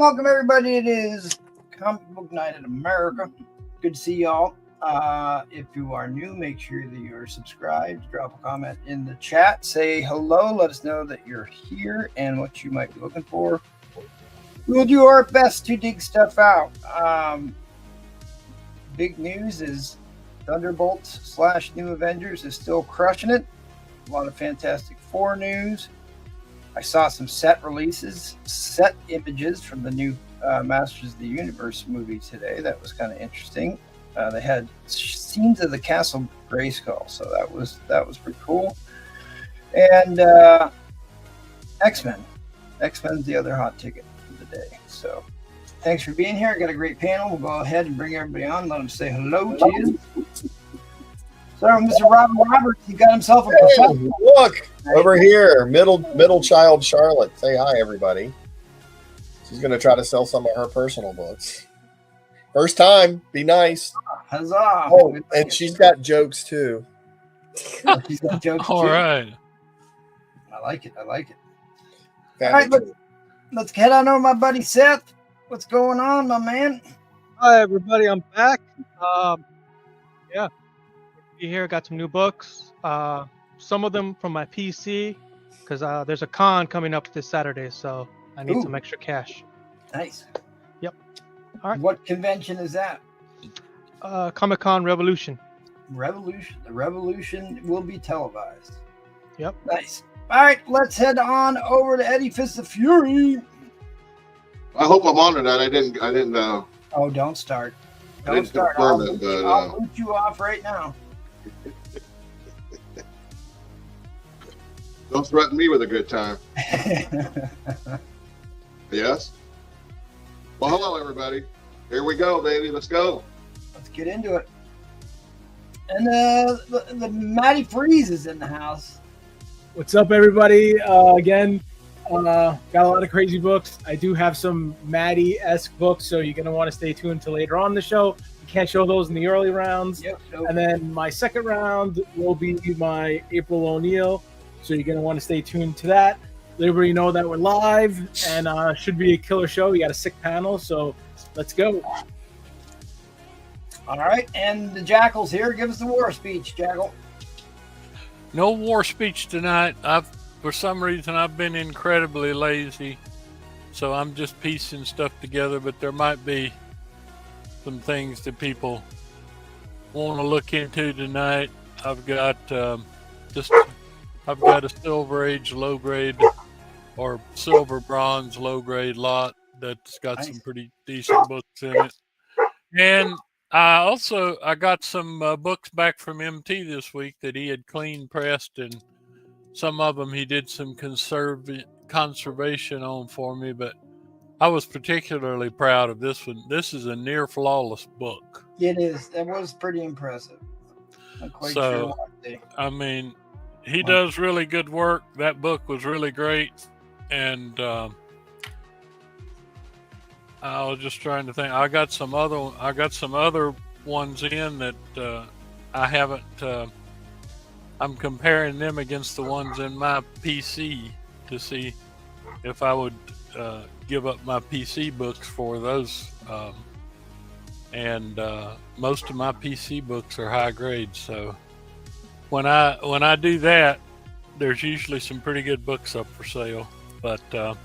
welcome everybody. It is Comic Book Night in America. Good to see y'all. If you are new, make sure that you're subscribed. Drop a comment in the chat. Say hello. Let us know that you're here and what you might be looking for. We will do our best to dig stuff out. Big news is Thunderbolts / New Avengers is still crushing it. A lot of Fantastic Four news. I saw some set images from the new Masters of the Universe movie today. That was kind of interesting. They had scenes of the Castle Grayskull, so that was pretty cool. And X-Men. X-Men's the other hot ticket for the day. So thanks for being here. I got a great panel. We'll go ahead and bring everybody on. Let them say hello to you. So, Mr. Robin Roberts, he got himself a professional. Look over here, middle child Charlotte. Say hi, everybody. She's going to try to sell some of her personal books. First time, be nice. Huzzah! Oh, and she's got jokes too. She's got jokes All too. right. I like it. All right, let's head on over to my buddy Seth. What's going on, my man? Hi, everybody. I'm back. Yeah. Here, got some new books. Some of them from my PC, because there's a con coming up this Saturday, so I need some extra cash. Nice. Yep. All right. What convention is that? Comic-Con Revolution. The Revolution will be televised. Yep. Nice. All right, let's head on over to Eddie Fist of Fury. I hope I'm on tonight. I didn't. Oh, don't start. I didn't confirm it, but I'll boot you off right now. Don't threaten me with a good time. Yes? Well, hello, everybody. Here we go, baby. Let's go. Let's get into it. And the Matty Freeze is in the house. What's up, everybody? Again, got a lot of crazy books. I do have some Maddie-esque books, so you're going to want to stay tuned till later on in the show. You can't show those in the early rounds. Yep. And then my second round will be my April O'Neil, so you're going to want to stay tuned to that. Let everybody know that we're live, and should be a killer show. We got a sick panel, so let's go. All right, and the Jackal's here. Give us the war speech, Jackal. No war speech tonight. For some reason, I've been incredibly lazy, so I'm just piecing stuff together, but there might be some things that people want to look into tonight. I've got a Silver Age low grade or Silver Bronze low grade lot that's got some pretty decent books in it. And I got some books back from MT this week that he had clean pressed, and some of them he did some conservation on for me, but I was particularly proud of this one. This is a near flawless book. It is. That was pretty impressive. I'm quite sure what I mean, he does really good work. That book was really great, and I was just trying to think. I got some other ones in that I haven't. I'm comparing them against the ones in my PC to see if I would give up my PC books for those. And most of my PC books are high grade, so when I do that, there's usually some pretty good books up for sale. But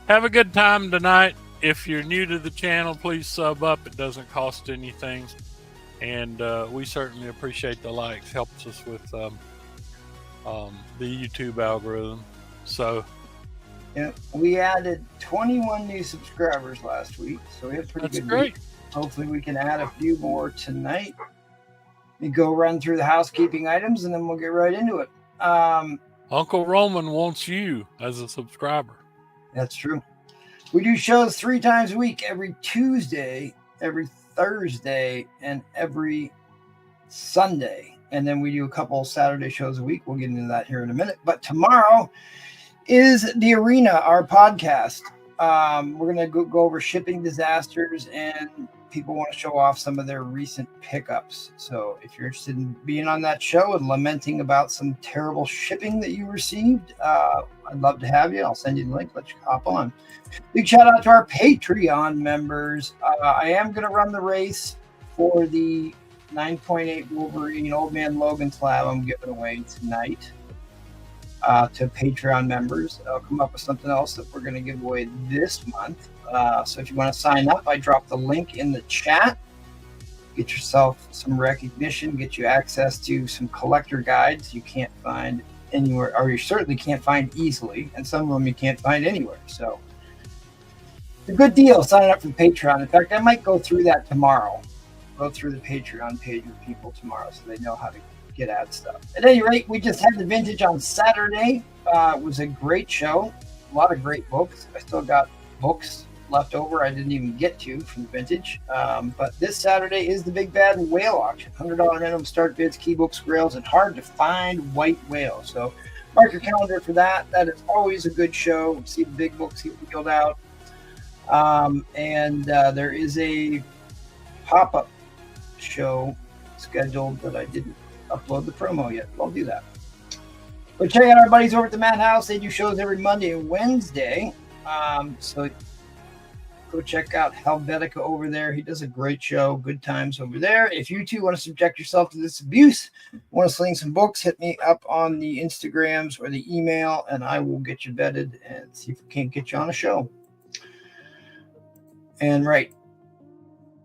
have a good time tonight. If you're new to the channel, please sub up. It doesn't cost anything, and we certainly appreciate the likes. Helps us with the YouTube algorithm. So yeah, we added 21 new subscribers last week, so we had pretty good great. Week. Hopefully we can add a few more tonight. We go run through the housekeeping items, and then we'll get right into it. Uncle Roman wants you as a subscriber. That's true. We do shows 3 times a week, every Tuesday, every Thursday, and every Sunday. And then we do a couple Saturday shows a week. We'll get into that here in a minute. But tomorrow is The Arena, our podcast. We're going to go over shipping disasters and people want to show off some of their recent pickups. So if you're interested in being on that show and lamenting about some terrible shipping that you received, I'd love to have you. I'll send you the link. Let you hop on. Big shout out to our Patreon members. I am going to run the race for the 9.8 Wolverine Old Man Logan slab I'm giving away tonight to Patreon members. I'll come up with something else that we're going to give away this month. So if you want to sign up, I dropped the link in the chat. Get yourself some recognition, get you access to some collector guides you can't find anywhere, or you certainly can't find easily, and some of them you can't find anywhere. So it's a good deal signing up for Patreon. In fact, I might go through that tomorrow. Go through the Patreon page with people tomorrow so they know how to get at stuff. At any rate, we just had the vintage on Saturday. It was a great show. A lot of great books. I still got books left over I didn't even get to from the vintage. But this Saturday is the Big Bad Whale Auction. $100 minimum start bids, key books, grails, and hard to find white whales. So mark your calendar for that. That is always a good show. See the big books get wheeled out. And there is a pop-up show scheduled that I didn't upload the promo yet. I'll do that. But check out our buddies over at the Madhouse. They do shows every Monday and Wednesday. So go check out Helvetica over there. He does a great show. Good times over there. If you too want to subject yourself to this abuse, want to sling some books, hit me up on the Instagrams or the email, and I will get you vetted and see if we can't get you on a show. And right,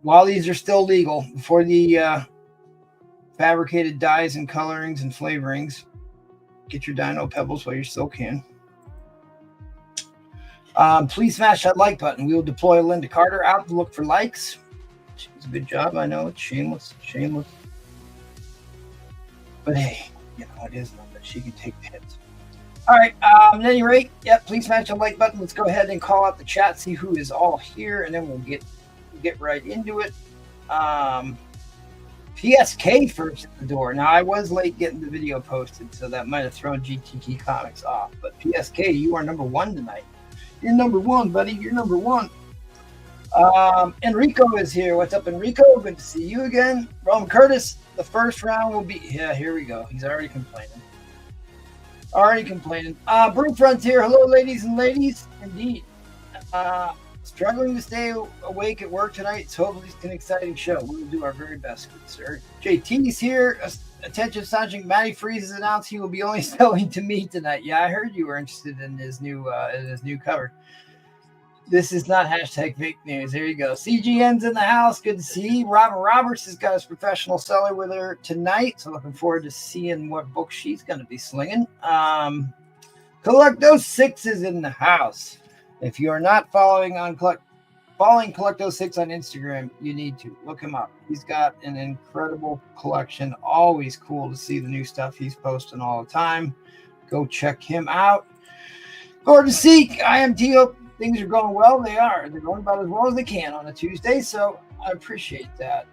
while these are still legal, before the fabricated dyes and colorings and flavorings, get your Dino Pebbles while you still can. Please smash that like button. We will deploy Linda Carter out to look for likes. She does a good job. I know it's shameless. But hey, you know, it is one that she can take the hits. All right. At any rate, please smash the like button. Let's go ahead and call out the chat, see who is all here, and then we'll get right into it. PSK first at the door. Now, I was late getting the video posted, so that might have thrown GTT Comics off. But PSK, you are number one tonight. You're number one, buddy. You're number one. Enrico is here. What's up, Enrico? Good to see you again. Rome Curtis, the first round will be... Yeah, here we go. He's already complaining. Brewfront's here. Hello, ladies and ladies. Indeed. Struggling to stay awake at work tonight, so hopefully it's an exciting show. We will do our very best, good sir. JT's here. Attention, Sergeant Matty Freeze has announced he will be only selling to me tonight. Yeah, I heard you were interested in his new cover. This is not hashtag fake news. There you go. CGN's in the house. Good to see you. Robin Roberts has got his professional seller with her tonight, so looking forward to seeing what book she's going to be slinging. Collecto6 is in the house. If you are not following Collecto6 on Instagram, you need to look him up. He's got an incredible collection. Always cool to see the new stuff he's posting all the time. Go check him out. Gordon Seek, IMT, hope things are going well. They are. They're going about as well as they can on a Tuesday, so I appreciate that.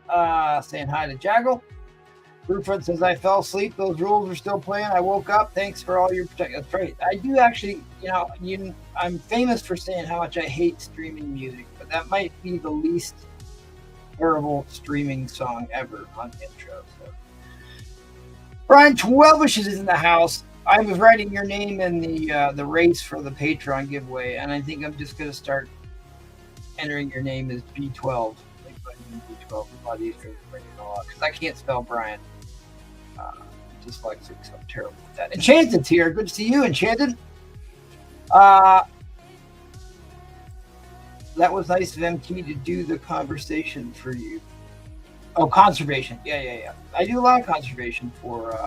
Saying hi to Jaggle. Brewfront says, I fell asleep. Those rules are still playing. I woke up. Thanks for all your protection. That's right. I do actually, I'm famous for saying how much I hate streaming music, but that might be the least terrible streaming song ever on the intro. So. Brian Twelvish is in the house. I was writing your name in the race for the Patreon giveaway, and I think I'm just going to start entering your name as B12. Like B12. A lot easier to bring it all up because I can't spell Brian. Dyslexic, so I'm terrible with that. Enchanted's here. Good to see you, Enchanted. That was nice of MT to do the conversation for you. Oh, conservation. Yeah. I do a lot of conservation for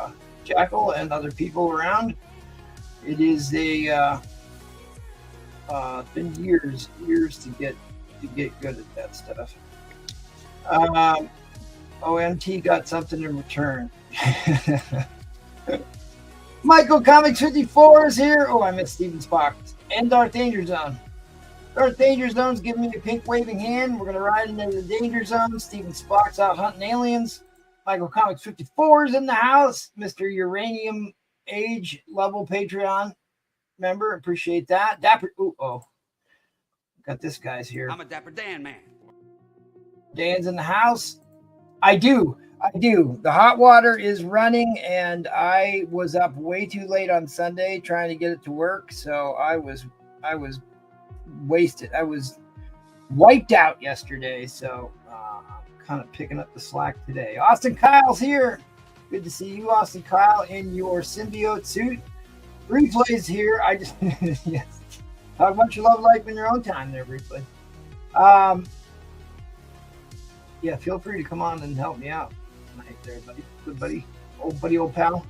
Jackal and other people around. It is it's been years to get good at that stuff. OMT got something in return. Michael Comics 54 is here. Oh, I missed Steven Spock. And Darth Danger Zone. Darth Danger Zone's giving me a pink waving hand. We're going to ride into the Danger Zone. Steven Spock's out hunting aliens. Michael Comics 54 is in the house. Mr. Uranium Age level Patreon member. Appreciate that. Dapper. Got this guy's here. I'm a Dapper Dan man. Dan's in the house. I do. The hot water is running, and I was up way too late on Sunday trying to get it to work. So I was wasted. I was wiped out yesterday. So I'm kind of picking up the slack today. Austin Kyle's here. Good to see you, Austin Kyle, in your symbiote suit. Replays here. I just yes. Talk about your love life in your own time there, replay. Yeah, feel free to come on and help me out tonight there, buddy. Good buddy. Old pal.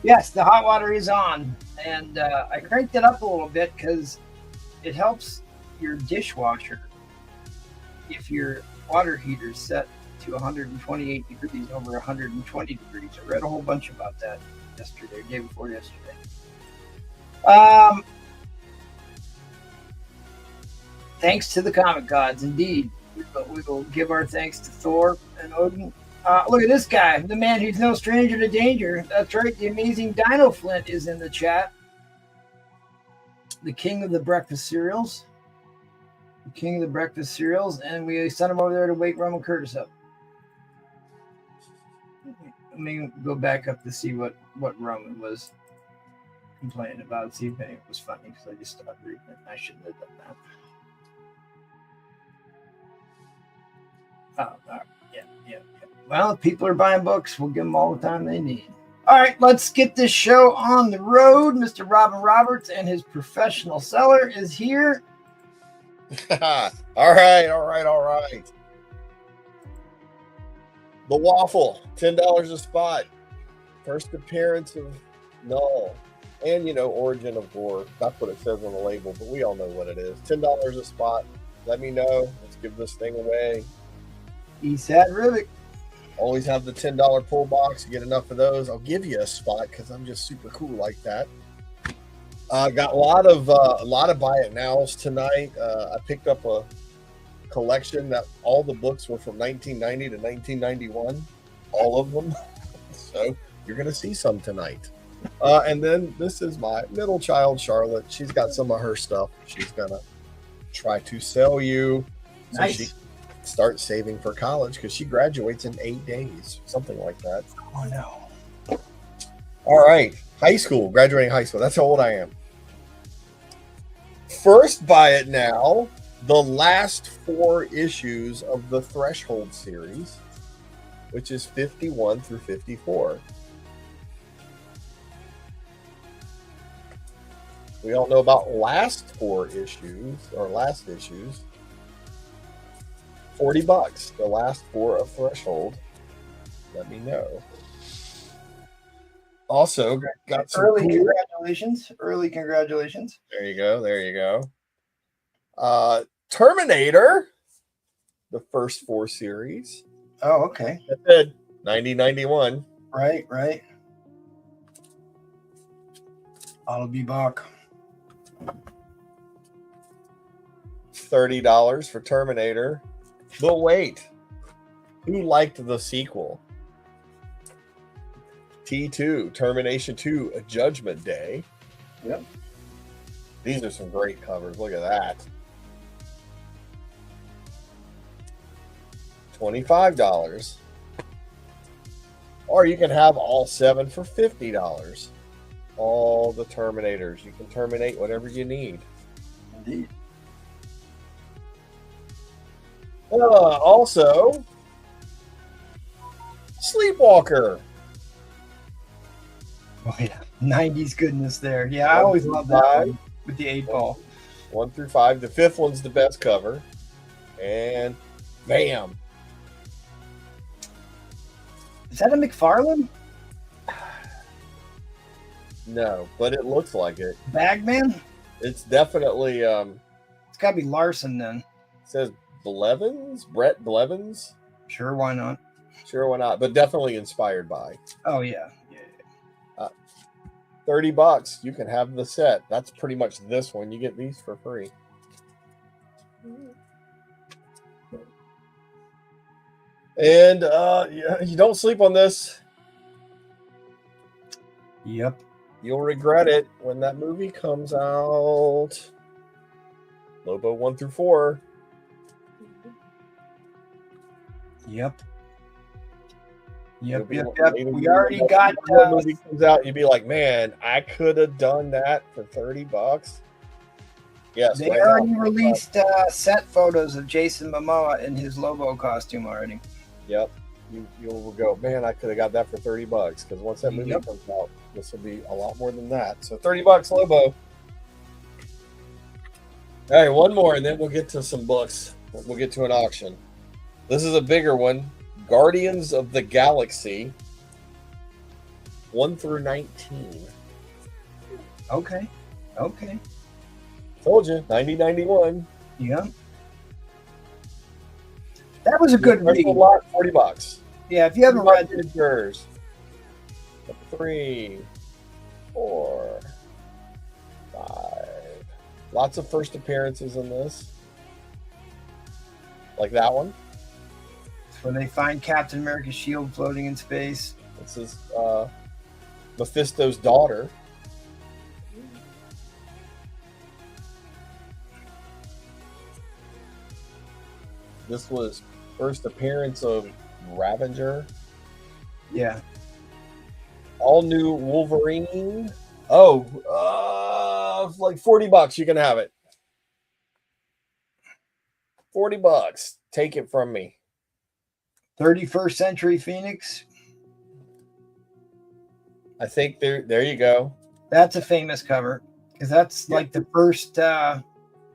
Yes, the hot water is on. And I cranked it up a little bit because it helps your dishwasher if your water heater is set to 128 degrees over 120 degrees. I read a whole bunch about that yesterday, day before yesterday. Thanks to the comic gods, indeed. We will give our thanks to Thor and Odin. Look at this guy, the man who's no stranger to danger. That's right, the amazing Dino Flint is in the chat. The king of the breakfast cereals. And we sent him over there to wake Roman Curtis up. Let me go back up to see what Roman was complaining about, see if it was funny, because I just stopped reading it. I shouldn't have done that. Yeah. Well, if people are buying books, we'll give them all the time they need. All right, let's get this show on the road. Mr. Robin Roberts and his professional seller is here. All right. The Waffle, $10 a spot. First appearance of Null. And, Origin of Gore. That's what it says on the label, but we all know what it is. $10 a spot. Let me know. Let's give this thing away. Esad Rivik. Always have the $10 pull box. You get enough of those, I'll give you a spot because I'm just super cool like that. Got a lot of buy it nows tonight. I picked up a collection that all the books were from 1990 to 1991, all of them. So you're gonna see some tonight. And then this is my middle child, Charlotte. She's got some of her stuff. She's gonna try to sell you. So nice. She start saving for college because she graduates in 8 days, something like that. Oh no. All right, graduating high school. That's how old I am. First buy it now, the last 4 issues of the Threshold series, which is 51 through 54. We all know about last issues. $40, the last 4 of Threshold. Let me know. Also, got some congratulations. Early congratulations. There you go. Terminator, the first 4 series. Oh, okay. That's it. 90-91. Right. I'll be back. $30 for Terminator. But wait, who liked the sequel? T2, Termination 2, A Judgment Day. Yep. These are some great covers. Look at that. $25. Or you can have all 7 for $50. All the Terminators. You can terminate whatever you need. Indeed. Also, Sleepwalker. Oh yeah, 90s goodness there. Yeah, I always love that one with the 8 ball. 1 through 5. The 5th one's the best cover. And bam. Is that a McFarlane? No, but it looks like it. Bagman? It's definitely It's gotta be Larson then. It says Blevins? Brett Blevins? Sure, why not? Sure, why not? But definitely inspired by. Oh yeah. $30. You can have the set. That's pretty much this one. You get these for free. And you don't sleep on this. Yep. You'll regret it when that movie comes out. Lobo 1 through 4. Yep. You'll Yep. be Yep. like, Yep. maybe We already when got. that movie comes out, you'd be like, man, I could have done that for $30. Yes, They right already now. released set photos of Jason Momoa in his Lobo costume already. Yep. You'll go, man, I could have got that for $30 because once that movie Yep. comes out, this will be a lot more than that. So $30 Lobo. All right, one more, and then we'll get to some books. We'll get to an auction. This is a bigger one. Guardians of the Galaxy 1 through 19. Okay. Okay. Told you, 90.91. Yep. That was a good read. Lot, $40. Yeah, if you haven't read it, yours. 3, 4, 5. Lots of first appearances in this. Like that one. it's when they find Captain America's shield floating in space. This is Mephisto's daughter. This was first appearance of Ravager. Yeah. All new Wolverine. Oh, like $40. You can have it. $40. Take it from me. 31st Century Phoenix. I think there you go. That's a famous cover because that's like the first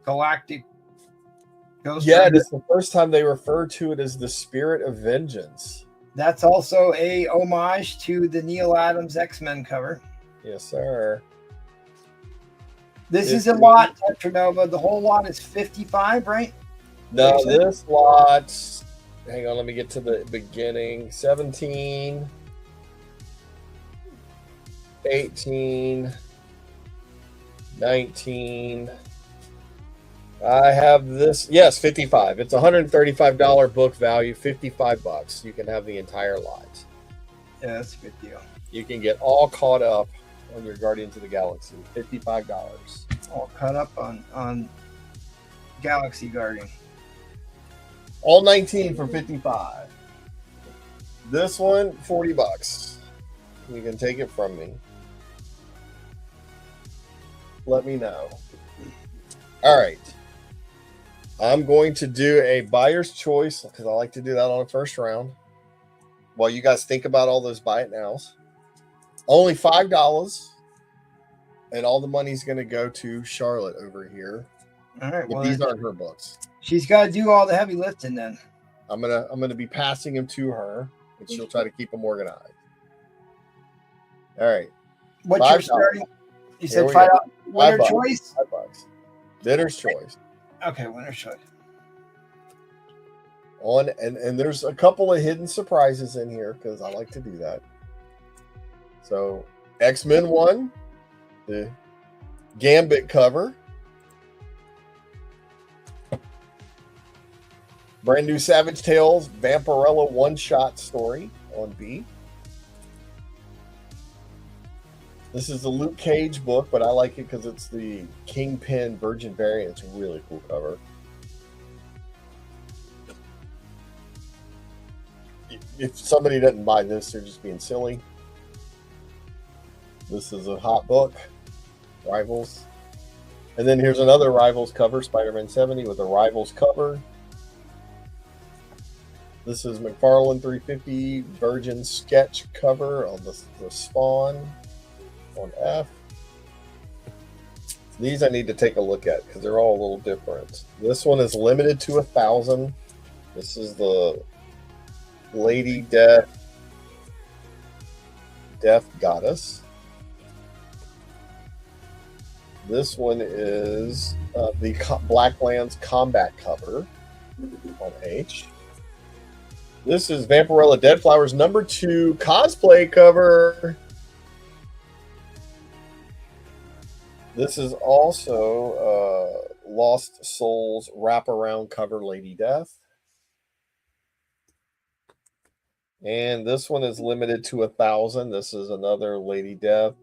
galactic Ghost Yeah, Rider. it's the first time they refer to it as the Spirit of Vengeance. That's also a homage to the Neil Adams X-Men cover. Yes, sir. This is a lot, Tetranova. The whole lot is 55, right? No, this lot. Hang on, let me get to the beginning. 17, 18, 19. I have this. Yes, 55. It's $135 book value, $55. You can have the entire lot. Yeah, that's a good deal. You can get all caught up on your Guardians of the Galaxy. $55. All caught up on Galaxy Guardian. All 19 for 55. This one, $40. You can take it from me. Let me know. All right. I'm going to do a buyer's choice because I like to do that on the first round. While you guys think about all those buy it nows. Only $5. And all the money's going to go to Charlotte over here. All right. But Well, these aren't her books. she's got to do all the heavy lifting then. I'm gonna be passing them to her, and she'll try to keep them organized. All right. What's your $5. starting? You Here said we $5. go. Winner $5. choice? $5. Bidder's choice. Okay, winner choice. And there's a couple of hidden surprises in here because I like to do that. So X-Men 1, the Gambit cover. Brand new Savage Tales Vampirella one-shot story on B. This is the Luke Cage book, but I like it because it's the Kingpin Virgin variant. It's a really cool cover. If somebody doesn't buy this, they're just being silly. This is a hot book, Rivals. And then here's another Rivals cover, Spider-Man 70 with a Rivals cover. This is McFarlane 350 Virgin sketch cover on the Spawn on F. These I need to take a look at because they're all a little different. This one is limited to 1,000. This is the Lady Death Goddess. This one is the Blacklands combat cover on H. This is Vampirella Deadflowers #2 cosplay cover. This is also Lost Souls wraparound cover Lady Death. And this one is limited to 1,000. This is another Lady Death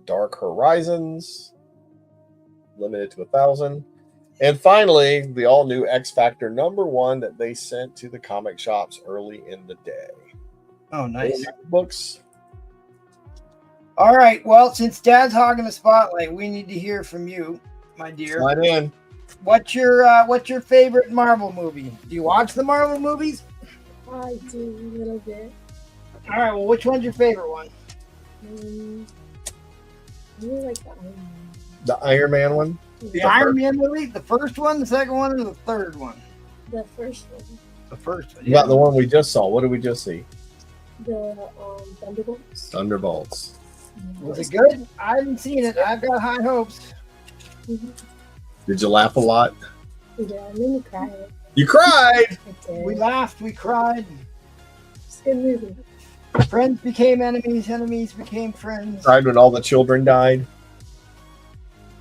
Dark Horizons. Limited to 1,000. And finally, the all-new X Factor #1 that they sent to the comic shops early in the day. Oh, nice. Books. All right. Well, since Dad's hogging the spotlight, we need to hear from you, my dear. Slide in. What's your favorite Marvel movie? Do you watch the Marvel movies? I do a little bit. All right. Well, which one's your favorite one? I really like the Iron Man. The Iron Man one? The Iron Man movie? The first one, the second one, or the third one? The first one. The first one. You got the one we just saw. What did we just see? The Thunderbolts. Thunderbolts. Was it good? I haven't seen it. I've got high hopes. Mm-hmm. Did you laugh a lot? Yeah, it made me cry. You cried! We laughed. We cried. It's a good movie. Friends became enemies. Enemies became friends. Cried when all the children died?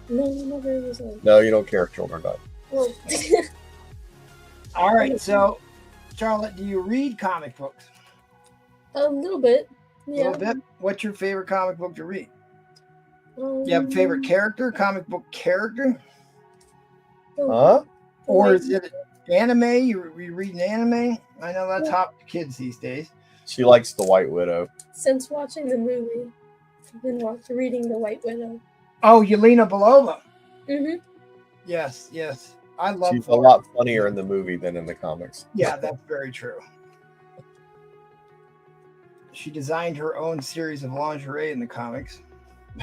No, never was like. No, you don't care if children die. Well, All right. So, Charlotte, do you read comic books? a little bit. A Yeah. little bit. What's your favorite comic book to read? Um, You have a favorite character, comic book character? Huh? Or is it anime? You read an anime? I know that's hot for kids these days. She likes the White Widow. Since watching the movie, I've been reading The White Widow. Oh, Yelena Belova. Mm-hmm. Yes, yes. I love She's a her. lot funnier in the movie than in the comics. Yeah, that's very true. She designed her own series of lingerie in the comics.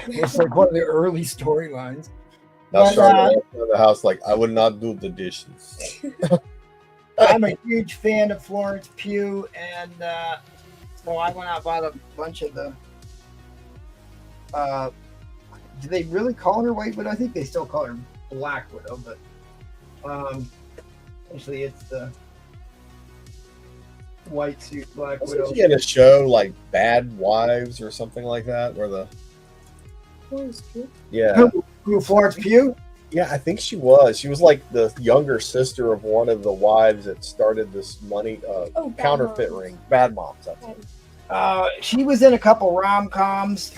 It's like one of the early storylines. Now But, Charlotte walks in the house like, I would not do the dishes. I'm a huge fan of Florence Pugh, and so I went out and bought a bunch of the. Do they really call her White Widow? I think they still call her Black Widow, but actually it's the white suit Black Widow. Wasn't she in a show like Bad Wives or something like that? Where the yeah, Who, Florence Pugh? yeah, I think she was. She was like the younger sister of one of the wives that started this money Bad counterfeit Moms. ring. Bad Moms. That's it. She was in a couple rom-coms.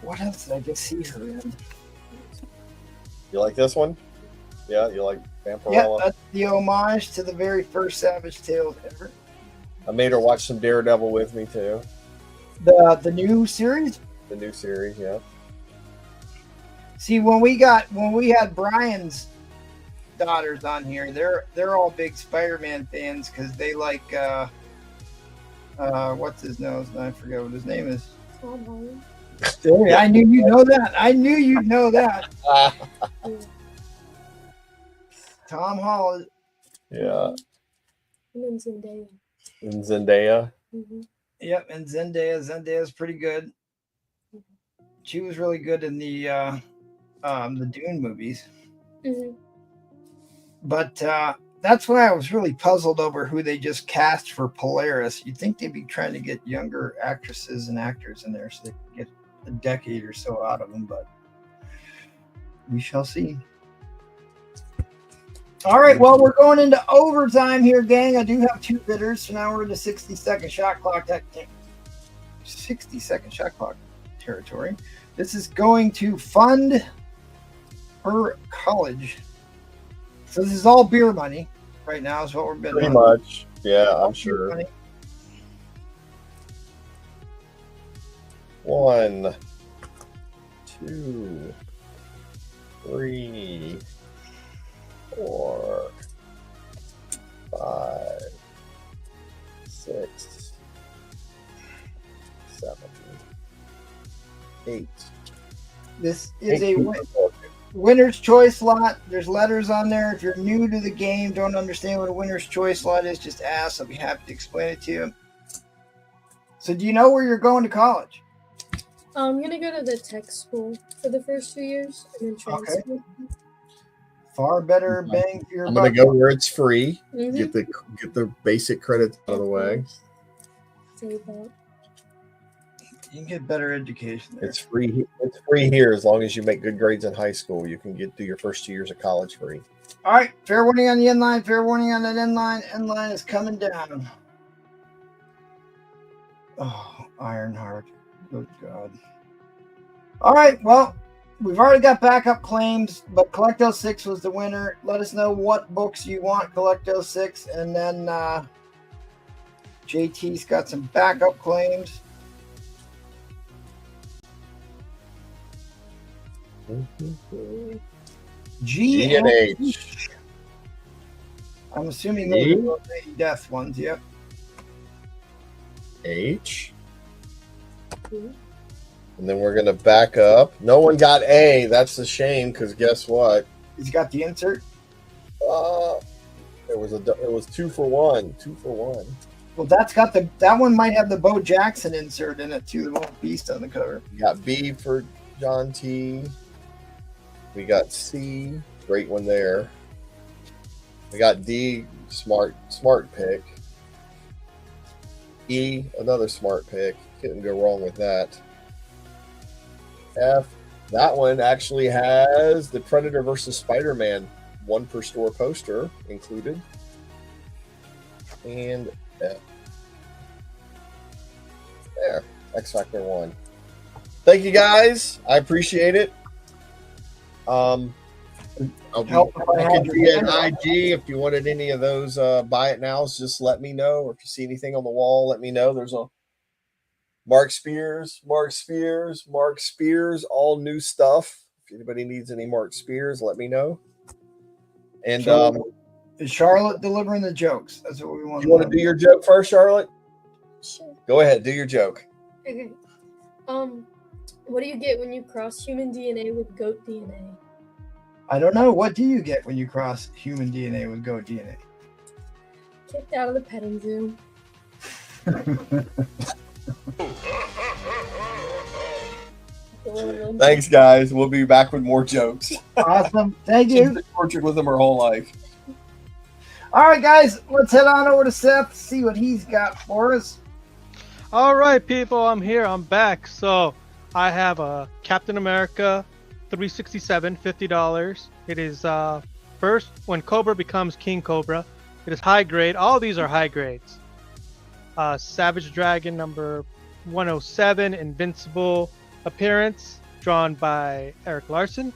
What else did I just see her in? You like this one? Yeah, you like Yeah, Vampirella? that's the homage to the very first Savage Tales ever. I made her watch some Daredevil with me too. The new series. The new series, yeah. See, when we had Brian's daughters on here, they're all big Spider-Man fans because they like what's his nose? I forget what his name is. Tom Holland. I knew you'd know that. I knew you'd know that. Tom Holland. Yeah. And then Zendaya. And Zendaya. Mm-hmm. Yep, and Zendaya. Zendaya's pretty good. She was really good in the Dune movies. Mm-hmm. But that's why I was really puzzled over who they just cast for Polaris. You'd think they'd be trying to get younger actresses and actors in there so they could get a decade or so out of them, but we shall see. All right, well, we're going into overtime here, gang. I do have two bidders, so now we're in the 60-second shot clock. 60-second shot clock territory. This is going to fund her college. So this is all beer money right now is what we're bidding Pretty on. much. Yeah, All I'm beer sure. money. 1, 2, 3, 4, 5, 6, 7, 8. This is a winner's choice lot. There's letters on there. If you're new to the game, don't understand what a winner's choice lot is, just ask. I'll be happy to explain it to you. So do you know where you're going to college? I'm gonna go to the tech school for the first 2 years and then transfer. Okay. Far better bang for your I'm buck. gonna go where it's free. Mm-hmm. Get the basic credits out of the way. Save that. You can get better education there. It's free. It's free here as long as you make good grades in high school. You can get through your first 2 years of college free. All right, fair warning on the end line. Fair warning on that end line. End line is coming down. Oh, Ironheart. Good God. All right, well, We've already got backup claims, but Collecto 6 was the winner. Let us know what books you want, Collecto 6, and then JT's got some backup claims. G and H. I'm assuming those are those death ones, yep. H. And then we're going to back up. No one got A. That's a shame because guess what? He's got the insert. It was 2 for 1. 2 for 1. Well, that one might have the Bo Jackson insert in it too, the little beast on the cover. We got B for John T. We got C. Great one there. We got D. Smart pick. E. Another smart pick. Couldn't go wrong with that. F. That one actually has the Predator versus Spider-Man 1 per store poster included. And F. There. X Factor 1. Thank you guys. I appreciate it. I'll be at IG. If you wanted any of those buy it nows, just let me know. Or if you see anything on the wall, let me know. There's a Mark Spears, all new stuff. If anybody needs any Mark Spears, let me know. And is Charlotte delivering the jokes? That's what we want. You want to do your joke first, Charlotte? Sure. Go ahead, do your joke. Okay. What do you get when you cross human DNA with goat DNA? I don't know. What do you get when you cross human DNA with goat DNA? Kicked out of the petting zoo. Thanks, guys. We'll be back with more jokes. Awesome. Thank you. She's been tortured with them her whole life. All right, guys. Let's head on over to Seth, see what he's got for us. All right, people. I'm here. I'm back. So I have a Captain America 367, $50. It is first when Cobra becomes King Cobra. It is high grade. All these are high grades. Savage Dragon number 107, Invincible appearance, drawn by Eric Larson,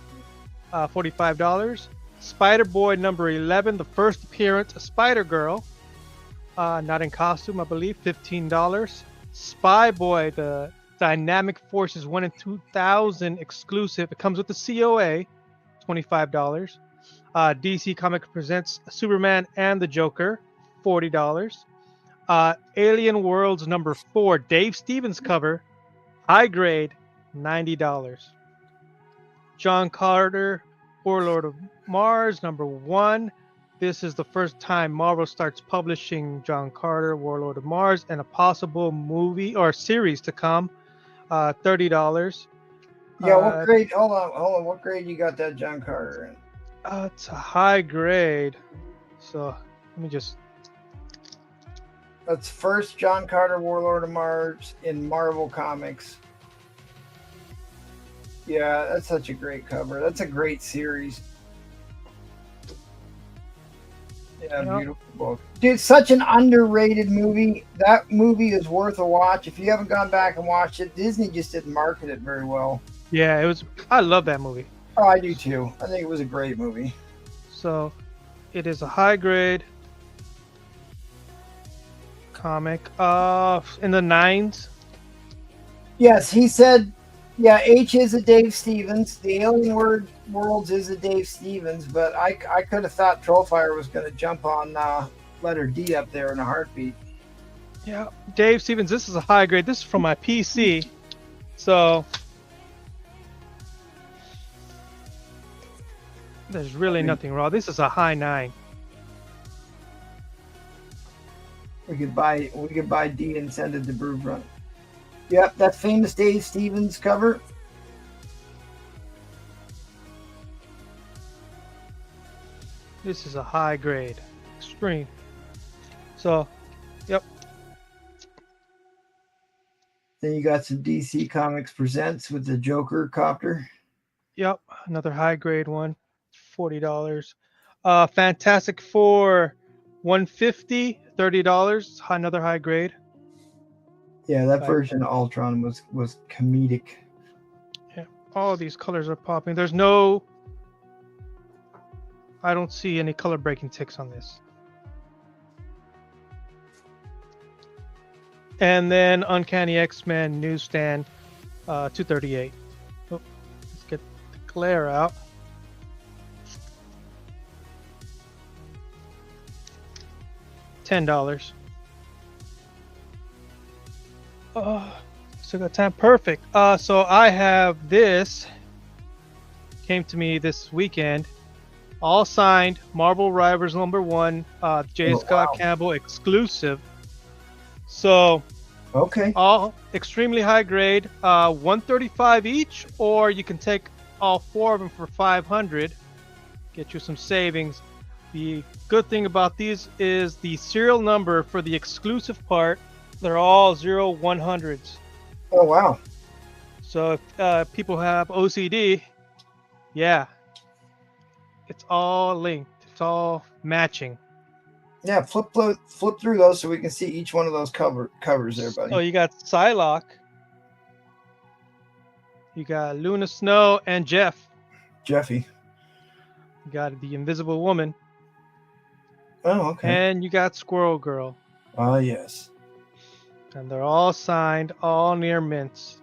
$45. Spider Boy number 11, the first appearance, a Spider Girl, not in costume, I believe, $15. Spy Boy, the Dynamic Forces 1 in 2000 exclusive. It comes with the COA, $25. DC Comics presents Superman and the Joker, $40. Alien Worlds number 4, Dave Stevens cover, high grade, $90. John Carter, Warlord of Mars number 1. This is the first time Marvel starts publishing John Carter, Warlord of Mars, and a possible movie or series to come. $30. Yeah, what grade? Hold on. What grade you got that John Carter in? It's a high grade. So let me just. That's first John Carter, Warlord of Mars in Marvel Comics. Yeah, that's such a great cover. That's a great series. Yeah, Yep. Beautiful book. Dude, such an underrated movie. That movie is worth a watch. If you haven't gone back and watched it, Disney just didn't market it very well. Yeah, it was. I love that movie. Oh, I do too. I think it was a great movie. So, it is a high grade comic. In the 9s. Yes, he said, yeah, H is a Dave Stevens. The Alien Worlds is a Dave Stevens, but I could have thought Trollfire was going to jump on letter D up there in a heartbeat. Yeah, Dave Stevens. This is a high grade. This is from my PC. So, there's really nothing wrong. This is a high 9. We could buy D and send it to Brewfront. Yep, that famous Dave Stevens cover. This is a high grade, extreme. So, yep. Then you got some DC Comics Presents with the Joker copter. Yep, another high grade one, $40. Fantastic Four, $150, $30. Another high grade. Yeah, that version of Ultron was comedic. Yeah. all these colors are popping. There's no. I don't see any color breaking ticks on this. And then Uncanny X-Men newsstand, 238. Oh, let's get the glare out. $10. Still got time. Perfect. So I have this. Came to me this weekend. All signed. Marvel Rivals #1. J. Scott Campbell exclusive. So. Okay. All extremely high grade. 135 each, or you can take all 4 of them for 500. Get you some savings. The good thing about these is the serial number for the exclusive part. They're all 0100s. Oh wow. So if people have OCD, yeah, it's all linked. It's all matching. Yeah, flip through those so we can see each one of those covers there, buddy. So you got Psylocke, you got Luna Snow, and Jeffy. You got the Invisible Woman. Oh, okay. And you got Squirrel Girl. Yes. And they're all signed, all near mints.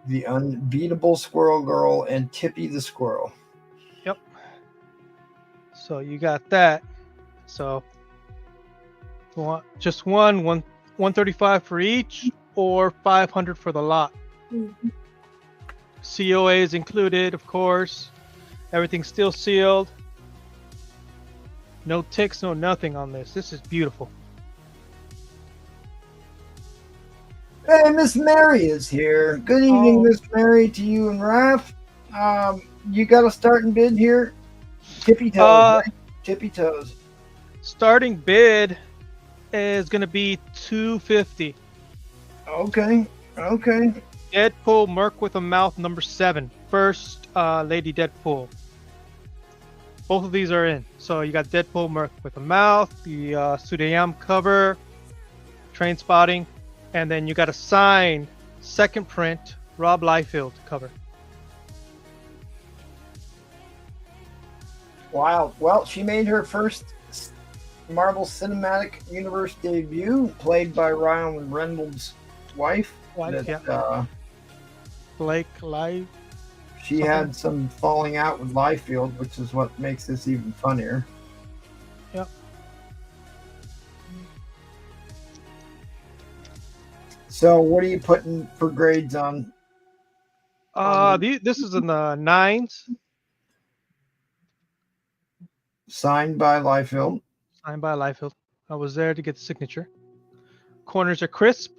The Unbeatable Squirrel Girl and Tippy the Squirrel. Yep. So you got that. So you want just one 135 for each, or 500 for the lot. Mhm. COA is included, of course. Everything's still sealed. No ticks, no nothing on this. This is beautiful. Hey, Miss Mary is here. Good evening, Miss Mary, to you and Raph. You got a starting bid here? Tippy toes, right? Tippy toes. Starting bid is going to be $250. Okay. Deadpool Merc with a Mouth #7. First Lady Deadpool. Both of these are in. So you got Deadpool Merc with a Mouth, the Sudayam cover, Train Spotting, and then you got a signed second print Rob Liefeld cover. Wow. Well, she made her first Marvel Cinematic Universe debut, played by Ryan Reynolds' wife. Blake Live. She had some falling out with Liefeld, which is what makes this even funnier. Yep. So, what are you putting for grades on? This is in the 9s. Signed by Liefeld. Signed by Liefeld. I was there to get the signature. Corners are crisp.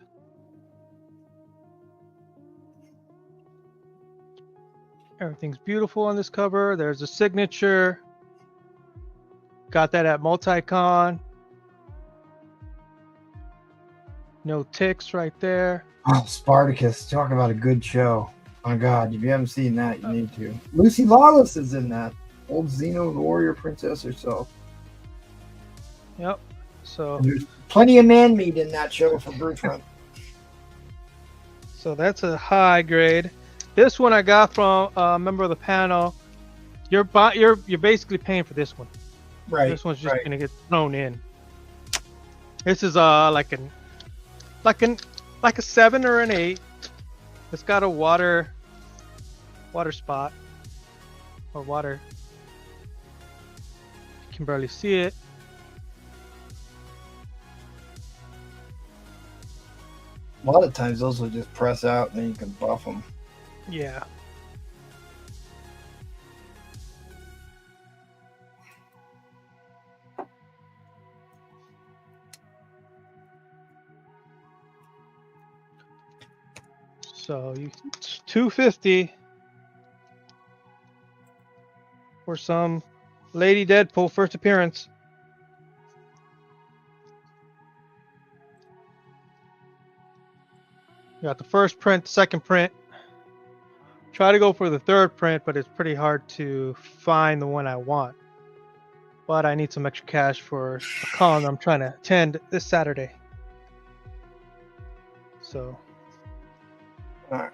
Everything's beautiful on this cover. There's a signature. Got that at Multicon. No ticks right there. Oh, Spartacus. Talk about a good show. My God, if you haven't seen that, you need to. Lucy Lawless is in that. Old Xeno, the warrior princess herself. Yep. So And there's plenty of man meat in that show for Bruce Wayne. So that's a high grade. This one I got from a member of the panel. You're basically paying for this one. Right. This one's just gonna get thrown in. This is like a 7 or an 8. It's got a water spot or water. You can barely see it. A lot of times those will just press out and then you can buff them. Yeah. So it's $250 for some Lady Deadpool first appearance. You got the first print, second print. Try to go for the third print, but it's pretty hard to find the one I want. But I need some extra cash for a con I'm trying to attend this Saturday. So. All right.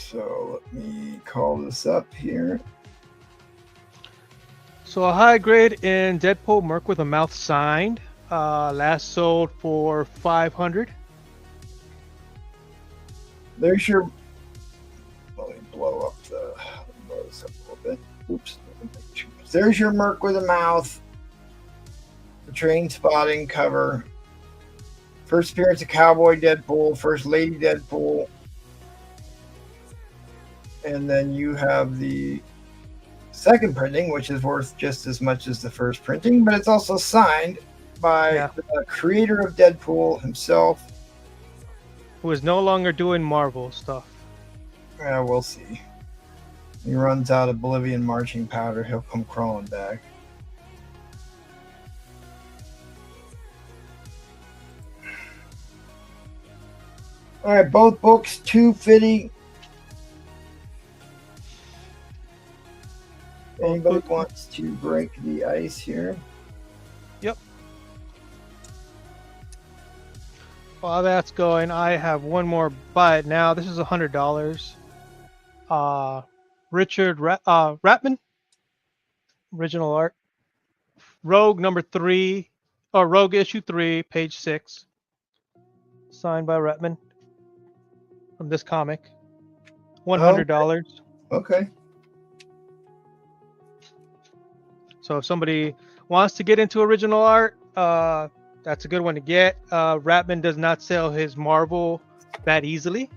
So let me call this up here. So a high grade in Deadpool Merc with a mouth signed. Last sold for 500. There's your. Let me blow this up a little bit. Oops. There's your Merc with a mouth. The train spotting cover. First appearance of Cowboy Deadpool. First Lady Deadpool. And then you have the second printing, which is worth just as much as the first printing, but it's also signed by the creator of Deadpool himself. Who is no longer doing Marvel stuff. Yeah, we'll see. He runs out of Bolivian marching powder, he'll come crawling back. All right, both books, $250. Anybody wants to break the ice here? Yep. While that's going, I have one more buy it now. This is $100. Richard Ratman, original art. Rogue number 3, or Rogue issue 3, page 6. Signed by Ratman from this comic. $100. Okay. So if somebody wants to get into original art, that's a good one to get. Ratman does not sell his Marvel that easily.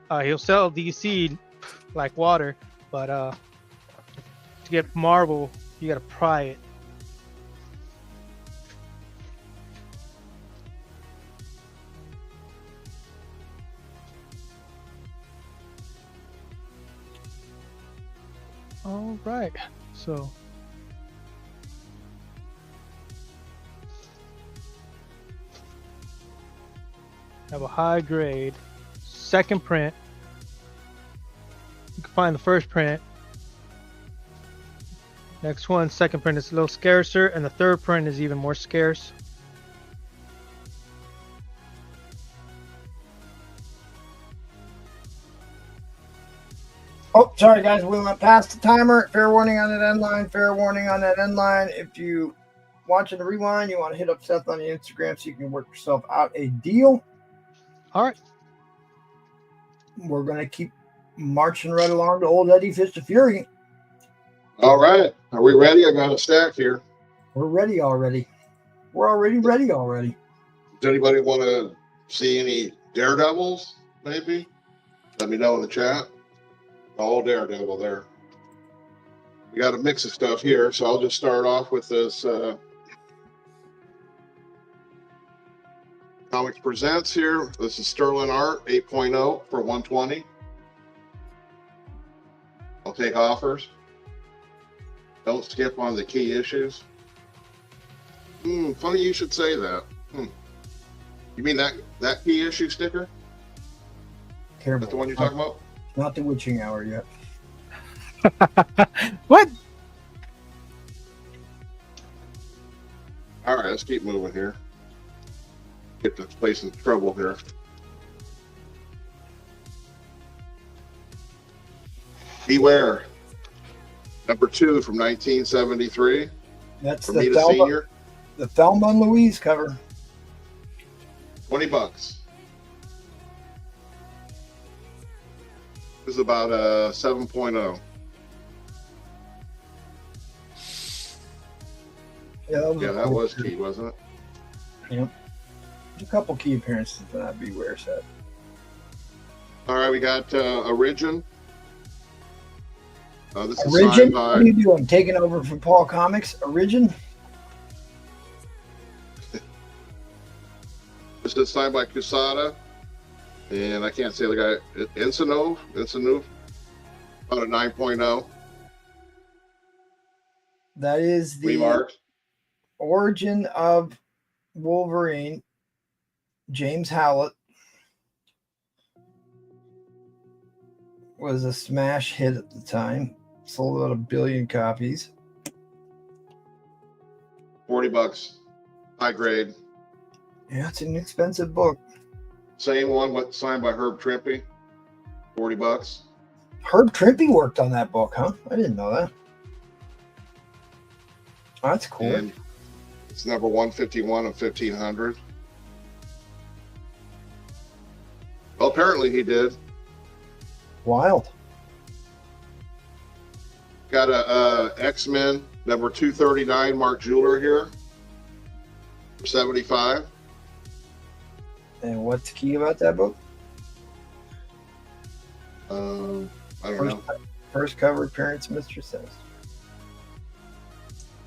He'll sell DC like water, but to get Marvel, you gotta pry it. All right, so. Have a high grade second print. You can find the first print. Next one, second print is a little scarcer, and the third print is even more scarce. Oh, sorry guys, we went past the timer. Fair warning on that end line. Fair warning on that end line. If you watching the rewind, you want to hit up Seth on the Instagram so you can work yourself out a deal. All right. We're going to keep marching right along to old Eddie Fist of Fury. All right. Are we ready? I got a stack here. We're ready already. We're already ready already. Does anybody want to see any Daredevils, maybe? Let me know in the chat. All Daredevil there. We got a mix of stuff here, so I'll just start off with this Comics Presents here. This is Sterling Art 8.0 for 120. I'll take offers. Don't skip on the key issues. Funny you should say that. You mean that key issue sticker? Terrible. That's the one you're talking about? Not the witching hour yet. What? All right, let's keep moving here. Get this place in trouble here. Beware. Number 2 from 1973. That's from Rita Senior. The Thelma and Louise cover. $20. This is about a 7.0. Yeah, that was key, wasn't it? Yep. A couple key appearances in that Beware set. All right, we got Origin. This is Origin? signed by... What are you doing? Taking over from Paul Comics? Origin? This is signed by Kusada. And I can't say the guy. Ensenov, about a 9.0. That is the Remarks. Origin of Wolverine. James Howlett was a smash hit at the time. Sold out 1 billion copies. $40. High grade. Yeah, it's an expensive book. Same one, signed by Herb Trimpe. $40. Herb Trimpe worked on that book, huh? I didn't know that. Oh, that's cool. And it's number 151 of 1500. Well, apparently he did. Wild. Got a X-Men number 239 Mark Jeweler here for 75. And what's key about that book? I don't know. First cover appearance, Mr. Says,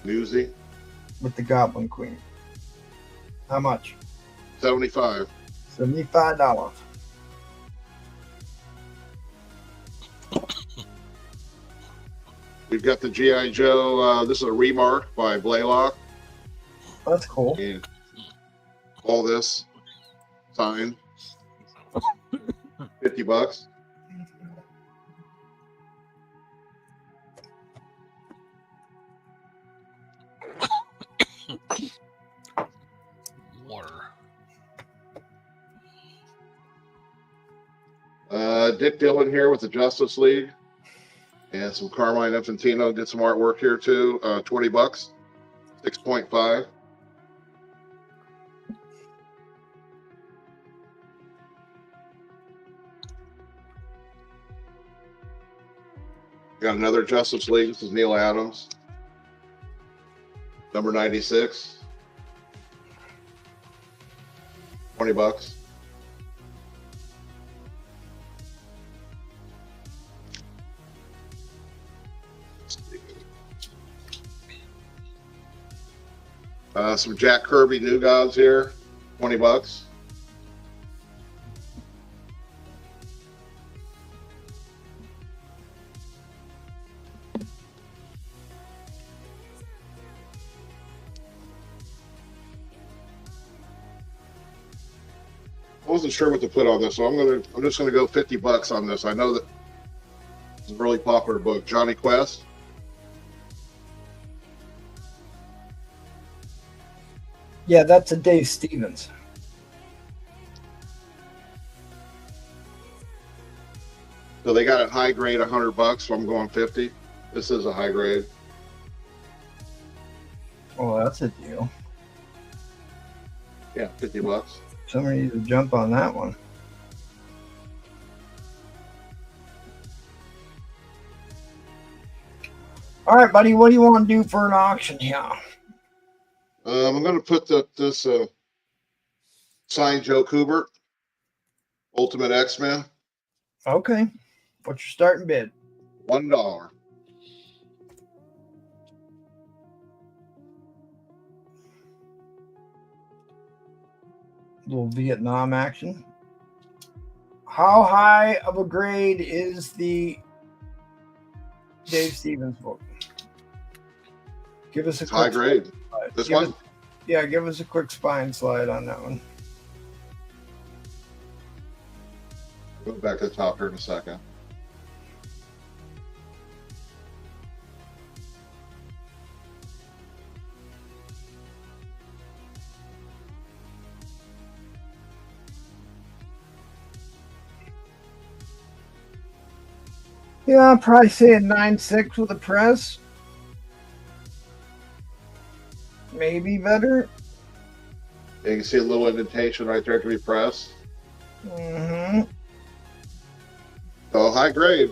Newsy, with the Goblin Queen. How much? 75. $75. We've got the G.I. Joe. This is a remark by Blaylock. That's cool. And all this signed. $50. Water. Dick Dillon here with the Justice League. And some Carmine Infantino did some artwork here too. $20. 6.5. Got another Justice League. This is Neil Adams. Number 96. $20. Some Jack Kirby New Gods here, $20. I wasn't sure what to put on this, so I'm just gonna go $50 on this. I know that it's a really popular book. Johnny Quest. Yeah, that's a Dave Stevens. So they got it high grade, $100, so I'm going 50. This is a high grade. Oh, that's a deal. Yeah, $50. Somebody needs to jump on that one. All right, buddy, what do you want to do for an auction here? I'm going to put this signed Joe Kubert, Ultimate X-Men, Okay. What's your starting bid? $1. Little Vietnam action. How high of a grade is the Dave Stevens book? Give us a It's high quick grade. This one? Yeah, give us a quick spine slide on that one. Go back to the top here in a second. Yeah, I'd probably say a 9.6 with a press. Maybe better. You can see a little indentation right there to be pressed. Mm-hmm. So high grade.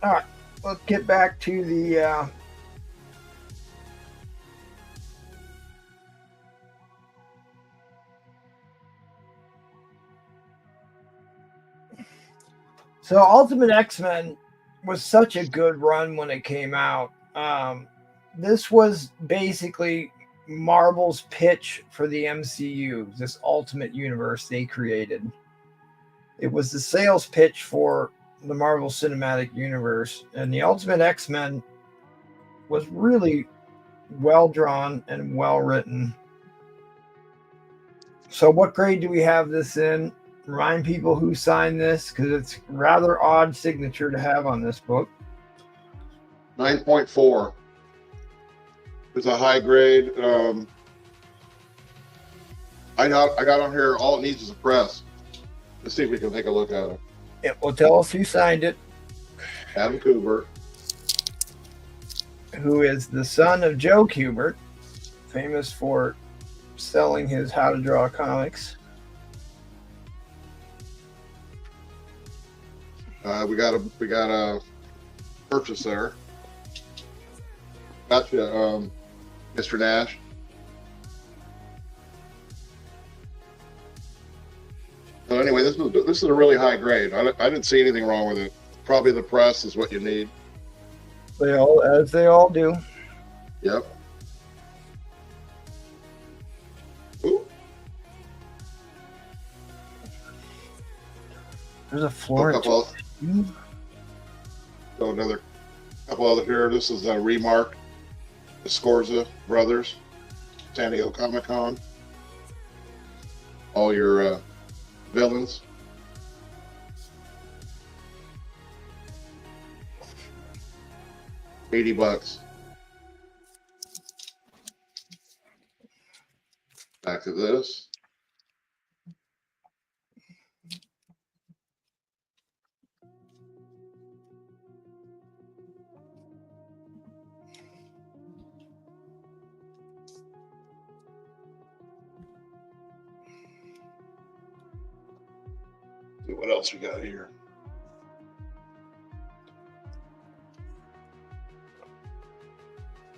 All right, let's get back to the So Ultimate X-Men was such a good run when it came out. This was basically Marvel's pitch for the MCU, this Ultimate Universe they created. It was the sales pitch for the Marvel Cinematic Universe, and the Ultimate X-Men was really well drawn and well written. So what grade do we have this in? Remind people who signed this, because it's rather odd signature to have on this book. 9.4. It's a high grade. I got on here. All it needs is a press. Let's see if we can take a look at it. It will tell us who signed it, Adam Kubert. who is the son of Joe Kubert, famous for selling his How to Draw comics. We got a purchase there. Gotcha, Mr. Nash. So anyway, this is a really high grade. I didn't see anything wrong with it. Probably the press is what you need. As they all do. Yep. Ooh. There's a floor. So another couple other here. This is a Remark, the Scorza Brothers, San Diego Comic Con. All your villains. $80. Back to this. See what else we got here.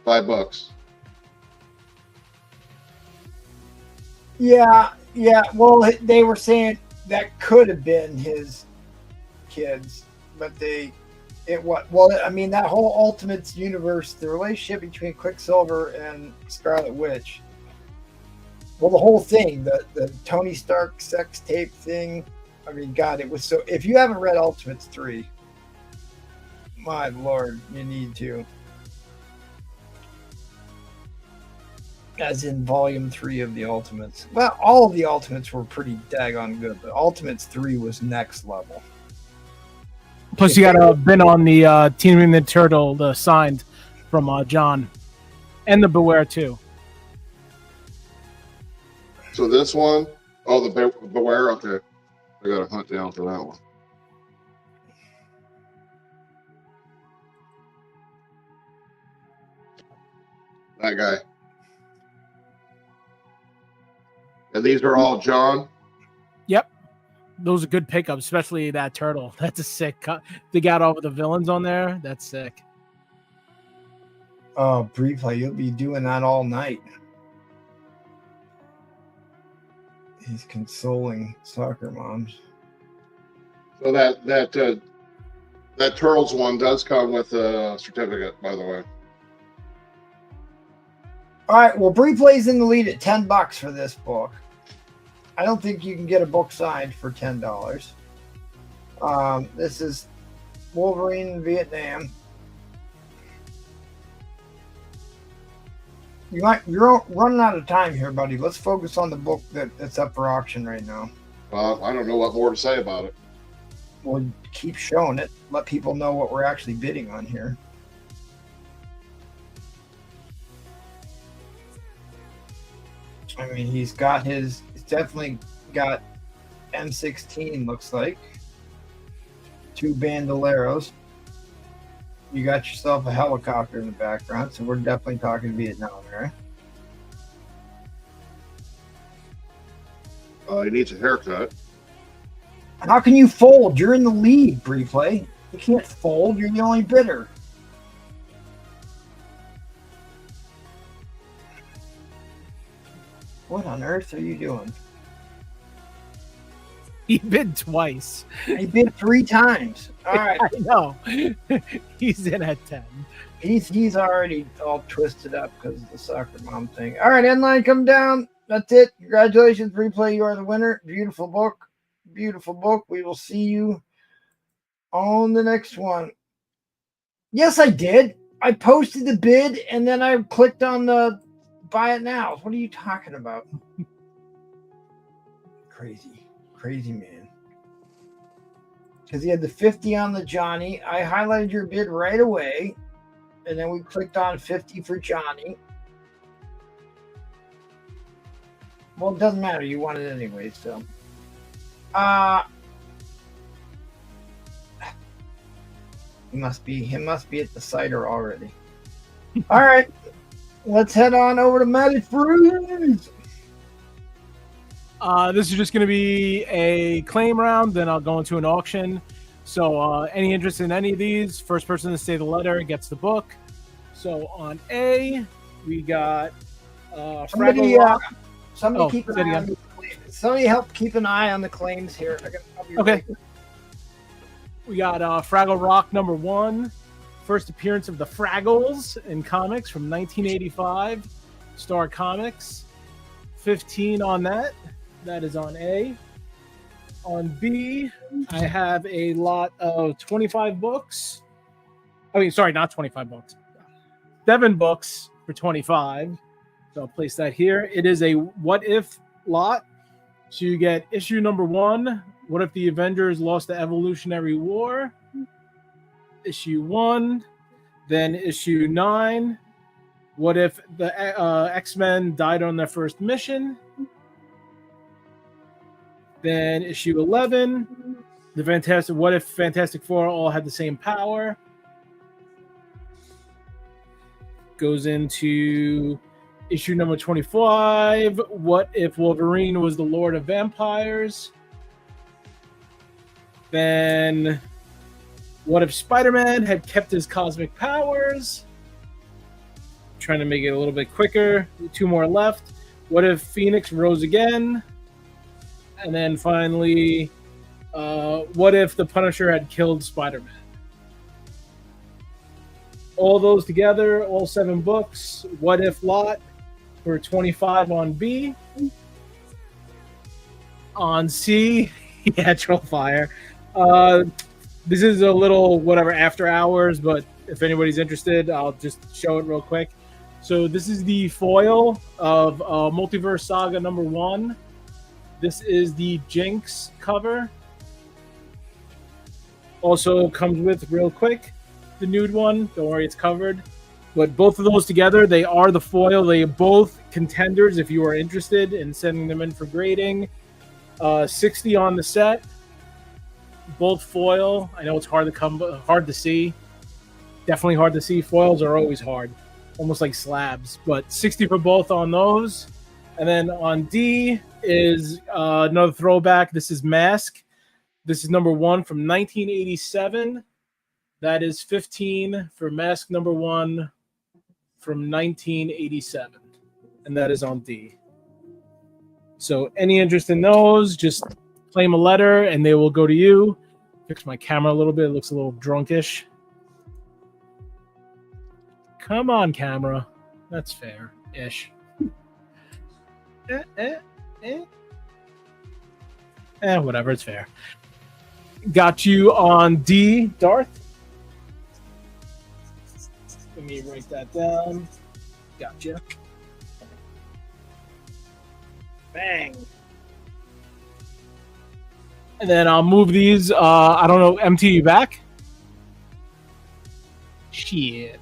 $5. Yeah. Well, they were saying that could have been his kids, but that whole Ultimates universe, the relationship between Quicksilver and Scarlet Witch. Well, the whole thing, the Tony Stark sex tape thing. I mean, God, it was so. If you haven't read Ultimates 3, my Lord, you need to. As in Volume 3 of the Ultimates. Well, all of the Ultimates were pretty daggone good, but Ultimates 3 was next level. Plus, you got a bin on the Teenage Mutant Ninja Turtle, the signed from John, and the Beware too. So this one, the Beware. Okay, I got to hunt down for that one. That guy. And these are all John. Yep, those are good pickups, especially that turtle. That's a sick cut. They got all of the villains on there. That's sick. Oh, Briefly, you'll be doing that all night. He's consoling soccer moms. So that Turtles one does come with a certificate, by the way. All right, well, Breplay's in the lead at $10 for this book. I don't think you can get a book signed for $10. This is Wolverine in Vietnam. You're running out of time here, buddy. Let's focus on the book that's up for auction right now. I don't know what more to say about it. We'll keep showing it. Let people know what we're actually bidding on here. I mean, he's definitely got M16, looks like. 2 bandoleros. You got yourself a helicopter in the background, so we're definitely talking Vietnam, right? He needs a haircut. How can you fold? You're in the lead, Replay. You can't fold. You're the only bidder. What on earth are you doing? He bid twice. He bid 3 times. All right. I know. He's in at 10. He's already all twisted up because of the soccer mom thing. All right, end line, come down. That's it. Congratulations, Replay. You are the winner. Beautiful book. Beautiful book. We will see you on the next one. Yes, I did. I posted the bid and then I clicked on the buy it now. What are you talking about? Crazy man. Because he had the 50 on the Johnny. I highlighted your bid right away. And then we clicked on 50 for Johnny. Well, it doesn't matter. You want it anyway, so. He must be at the cider already. All right, let's head on over to Magic Freeze. This is just going to be a claim round. Then I'll go into an auction. So any interest in any of these, first person to say the letter gets the book. So on A, we got Somebody, Fraggle Rock. somebody Oh, keep an say it eye on again. the claims. Somebody help keep an eye on the claims here. I'll be Okay. right back. We got Fraggle Rock #1, first appearance of the Fraggles in comics from 1985, Star Comics. 15 on that. That is on A. On B, I have a lot of 25 books. I mean, sorry, not 25 books. 7 books for 25. So I'll place that here. It is a what if lot. So you get issue #1. What if the Avengers lost the Evolutionary War? Issue 1. Then issue 9. What if the X-Men died on their first mission? Then issue 11. What if Fantastic Four all had the same power? Goes into issue number 25. What if Wolverine was the Lord of Vampires? Then what if Spider-Man had kept his cosmic powers? Trying to make it a little bit quicker. 2 more left. What if Phoenix rose again? And then finally, what if the Punisher had killed Spider-Man? All those together, all 7 books. What if lot for 25 on B. On C, yeah, Trollfire. This is a little whatever after hours, but if anybody's interested, I'll just show it real quick. So this is the foil of Multiverse Saga #1. This is the Jinx cover. Also comes with, real quick, the nude one. Don't worry, it's covered. But both of those together, they are the foil. They are both contenders if you are interested in sending them in for grading. 60 on the set. Both foil. I know it's hard to see. Definitely hard to see. Foils are always hard. Almost like slabs. But 60 for both on those. And then on D is another throwback. This is Mask. This is #1 from 1987. That is 15 for Mask #1 from 1987. And that is on D. So any interest in those, just claim a letter and they will go to you. Fix my camera a little bit. It looks a little drunkish. Come on, camera. That's fair-ish. Whatever, it's fair. Got you on D, Darth. Let me write that down. Gotcha. Bang. And then I'll move these. I don't know, MT, you back? Shit.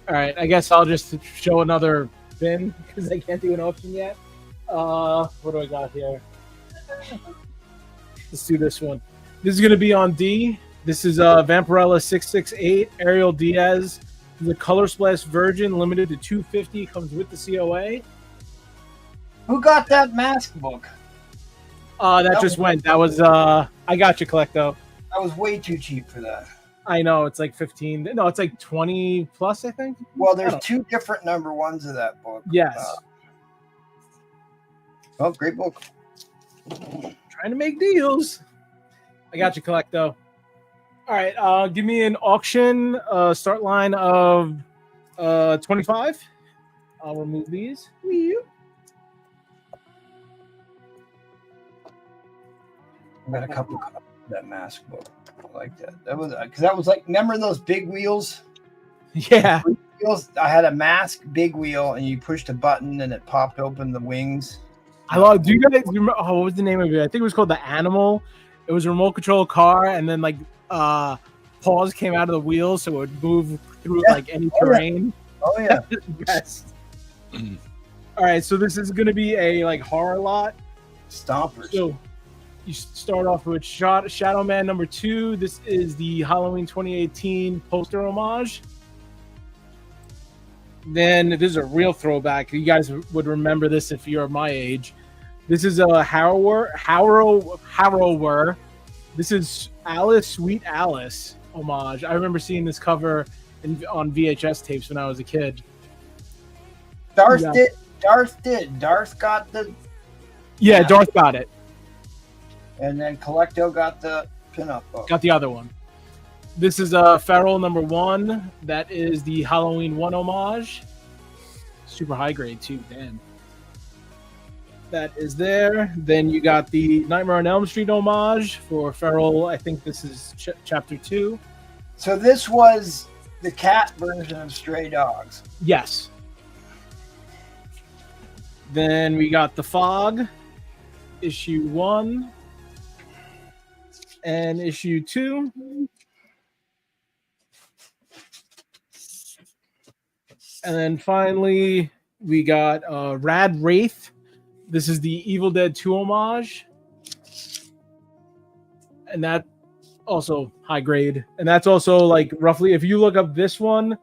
All right, I guess I'll just show another bin because I can't do an auction yet. What do I got here? Let's do this one. This is going to be on D. This is Vampirella 668, Ariel Diaz. The Color Splash Virgin, limited to 250, comes with the COA. Who got that Mask book? That just went. That was I got you, Collecto. That was way too cheap for that. I know, it's like 15. No, it's like 20 plus, I think. Well, there's 2 different #1s of that book. Yes. Oh, great book. Trying to make deals. I got you, Collecto. All right, give me an auction start line of 25. I'll remove these. I got a couple of that Mask book. I like that. That was because that was like, remember those big wheels? Yeah. Wheels. I had a Mask big wheel, and you pushed a button, and it popped open the wings. I love. Do you guys remember? Oh, what was the name of it? I think it was called the Animal. It was a remote control car, and then like paws came out of the wheels, so it would move through like any terrain. Oh yeah. Best. All All right, so this is going to be a like horror lot. Stompers. So you start off with Shadow Man number 2. This is the Halloween 2018 poster homage. Then this is a real throwback. You guys would remember this if you're my age. This is a Harrower. This is Alice, Sweet Alice homage. I remember seeing this cover on VHS tapes when I was a kid. Darth did. Darth got the... Yeah, Darth got it. And then Collecto got the pinup book. Got the other one. This is Feral number 1. That is the Halloween 1 homage. Super high grade too, damn. That is there. Then you got the Nightmare on Elm Street homage for Feral. I think this is chapter 2. So this was the cat version of Stray Dogs. Yes. Then we got The Fog, issue 1 and issue 2. And then finally, we got Rad Wraith. This is the Evil Dead 2 homage. And that also high grade. And that's also like roughly, if you look up this one,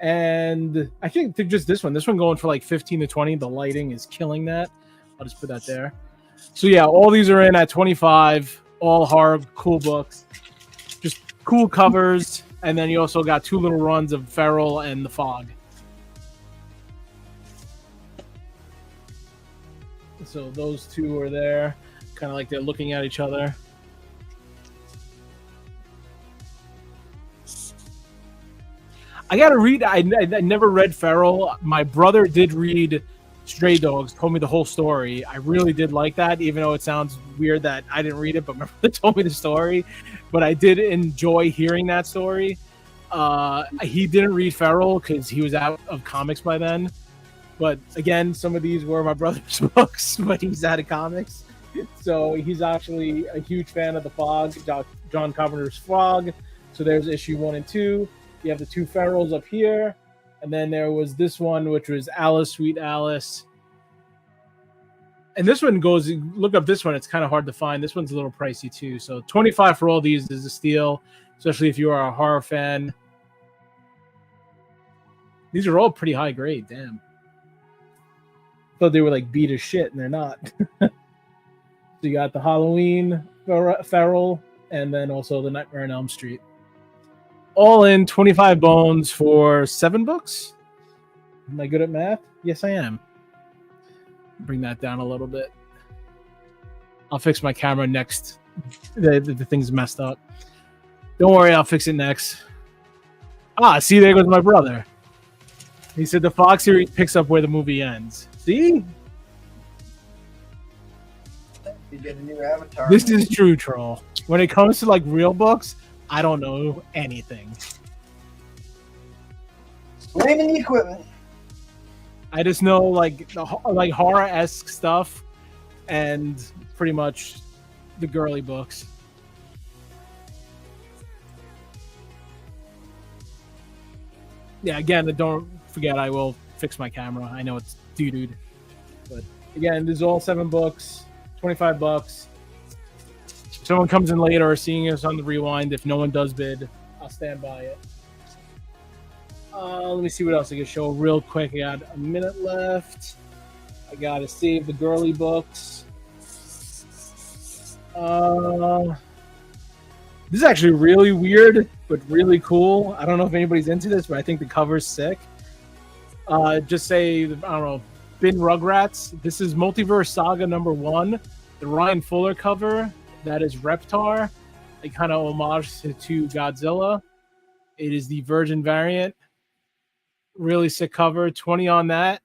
and I think just this one going for like 15 to 20. The lighting is killing that. I'll just put that there. So yeah, all these are in at 25. All hard, cool books. Just cool covers. And then you also got 2 little runs of Feral and The Fog. So those 2 are there. Kind of like they're looking at each other. I gotta read. I never read Feral. My brother did read Stray Dogs. Told me the whole story. I really did like that, even though it sounds weird that I didn't read it. But my brother told me the story. But I did enjoy hearing that story. He didn't read Feral because he was out of comics by then. But again, some of these were my brother's books, but he's out of comics. So he's actually a huge fan of The Fog, John Carpenter's Fog. So there's issue 1 and 2. You have the 2 Ferals up here. And then there was this one, which was Alice, Sweet Alice. And this one goes, look up this one. It's kind of hard to find. This one's a little pricey too. So 25 for all these is a steal, especially if you are a horror fan. These are all pretty high grade. Damn. Thought they were like beat as shit, and they're not. So you got the Halloween Feral, and then also the Nightmare on Elm Street. All in 25 bones for 7 books. Am I good at math? Yes, I am. Bring that down a little bit. I'll fix my camera next. The thing's messed up. Don't worry, I'll fix it next. See, there goes my brother. He said the Fox series picks up where the movie ends. See? You get a new avatar. This is true, troll. When it comes to like real books, I don't know anything. Blaming the equipment. I just know like horror-esque stuff and pretty much the girly books. Yeah, again, don't forget I will fix my camera. I know it's doo-dooed. But again, this is all 7 books, 25 bucks. If someone comes in later or seeing us on the rewind, if no one does bid, I'll stand by it. Let me see what else I can show real quick. I got a minute left. I gotta save the girly books. This is actually really weird, but really cool. I don't know if anybody's into this, but I think the cover's sick. Just say, I don't know, Bin Rugrats. This is Multiverse Saga number 1. The Ryan Fuller cover. That is Reptar. A kind of homage to Godzilla. It is the Virgin variant. Really sick cover. 20 on that.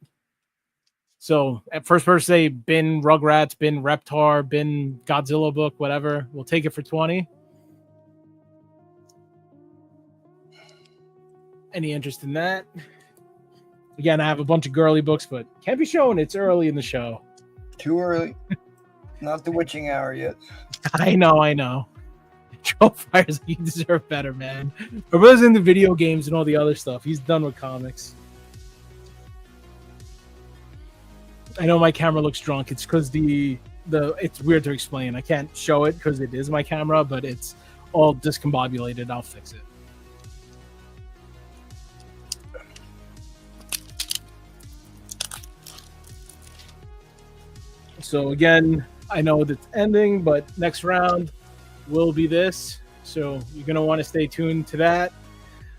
So at first person say Bin Rugrats, Bin Reptar, Bin Godzilla book, whatever. We'll take it for 20. Any interest in that? Again, I have a bunch of girly books, but can't be shown. It's early in the show. Too early. Not the witching hour yet. I know. Troll Fires, you deserve better, man. My brother's into video games and all the other stuff. He's done with comics. I know my camera looks drunk. It's because it's weird to explain. I can't show it because it is my camera, but it's all discombobulated. I'll fix it. So again, I know that's ending, but next round will be this. So you're going to want to stay tuned to that.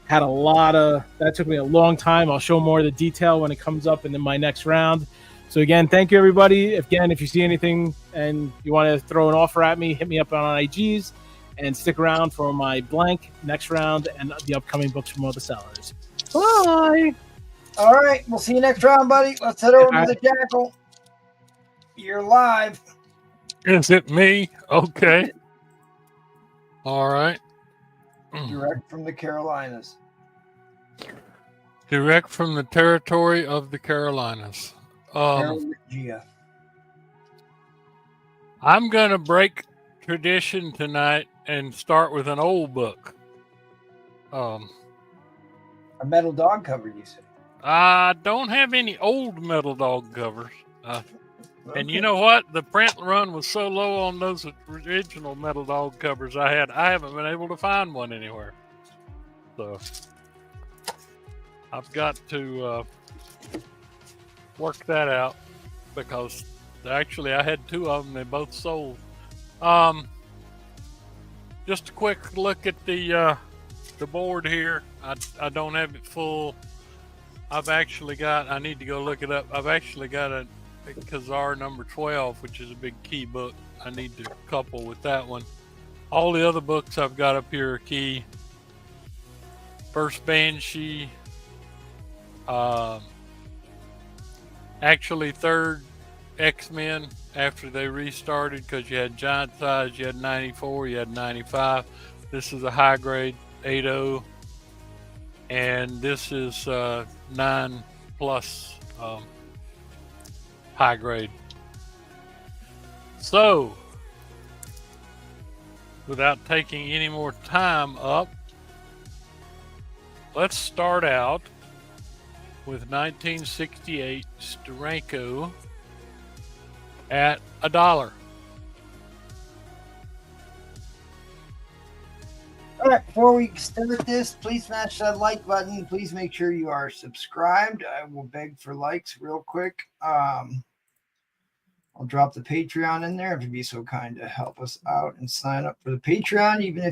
Had a lot of, that took me a long time. I'll show more of the detail when it comes up in my next round. So again, thank you everybody. Again, if you see anything and you want to throw an offer at me, hit me up on IGs and stick around for my blank next round and the upcoming books from other sellers. Bye. All right. We'll see you next round, buddy. Let's head over to the Jackal. You're live. Is it me? Okay. All right. Direct from the Carolinas. Direct from the territory of the Carolinas. Carolina. I'm going to break tradition tonight and start with an old book. A metal dog cover, you said? I don't have any old metal dog covers. And you know what? The print run was so low on those original metal dog covers I haven't been able to find one anywhere. So I've got to work that out because actually I had two of them. They both sold. Just a quick look at the board here. I don't have it full. I need to go look it up. I've actually got a Khazar number 12, which is a big key book. I need to couple with that one. All the other books I've got up here are key. First Banshee. Actually, third X-Men after they restarted because you had giant size, you had 94, you had 95. This is a high grade 8.0. And this is 9 plus high grade. So, without taking any more time up, let's start out with 1968 Steranko at $1. All right, before we start this, please smash that like button. Please make sure you are subscribed. I will beg for likes real quick. I'll drop the Patreon in there if you'd be so kind to help us out and sign up for the Patreon, even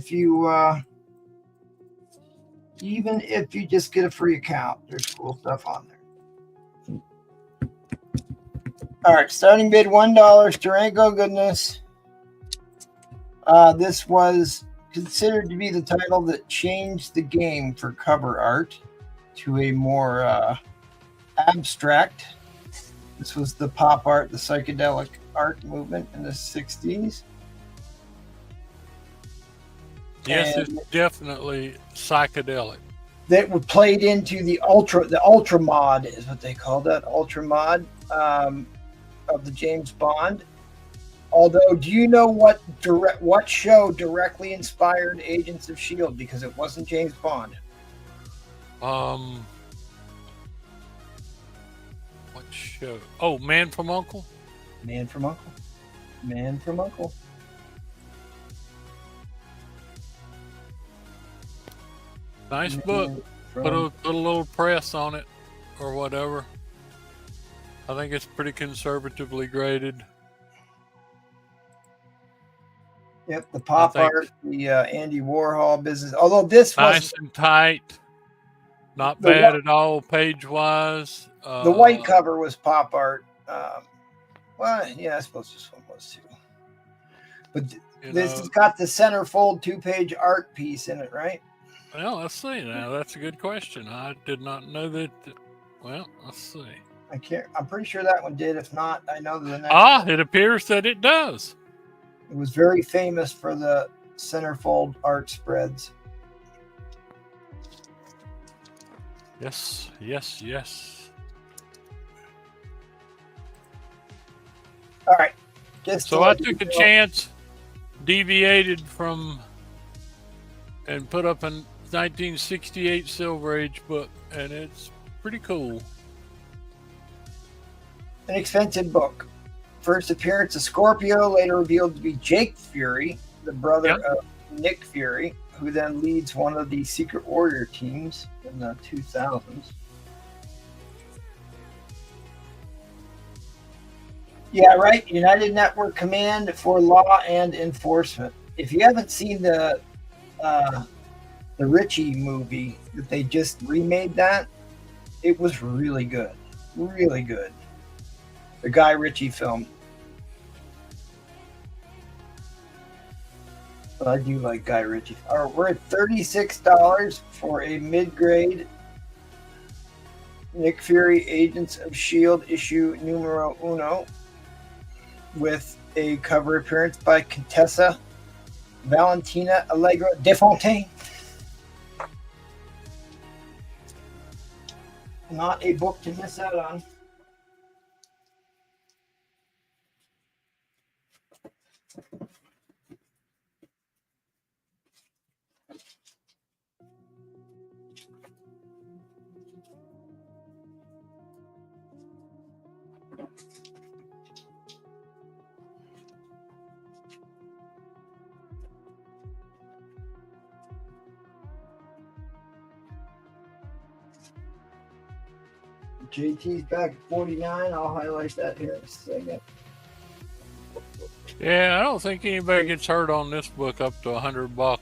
if you just get a free account. There's cool stuff on there. All right, starting bid $1. Steranko goodness. This was considered to be the title that changed the game for cover art to a more abstract. This was the pop art, the psychedelic art movement in the 60s. Yes, and it's definitely psychedelic. That were played into the ultra mod is what they call that, ultra mod of the James Bond. Although, do you know what show directly inspired Agents of S.H.I.E.L.D.? Because it wasn't James Bond. What show? Oh, Man from U.N.C.L.E.? Man from U.N.C.L.E. Man from U.N.C.L.E. Nice book. Put a little press on it or whatever. I think it's pretty conservatively graded. Yep, the pop art, the Andy Warhol business. Although this was nice and tight, not bad at all page-wise. The white cover was pop art. Well, yeah, I suppose this one was too. But this has got the centerfold 2-page art piece in it, right? Well, let's see. Now that's a good question. I did not know that. Well, let's see. I'm pretty sure that one did. If not, I know that the next one. It appears that it does. It was very famous for the centerfold art spreads. Yes, yes, yes. All right. So I took a chance, deviated from, and put up a 1968 Silver Age book, and it's pretty cool. an expensive book. First appearance of Scorpio, later revealed to be Jake Fury, the brother of Nick Fury, who then leads one of the Secret Warrior teams in the 2000s. Yeah, right. United Network Command for Law and Enforcement. If you haven't seen the Richie movie that they just remade, that it was really good, really good. The Guy Ritchie film. But I do like Guy Ritchie. All right, we're at $36 for a mid-grade Nick Fury Agents of S.H.I.E.L.D. issue numero uno, with a cover appearance by Contessa Valentina Allegra Defontaine. Not a book to miss out on. JT's back at 49. I'll highlight that here in a second. Yeah, I don't think anybody gets hurt on this book up to $100.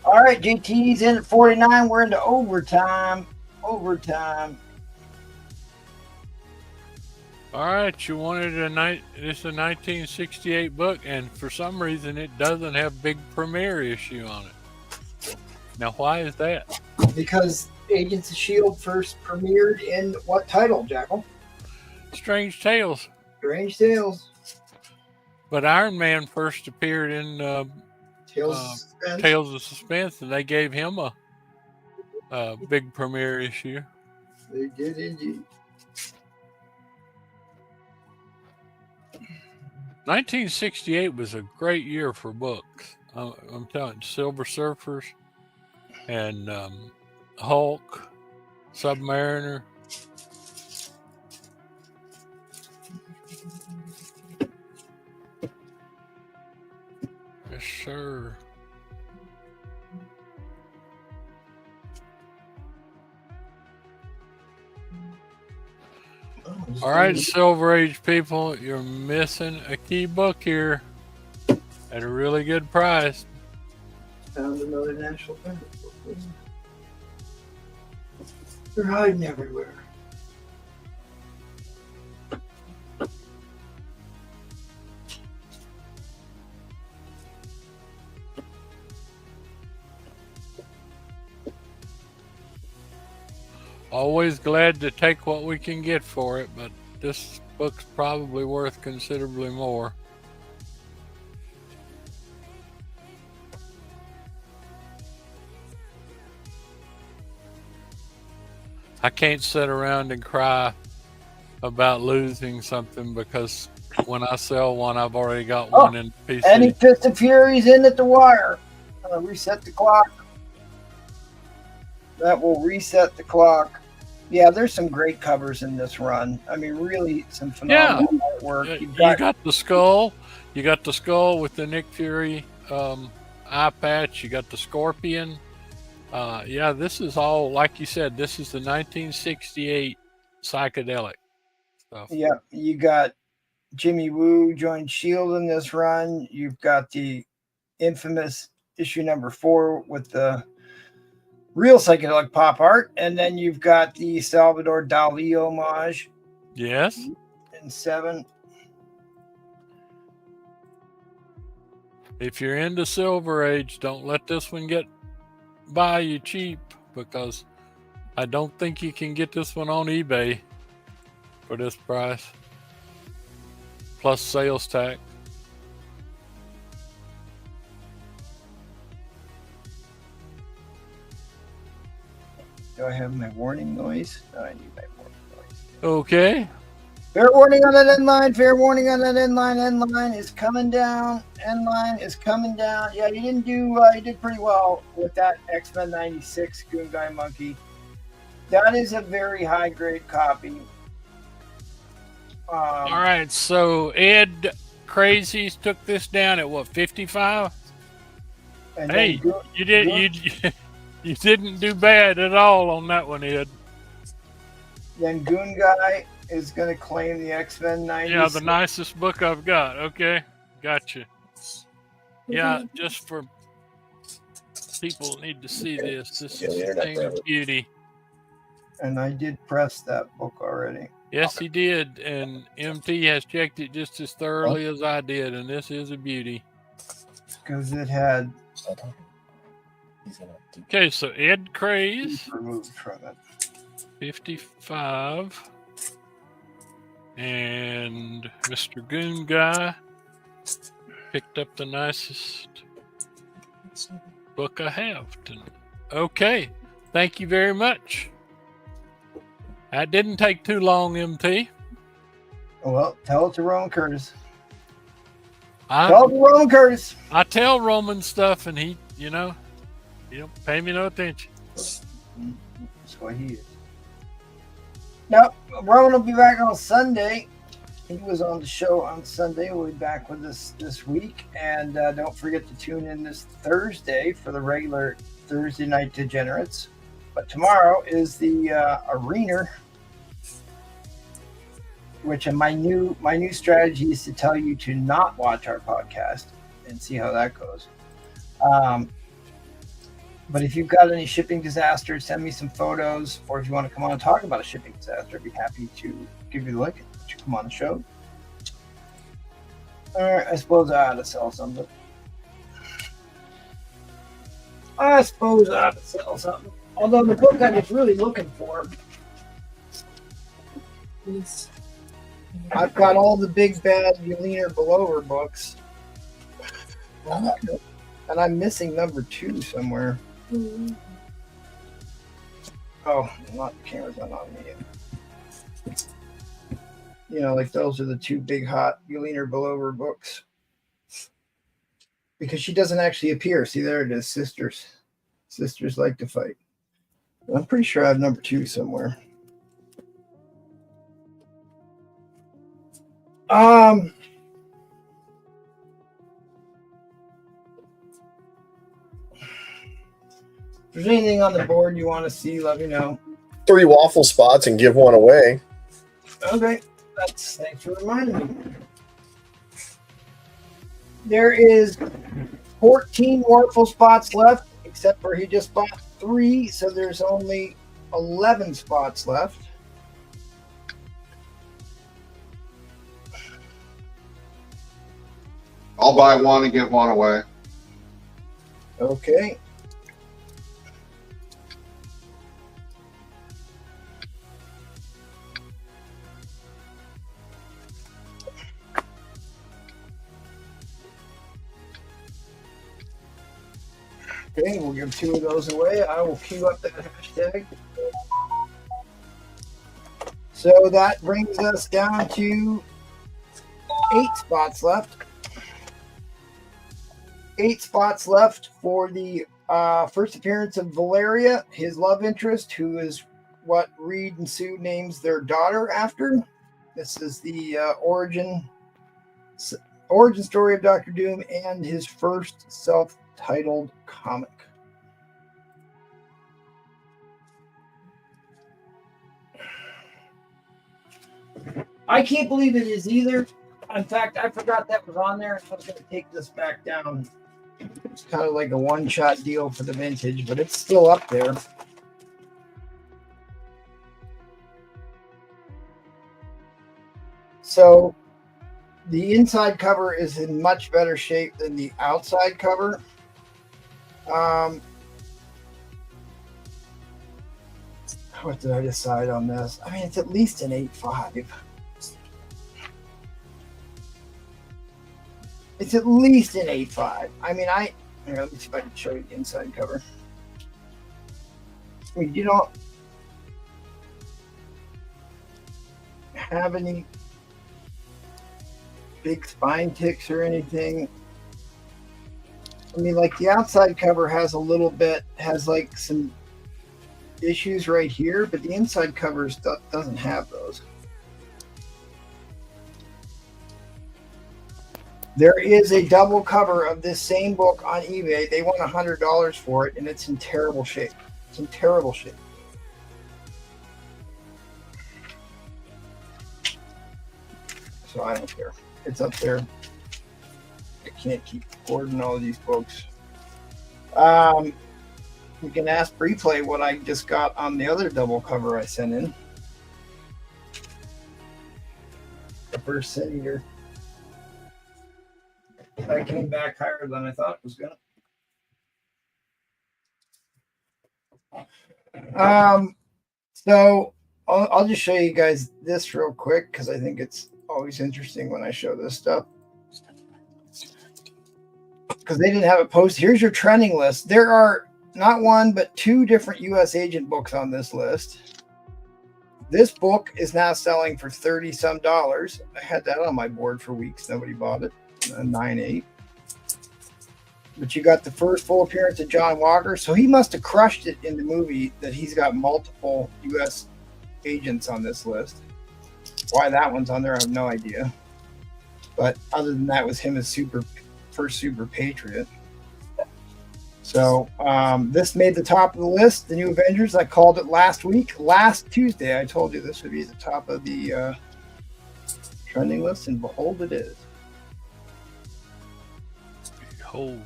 All right, JT's in at 49. We're into overtime. Overtime. All right, you wanted this is a 1968 book, and for some reason it doesn't have big premiere issue on it. Now, why is that? Because Agents of S.H.I.E.L.D. first premiered in what title, Jackal? Strange Tales. Strange Tales. But Iron Man first appeared in Tales of Suspense. Tales of Suspense, and they gave him a big premiere issue. They did indeed. 1968 was a great year for books. I'm telling you, Silver Surfers and Hulk, Submariner. Yes, sir. All right, Silver Age people, you're missing a key book here at a really good price. Found another National Pen. They're hiding everywhere. Always glad to take what we can get for it, but this book's probably worth considerably more. I can't sit around and cry about losing something because when I sell one, I've already got one in PC. Any Fist of Fury's in at the wire. Reset the clock. That will reset the clock. Yeah, there's some great covers in this run. I mean, really some phenomenal artwork. You got the skull. You got the skull with the Nick Fury eye patch. You got the Scorpion. Yeah, this is all, like you said, this is the 1968 psychedelic stuff. Yeah, you got Jimmy Woo joined S.H.I.E.L.D. in this run. You've got the infamous issue number 4 with the real psychedelic pop art, and then you've got the Salvador Dali homage. Yes. In 7. If you're into Silver Age, don't let this one get by you cheap, because I don't think you can get this one on eBay for this price, plus sales tax. Do I have my warning noise? No, I need my warning noise. Okay. Fair warning on that end line. Fair warning on that end line. End line is coming down. End line is coming down. Yeah, you didn't do. You did pretty well with that X-Men 96 Goon Guy Monkey. That is a very high grade copy. All right. So Ed Crazies took this down at what, 55? And Hey, then you did you didn't do bad at all on that one, Ed. Then Goon Guy is going to claim the X-Men 96. Yeah, the nicest book I've got. Okay, gotcha. Yeah, just for people need to see this. This is a thing of beauty. And I did press that book already. Yes, he did, and MT has checked it just as thoroughly as I did, and this is a beauty. Because it had Okay, so Ed Craze, removed from it. 55, and Mr. Goon Guy picked up the nicest book I have. Okay, thank you very much. That didn't take too long, MT. Well, tell it to Roman Curtis. I Tell it to Roman Curtis. tell Roman stuff, and he don't pay me no attention. That's what he is. Now, Roman will be back on Sunday. He was on the show on Sunday. We'll be back with us this week. And don't forget to tune in this Thursday for the regular Thursday Night Degenerates. But tomorrow is the arena, which my new strategy is to tell you to not watch our podcast and see how that goes. But if you've got any shipping disasters, send me some photos, or if you want to come on and talk about a shipping disaster, I'd be happy to give you the link to come on the show. All right, I suppose I ought to sell something. Although the book I was really looking for, I've got all the big bad Yelena Belover books, and I'm missing number 2 somewhere. Oh, the camera's not on me yet. You know, like those are the 2 big hot Yelena Belover books. Because she doesn't actually appear. See, there it is, Sisters. Sisters Like to Fight. I'm pretty sure I have number 2 somewhere. If there's anything on the board you want to see, let me know. 3 waffle spots and give one away. Okay, thanks for reminding me. There is 14 waffle spots left, except for he just bought 3, so there's only 11 spots left. I'll buy one and give one away. Okay. Okay, we'll give 2 of those away. I will queue up that hashtag. So that brings us down to 8 spots left. 8 spots left for the first appearance of Valeria, his love interest, who is what Reed and Sue names their daughter after. This is the origin story of Dr. Doom and his first self-titled comic. I can't believe it is either. In fact, I forgot that was on there. I was going to take this back down. It's kind of like a one-shot deal for the vintage, but it's still up there. So the inside cover is in much better shape than the outside cover. What did I decide on this? I mean, it's at least an 8.5. It's at least an 8.5. I mean, here, let me see if I can show you the inside cover. I mean, have any big spine ticks or anything. I mean, like the outside cover has like some issues right here, but the inside covers doesn't have those. There is a double cover of this same book on eBay. They want $100 for it, and it's in terrible shape. It's in terrible shape. So I don't care. It's up there. I can't keep hoarding all of these books. You can ask Replay what I just got on the other double cover I sent in. The first Sin Eater. That came back higher than I thought it was gonna. So I'll just show you guys this real quick because I think it's always interesting when I show this stuff. Because they didn't have it posted. Here's your trending list. There are not one, but 2 different U.S. agent books on this list. This book is now selling for $30-some. I had that on my board for weeks. Nobody bought it. 9.8. But you got the first full appearance of John Walker. So he must have crushed it in the movie that he's got multiple U.S. agents on this list. Why that one's on there, I have no idea. But other than that, was him as first super patriot. So this made the top of the list, the New Avengers. I called it last week. Last Tuesday, I told you this would be at the top of the trending list, and behold, it is. Behold.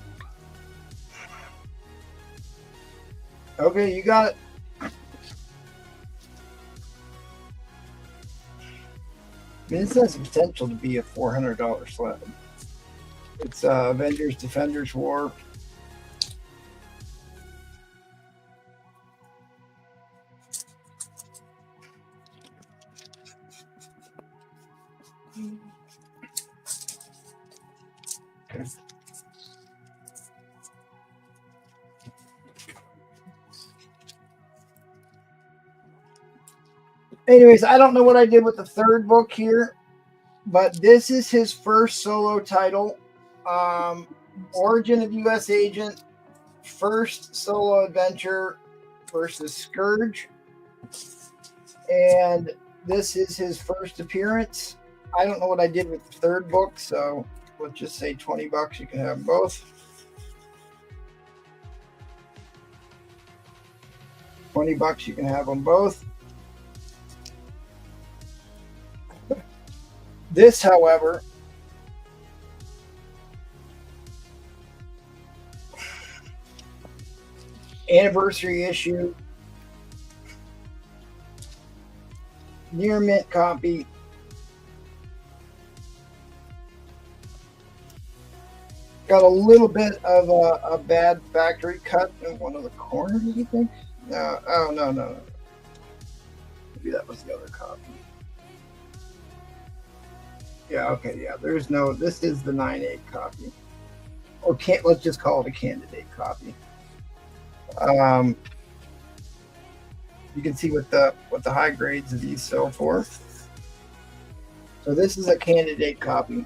Okay, you got it. I mean, this has the potential to be a $400 slab. It's Avengers Defenders War. Okay. Anyways, I don't know what I did with the third book here, but this is his first solo title. Origin of U.S. Agent, first solo adventure versus Scourge. And this is his first appearance. I don't know what I did with the third book, so let's just say $20. You can have both. $20, you can have them both. This, however, anniversary issue, near mint copy. Got a little bit of a bad factory cut in one of the corners, you think? No, oh, no. Maybe that was the other copy. Yeah, okay, yeah. There's no, this is the 9.8 copy. Or let's just call it a candidate copy. You can see what the high grades of these sell for. So this is a candidate copy.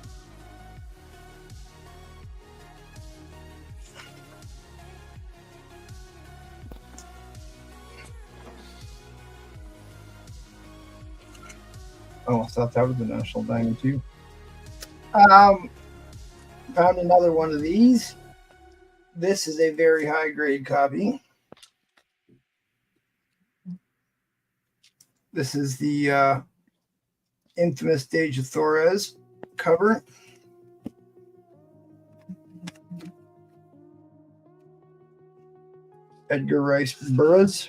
Oh, I thought that was the National Diamond too. Found another one of these. This is a very high grade copy. This is the infamous Stage of Thorez cover. Edgar Rice Burroughs.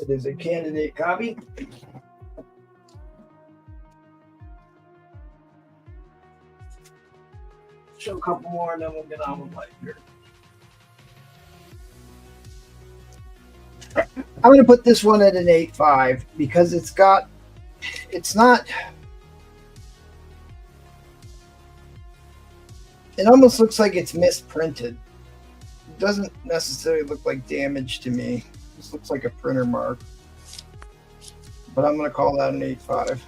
It is a candidate copy. Show a couple more and then we'll get on with life here. I'm going to put this one at an 8.5 because it's not, it almost looks like it's misprinted. It doesn't necessarily look like damage to me. This looks like a printer mark. but I'm going to call that an 8.5.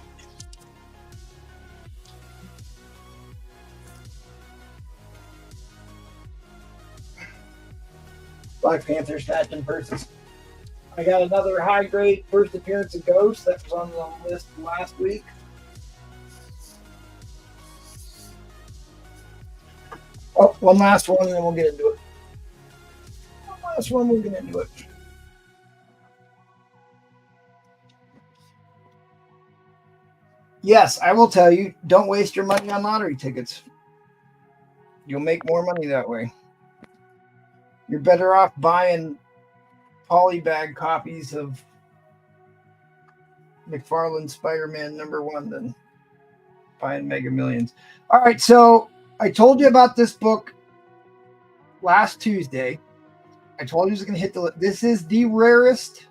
Black Panther Snatching Purses. I got another high grade first appearance of Ghost that was on the list last week. Oh, one last one, and then we'll get into it. One last one, we'll get into it. Yes, I will tell you, don't waste your money on lottery tickets. You'll make more money that way. You're better off buying polybag copies of McFarlane's Spider-Man #1 than buying Mega Millions. All right, so I told you about this book last Tuesday. I told you it was going to hit the. This is the rarest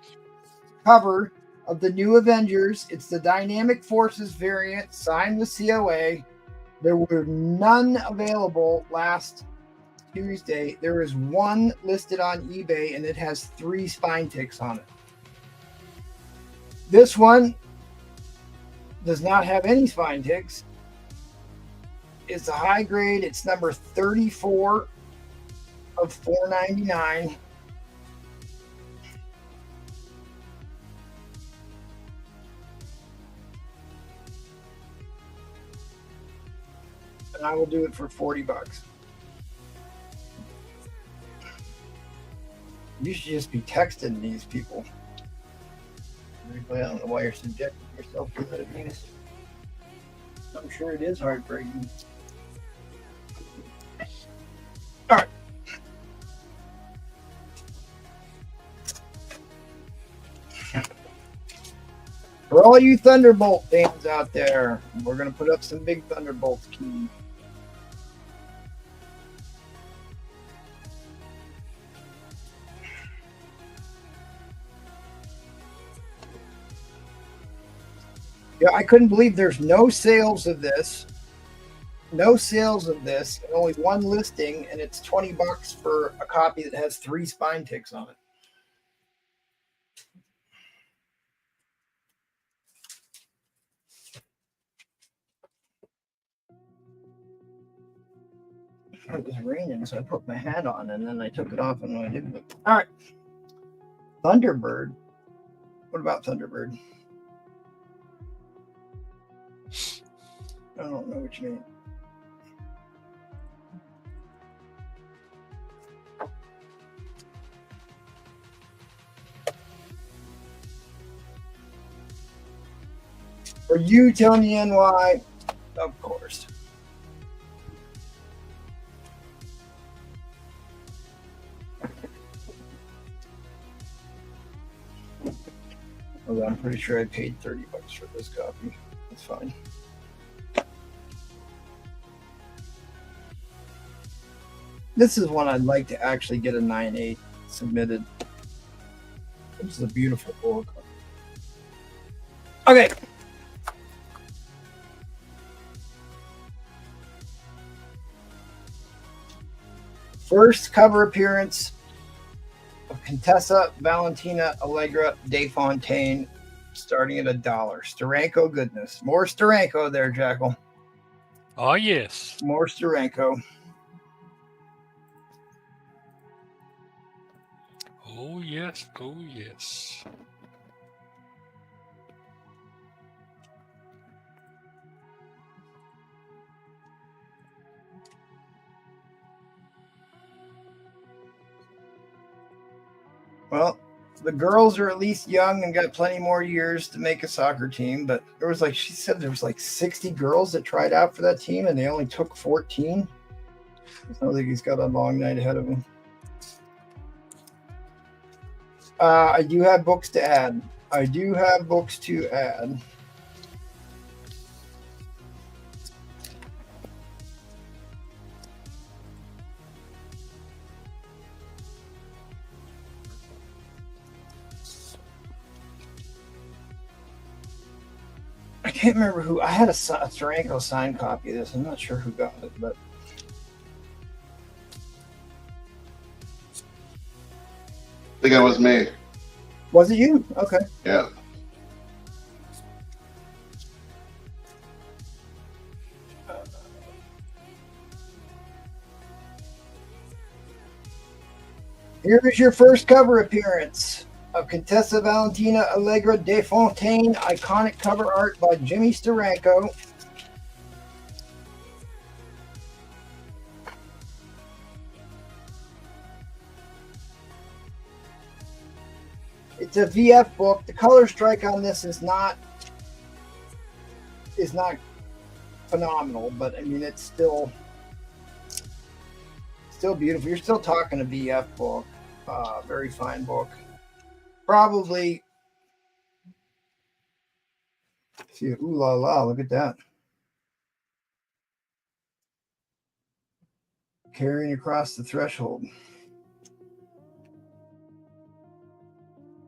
cover of the New Avengers. It's the Dynamic Forces variant, signed with COA. There were none available last Tuesday. There is one listed on eBay, and it has 3 spine ticks on it. This one does not have any spine ticks. It's a high grade. It's number 34 of 499. And I will do it for $40. You should just be texting these people. I don't know why you're subjecting yourself to that abuse. I'm sure it is heartbreaking. All right. For all you Thunderbolt fans out there, we're going to put up some big Thunderbolts keys. Yeah, I couldn't believe there's no sales of this. No sales of this. Only one listing, and it's $20 for a copy that has 3 spine ticks on it. It was raining, so I put my hat on, and then I took it off, and I didn't. All right. Thunderbird. What about Thunderbird? I don't know what you mean. Are you Tony NY? Of course. Well, I'm pretty sure I paid $30 for this copy. That's fine. This is one I'd like to actually get a 9.8 submitted. This is a beautiful book. Okay. First cover appearance of Contessa Valentina Allegra de Fontaine, starting at $1. Steranko goodness. More Steranko there, Jackal. Oh, yes. More Steranko. Oh, yes. Oh, yes. Well, the girls are at least young and got plenty more years to make a soccer team, but there was she said there was 60 girls that tried out for that team, and they only took 14. It sounds like he's got a long night ahead of him. I do have books to add. I can't remember who. I had a Steranko signed copy of this. I'm not sure who got it, but I think it was me. was it you? Okay. Yeah. Here's your first cover appearance of Contessa Valentina Allegra de Fontaine, iconic cover art by Jimmy Steranko. It's a VF book. The color strike on this is not phenomenal, but I mean it's still beautiful. You're still talking a VF book. Very fine book. Probably. See, ooh la la! Look at that. Carrying across the threshold.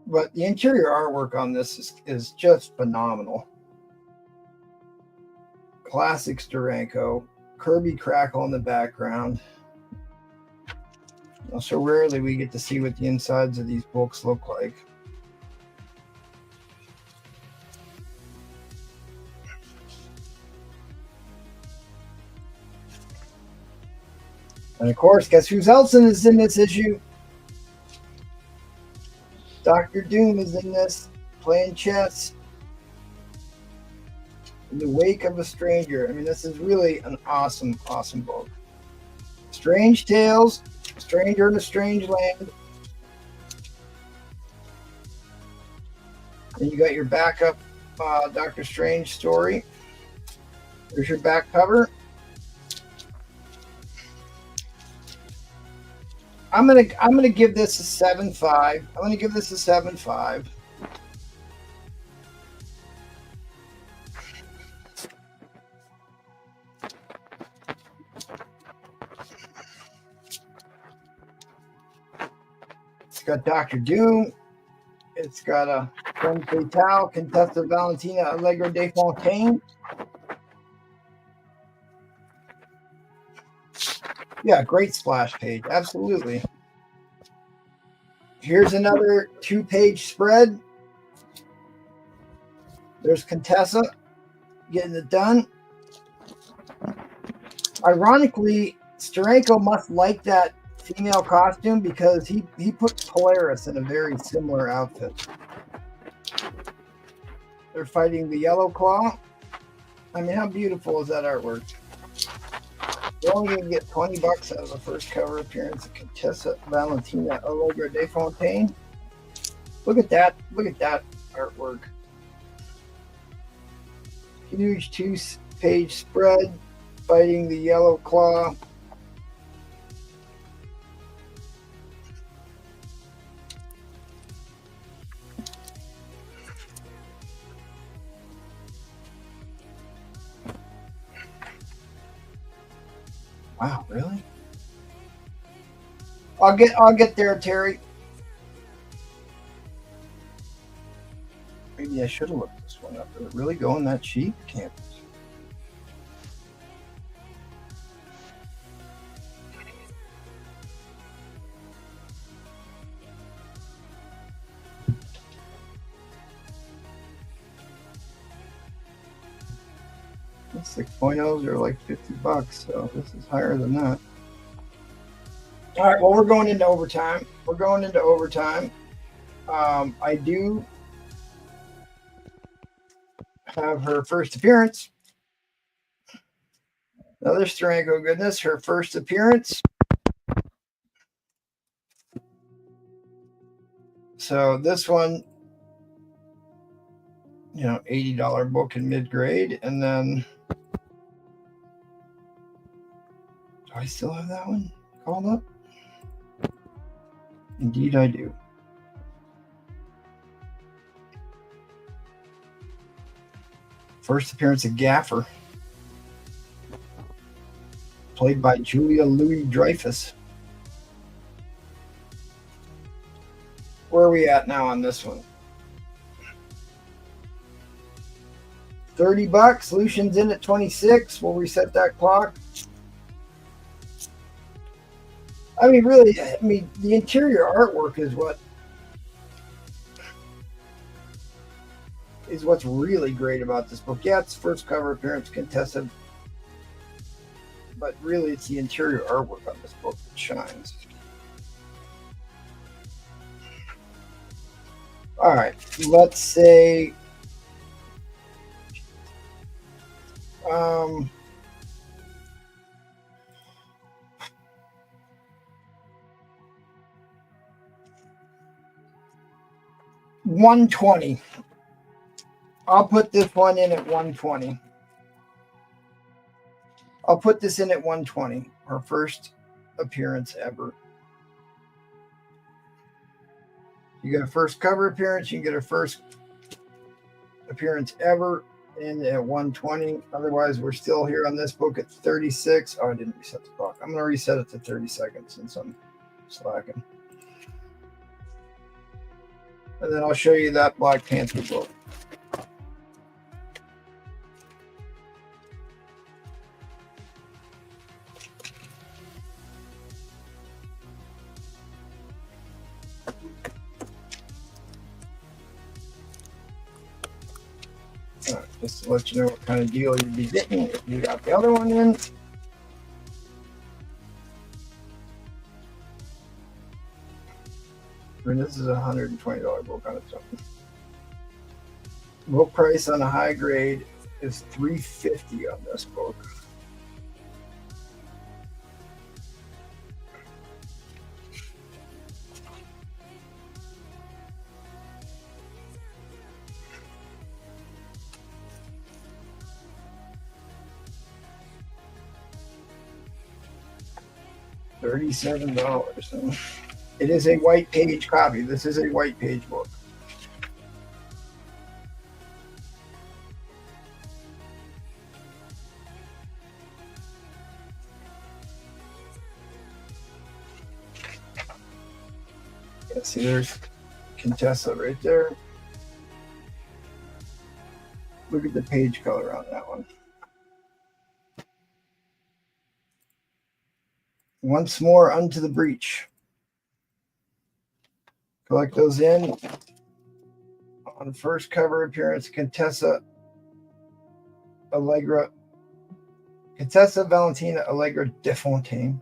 But the interior artwork on this is just phenomenal. Classic Steranko. Kirby Crackle in the background. So rarely we get to see what the insides of these books look like. And of course, guess who else is in this issue? Dr. Doom is in this, playing chess in the wake of a stranger. I mean, this is really an awesome, awesome book. Strange Tales, Stranger in a Strange Land. And you got your backup Doctor Strange story. There's your back cover. I'm gonna give this a 7.5. I'm gonna give this a 7.5. It's got Dr. Doom. It's got a Femme Fatale, Contessa Valentina Allegra de Fontaine. Yeah, great splash page. Absolutely. Here's another 2-page spread. There's Contessa getting it done. Ironically, Steranko must like that female costume because he put Polaris in a very similar outfit. They're fighting the Yellow Claw. I mean, how beautiful is that artwork? You're only going to get $20 out of the first cover appearance of Contessa Valentina Allegra de Fontaine. Look at that. Look at that artwork. Huge 2-page spread fighting the Yellow Claw. Wow, really? I'll get there, Terry. Maybe I should have looked this one up. Did it really going that cheap? Can't. The 6.0s are like $50, so this is higher than that. All right, well, we're going into overtime. I do have her first appearance. Another Steranko goodness, her first appearance. So this one, you know, $80 book in mid-grade, and then do I still have that one called up? Indeed I do. First appearance of Gaffer, played by Julia Louis-Dreyfus. Where are we at now on this one? $30. Lucian's in at 26. We'll reset that clock. I mean, really, the interior artwork is what's really great about this book. Yeah, it's first cover appearance, Contessa, but really it's the interior artwork on this book that shines. All right, let's say um, $120. I'll put this one in at 120. I'll put this in at 120. Our first appearance ever. You get a first cover appearance. You get a first appearance ever in at 120. Otherwise, we're still here on this book at 36. Oh, I didn't reset the clock. I'm going to reset it to 30 seconds since I'm slacking. And then I'll show you that Black Panther book. Just to let you know what kind of deal you'd be getting if you got the other one in. And this is a $120 book on its own. Book price on a high grade is $350 on this book. $37. It is a white page copy. This is a white page book. Yeah, see, there's Contessa right there. Look at the page color on that one. Once more unto the breach. Collect those in. On first cover appearance, Contessa Valentina Allegra Defontaine.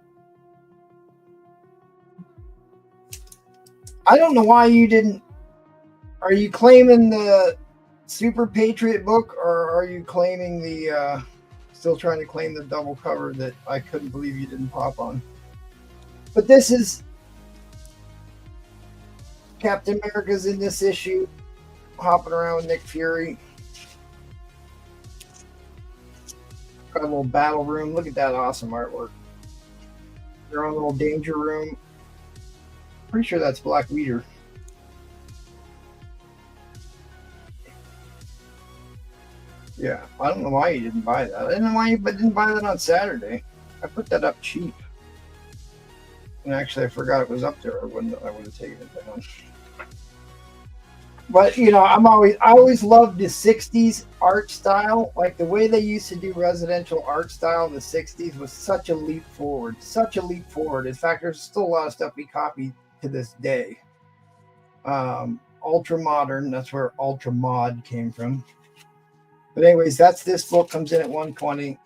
I don't know why you didn't. Are you claiming the Super Patriot book, or are you claiming the still trying to claim the double cover that I couldn't believe you didn't pop on? But this is Captain America's in this issue, hopping around with Nick Fury. Got a little battle room. Look at that awesome artwork. Their own little danger room. Pretty sure that's Black Widow. Yeah, I don't know why you didn't buy that. I don't know why you didn't buy that on Saturday. I put that up cheap. And actually, I forgot it was up there. I would have taken it down. But you know, I always loved the '60s art style. Like the way they used to do residential art style in the '60s was such a leap forward. Such a leap forward. In fact, there's still a lot of stuff we copy to this day. Ultra modern. That's where ultra mod came from. But anyways, that's this book. Comes in at 120.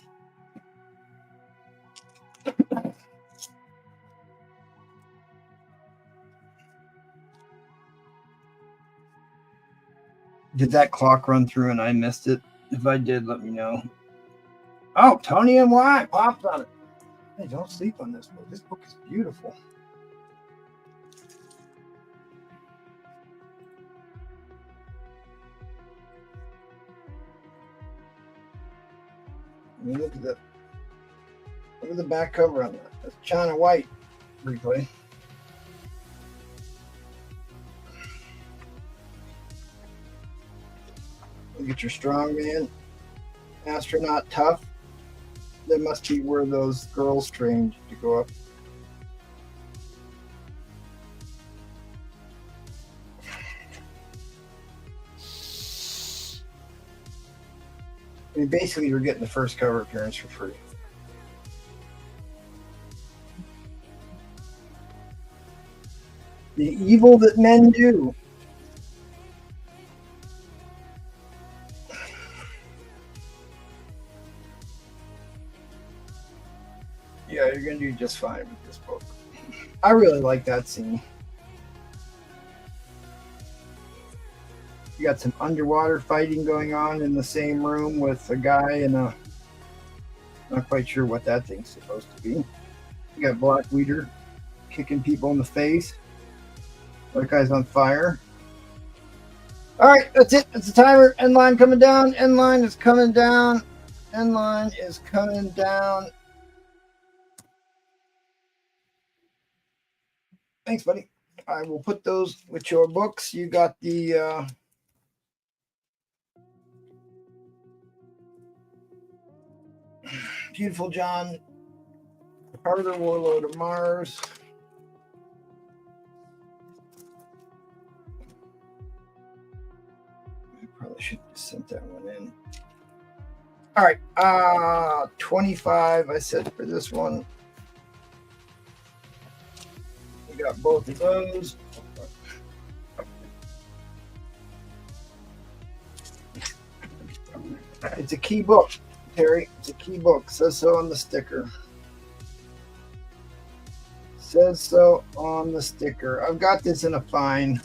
Did that clock run through and I missed it? If I did, let me know. Oh, Tony and Wyatt popped on it. Hey, don't sleep on this book. This book is beautiful. I mean, look at that. Look at the back cover on that. That's China White replay. Look at your strongman, astronaut tough. That must be where those girls trained to go up. I mean, basically, you're getting the first cover appearance for free. The evil that men do. Yeah, you're going to do just fine with this book. I really like that scene. You got some underwater fighting going on in the same room with a guy and a. Not quite sure what that thing's supposed to be. You got Black Weeder kicking people in the face. That guy's on fire. All right, that's it. That's the timer. End line coming down. End line is coming down. End line is coming down. Thanks, buddy. I will put those with your books. You got the Beautiful John Carter, Warlord of Mars. I probably should have sent that one in. All right, 25 I said for this one. We got both of those. It's a key book, Terry. It's a key book. Says so on the sticker. Says so on the sticker. I've got this in a fine.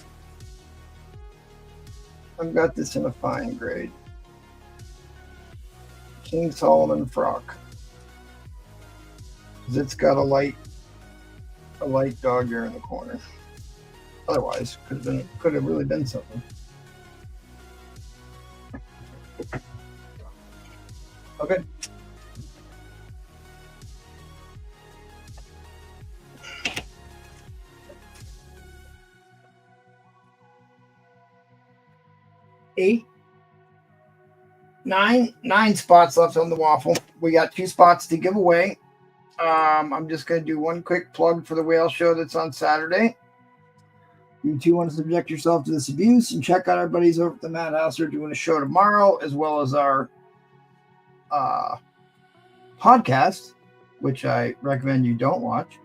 I've got this in a fine grade. King Solomon frock. It's got a light dog ear in the corner. Otherwise, could have really been something. Okay. Nine spots left on the waffle. We got 2 spots to give away. I'm just going to do one quick plug for the whale show that's on Saturday. You too want to subject yourself to this abuse and check out our buddies over at the Madhouse. They're doing a show tomorrow, as well as our podcast, which I recommend you don't watch.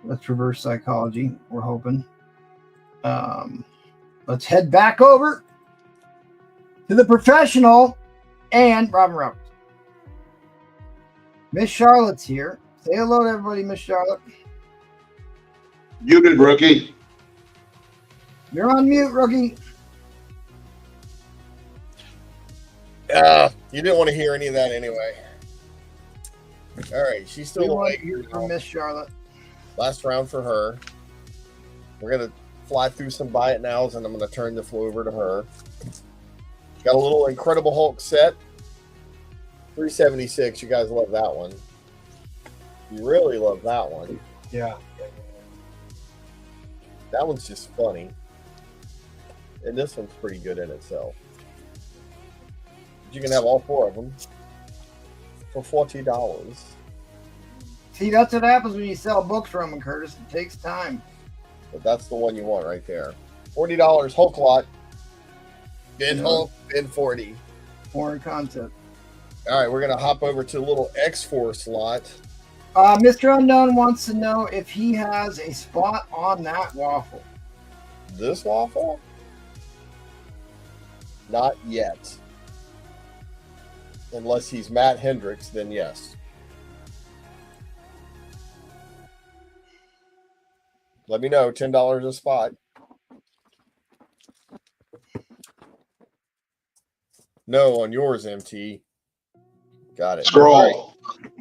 That's Reverse Psychology, we're hoping. Let's head back over to the professional and Robin Roberts. Miss Charlotte's here. Say hello to everybody, Miss Charlotte. Muted, rookie. You're on mute, rookie. You didn't want to hear any of that anyway. All right, she's still awake. Here's from Miss Charlotte. Last round for her. We're going to fly through some buy it nows, and I'm going to turn the floor over to her. Got a little Incredible Hulk set. 376. You guys love that one. You really love that one. Yeah. That one's just funny. And this one's pretty good in itself. You can have all 4 of them for $40. See, that's what happens when you sell books, Roman Curtis. It takes time. But that's the one you want right there. $40 Hulk lot. Bin Hulk, bin 40. Foreign concept. All right, we're going to hop over to a little X-Force lot. Mr. Unknown wants to know if he has a spot on that waffle. This waffle? Not yet. Unless he's Matt Hendricks, then yes. Let me know. $10 a spot. No on yours, MT. Got it. Scroll.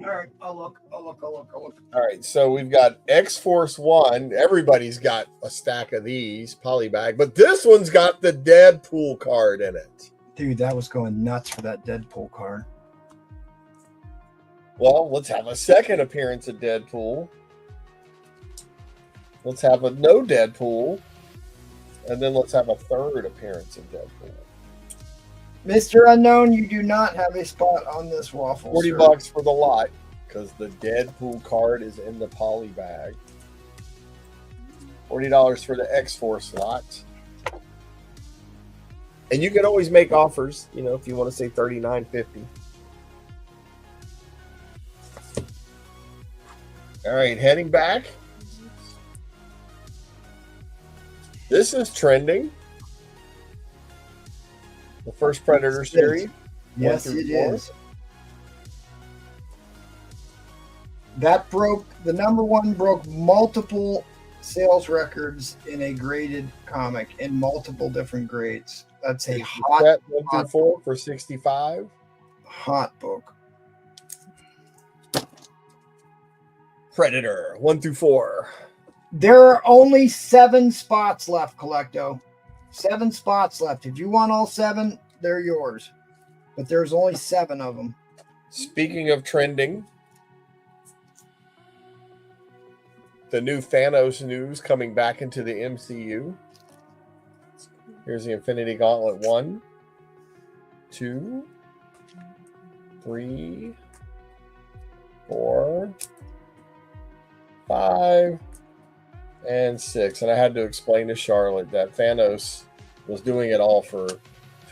All right, I'll look. All right, so we've got X-Force 1. Everybody's got a stack of these polybag, but this one's got the Deadpool card in it. Dude, that was going nuts for that Deadpool card. Well, let's have a second appearance of Deadpool. Let's have a no Deadpool. And then let's have a third appearance of Deadpool. Mr. Unknown, you do not have a spot on this waffle. $40 for the lot, because the Deadpool card is in the poly bag. $40 for the X-Force lot. And you can always make offers, you know, if you want to say $39.50. All right, heading back. This is trending. The first Predator series. Yes, it is. That broke, the number one broke multiple sales records in a graded comic in multiple different grades. That's a Set hot 1 through 4 for 65. book. Predator 1 through 4. There are only 7 spots left, Collecto. 7 spots left. If you want all 7, they're yours. But there's only 7 of them. Speaking of trending, the new Thanos news coming back into the MCU. Here's the Infinity Gauntlet 1, 2, 3, 4, 5, and 6. And I had to explain to Charlotte that Thanos was doing it all to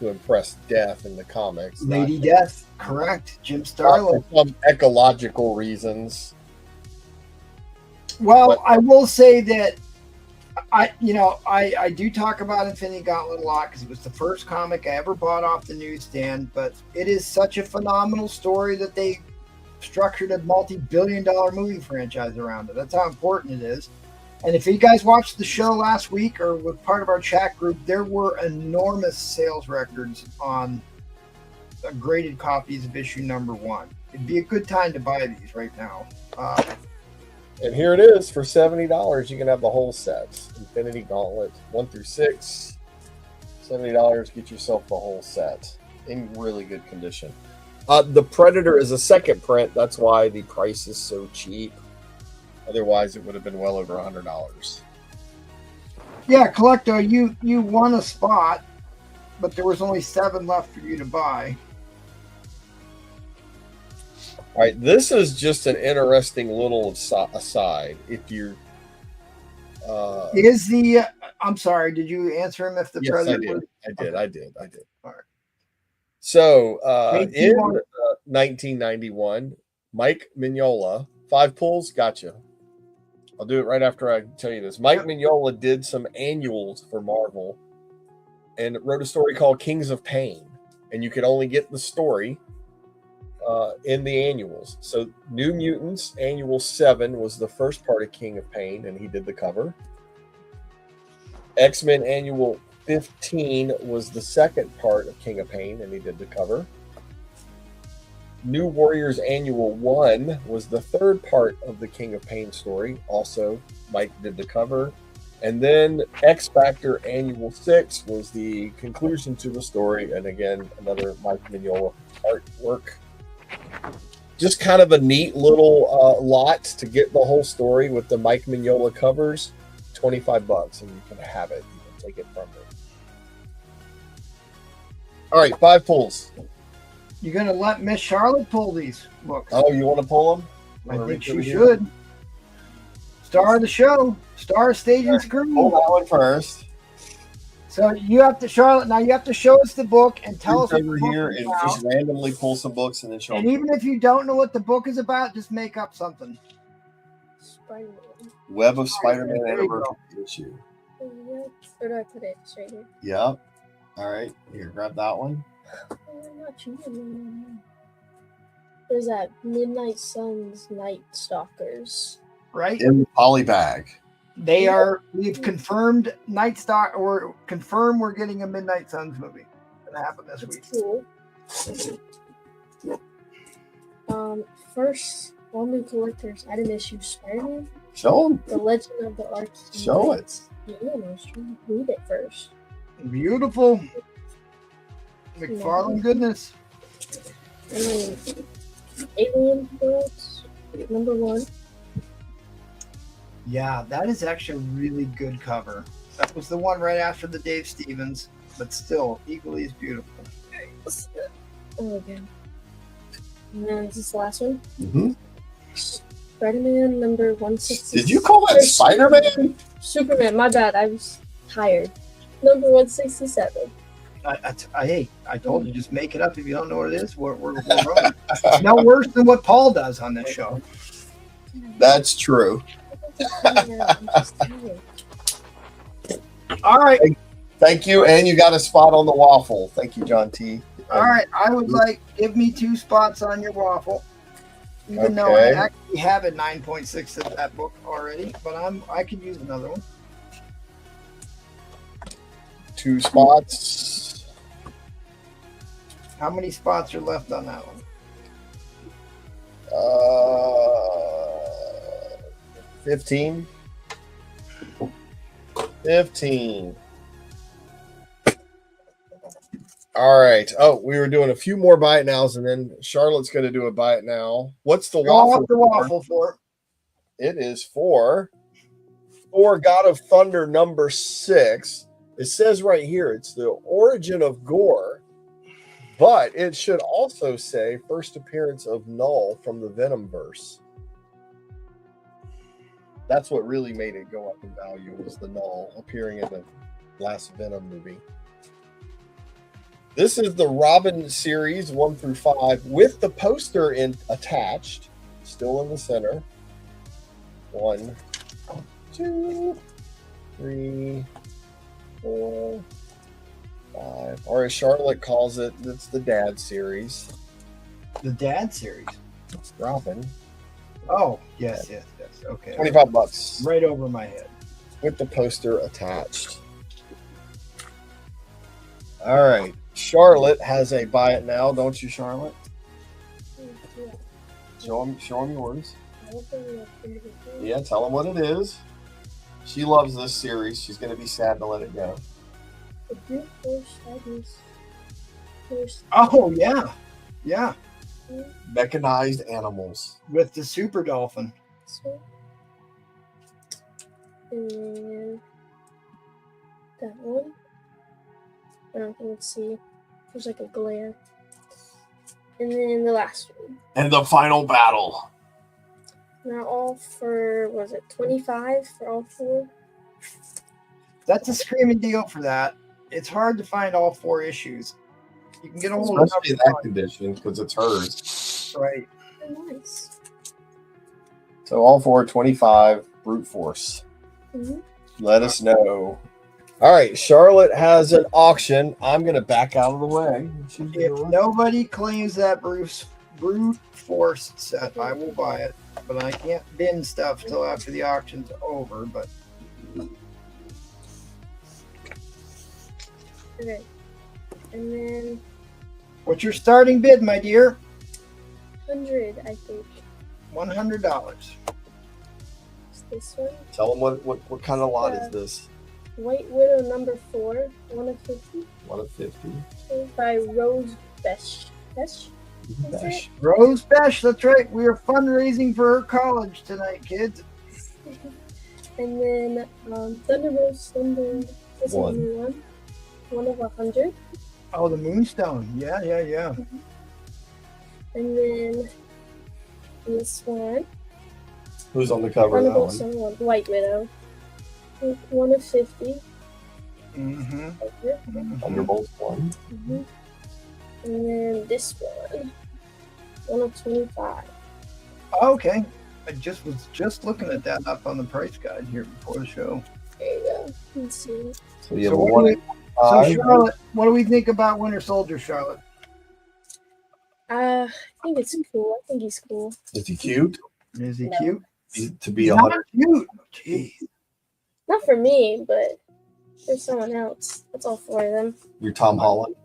impress Death in the comics. Lady Death, correct. Jim Starlin. For some ecological reasons. Well, I will say that I do talk about Infinity Gauntlet a lot because it was the first comic I ever bought off the newsstand, but it is such a phenomenal story that they structured a multi-billion-dollar movie franchise around it. That's how important it is. And if you guys watched the show last week or were part of our chat group, there were enormous sales records on graded copies of issue number 1. It'd be a good time to buy these right now. And here it is for $70. You can have the whole set. Infinity Gauntlet 1 through 6. $70. Get yourself the whole set in really good condition. The Predator is a second print. That's why the price is so cheap. Otherwise, it would have been well over $100. Yeah, Collecto, you won a spot, but there was only 7 left for you to buy. All right, this is just an interesting little aside. If you're, I'm sorry, did you answer him? If the yes, president, I did. All right. So in 1991, Mike Mignola, 5 pulls, gotcha. I'll do it right after I tell you this. Mike Mignola did some annuals for Marvel and wrote a story called Kings of Pain, and you could only get the story in the annuals. So New Mutants Annual 7 was the first part of King of Pain, and he did the cover. X-Men Annual 15 was the second part of King of Pain, and he did the cover. New Warriors Annual 1 was the third part of the King of Pain story. Also, Mike did the cover. And then X Factor Annual 6 was the conclusion to the story. And again, another Mike Mignola artwork. Just kind of a neat little lot to get the whole story with the Mike Mignola covers. $25, and you can have it. You can take it from me. All right, 5 pulls. You're going to let Miss Charlotte pull these books. Oh, you want to pull them? I think she should. Star of the show. Star Stage and Screen. Pull that one first. So you have to, Charlotte, now you have to show us the book and tell us what over the book here is and about. just randomly pull some books and then show And them. even if you don't know what the book is about, just make up something. Spider-Man. Web of Spider-Man there you anniversary issue. Or do I put it straight here? Yep. All right. Here, grab that one. Not you. There's that Midnight Suns Night Stalkers. Right? In the poly bag. They are, we've confirmed Night Star, or confirmed we're getting a Midnight Suns movie. It's going to happen this week. Cool. First, all new collectors item issue Spider-Man. Show them. The Legend of the Archie. Show it. Yeah, I was trying to read it first. Beautiful. McFarlane goodness. And then Alien Worlds, number 1. Yeah, that is actually a really good cover. That was the one right after the Dave Stevens, but still equally as beautiful. Oh, okay. And then is this the last one? Mm-hmm. Spider-Man number 166. Did you call that Spider-Man? Superman, my bad. I was tired. Number 167. I told you, just make it up if you don't know what it is. We're wrong. It's no worse than what Paul does on this show. That's true. I'm just tired. All right. Thank you. And you got a spot on the waffle. Thank you, John T. All right. I would like, give me 2 spots on your waffle. Even though I actually have a 9.6 of that book already, but I could use another one. 2 spots. How many spots are left on that one? 15. 15. All right. Oh, we were doing a few more buy it nows, and then Charlotte's going to do a buy it now. What's the Go waffle? off the waffle for. It is for God of Thunder number 6. It says right here it's the origin of Gore, but it should also say first appearance of Null from the Venomverse. That's what really made it go up in value, was the Null appearing in the last Venom movie. This is the Robin series 1 through 5 with the poster attached, still in the center. 1, 2, 3, 4, 5. Or as Charlotte calls it, it's the Dad series. The Dad series. Robin. Oh, yes. Okay. $25 Right over my head. with the poster attached. All right. Charlotte has a buy it now, don't you, Charlotte? Yeah. Show him yours. I will bring it up into the thing. Yeah, tell him what it is. She loves this series. She's going to be sad to let it go. The brute force sadness. There's Oh, yeah. Yeah. Mechanized animals. With the super dolphin. so. And then that one. I don't think it's see. There's like a glare. And then the last one. And the final battle. Now all for, was it 25 for all 4? That's a screaming deal for that. It's hard to find all 4 issues. You can get a hold of Especially in that condition, because it's hers. Right. Oh, nice. So all 4, 25, brute force. Mm-hmm. Let us know. All right, Charlotte has an auction. I'm going to back out of the way. If nobody claims that brute force set, I will buy it. But I can't bin stuff till after the auction's over. But Okay. And then what's your starting bid, my dear? 100, I think. $100. Is this one? Tell them what kind of lot is this? White Widow number 4, 1 of 50. 1 of 50. By Rose Besh. Besh? That's Dash. Rose Besh, that's right. We are fundraising for her college tonight, kids. And then Thunderbolts number is 1. 1 of 100. Oh, the Moonstone. Yeah. And then this one. Who's on the cover of that Thunderbolts one? number 1, White Widow. 1 of 50. Mm-hmm. Thunderbolts 1. Mm-hmm. And then this one. 1 of 25. Okay. I was just looking at that up on the price guide here before the show. There you go. Let's see. So you have So a what 1. So Charlotte, what do we think about Winter Soldier, Charlotte? I think it's cool. I think he's cool. Is he cute? Is he No. cute? To be He's 100. not cute. Jeez. Not for me, but for someone else. That's all 4 of them. You're Tom Holland.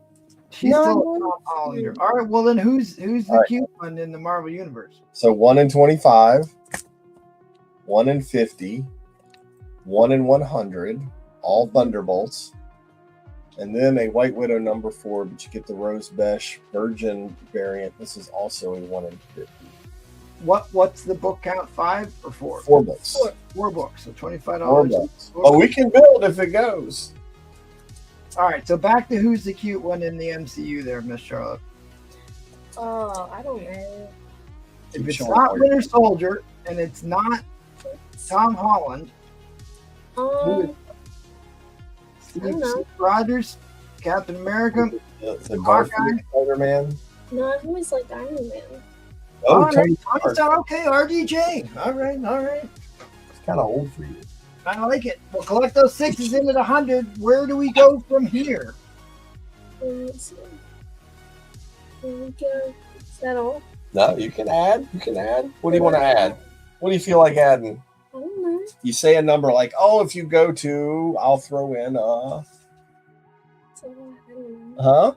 She's No. still a Tom Hollander. All right, well then who's the All right. cute one in the Marvel Universe? So 1 in 25, 1 in 50, 1 in 100, all Thunderbolts, and then a White Widow number 4, but you get the Rose Besh Virgin variant. This is also a 1 in 50. What's the book count? 5 or 4? 4 books. 4 books. So $25. 4 books. But we can build if it goes. All right, so back to who's the cute one in the MCU there, Miss Charlotte. Oh, I don't know. If it's Keep not showing. Winter Soldier and it's not Tom Holland, Um, Steve know. Rogers, Captain America. The Garfield Spider-Man. no, I always liked Iron Man. Oh, All right, Tony Tony Stark. Stark. Okay, RDJ. All right. It's kind of old for you. I like it. We'll collect those 6s into the 100. Where do we go from here? Let's see. There we go. Is that all? No, you can add. What do you want to add? What do you feel like adding? I don't know. You say a number like, oh, if you go to, I'll throw in So, I don't know. huh?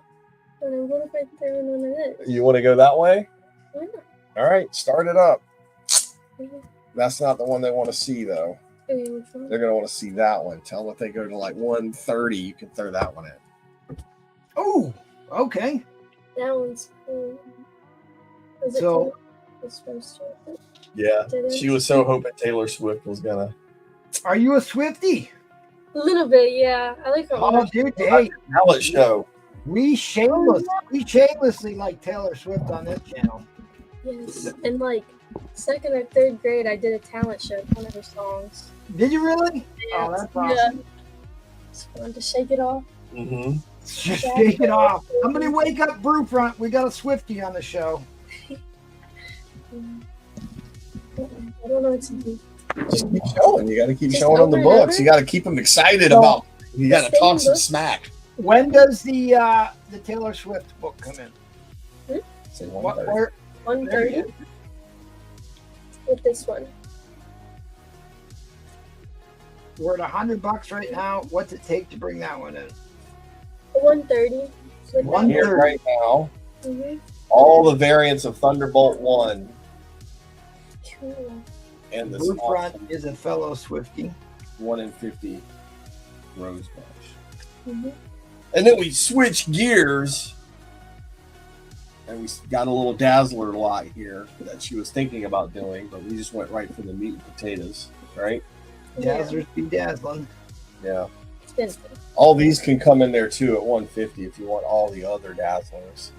But what if I throw in one of this? You want to go that way? Why not? All right, start it up. Mhm. That's not the one they want to see, though. Okay, which one? They're going to want to see that one. Tell them if they go to like 130, you can throw that one in. Oh, okay. That one's cool. Is it So- cool? This one's stupid. Yeah, Did it? she was so hoping Taylor Swift was going to. Are you a Swiftie? A little bit, yeah. I like her. Oh, dude, hey, Talent show. we shamelessly like Taylor Swift on this channel. Yes. In like 2nd or 3rd grade, I did a talent show with one of her songs. Did you really? Yeah. Oh, that's awesome. It's fun to shake it off. Mm-hmm. Just shake it off. Somebody wake up Brewfront. We got a Swiftie on the show. I don't know what to do. Just keep showing. You got to keep Just showing them the over and books. over? You got to keep them excited No. about. You got to Same talk some book. smack. When does the Taylor Swift book come in? Say What? 130. Where? 130 with this one. We're at $100 right now. What's it take to bring that one in? 130 with One- that Here right now, Mhm. all the variants of Thunderbolt 1 Cool. and the Brewfront is a fellow Swiftie. 1 in 50 Rose Bunch. Mhm. And then we switch gears and we got a little Dazzler lot here that she was thinking about doing, but we just went right for the meat and potatoes, right? Yeah. Dazzlers be dazzling. Yeah. Expensive. All these can come in there too at 150 if you want all the other Dazzlers.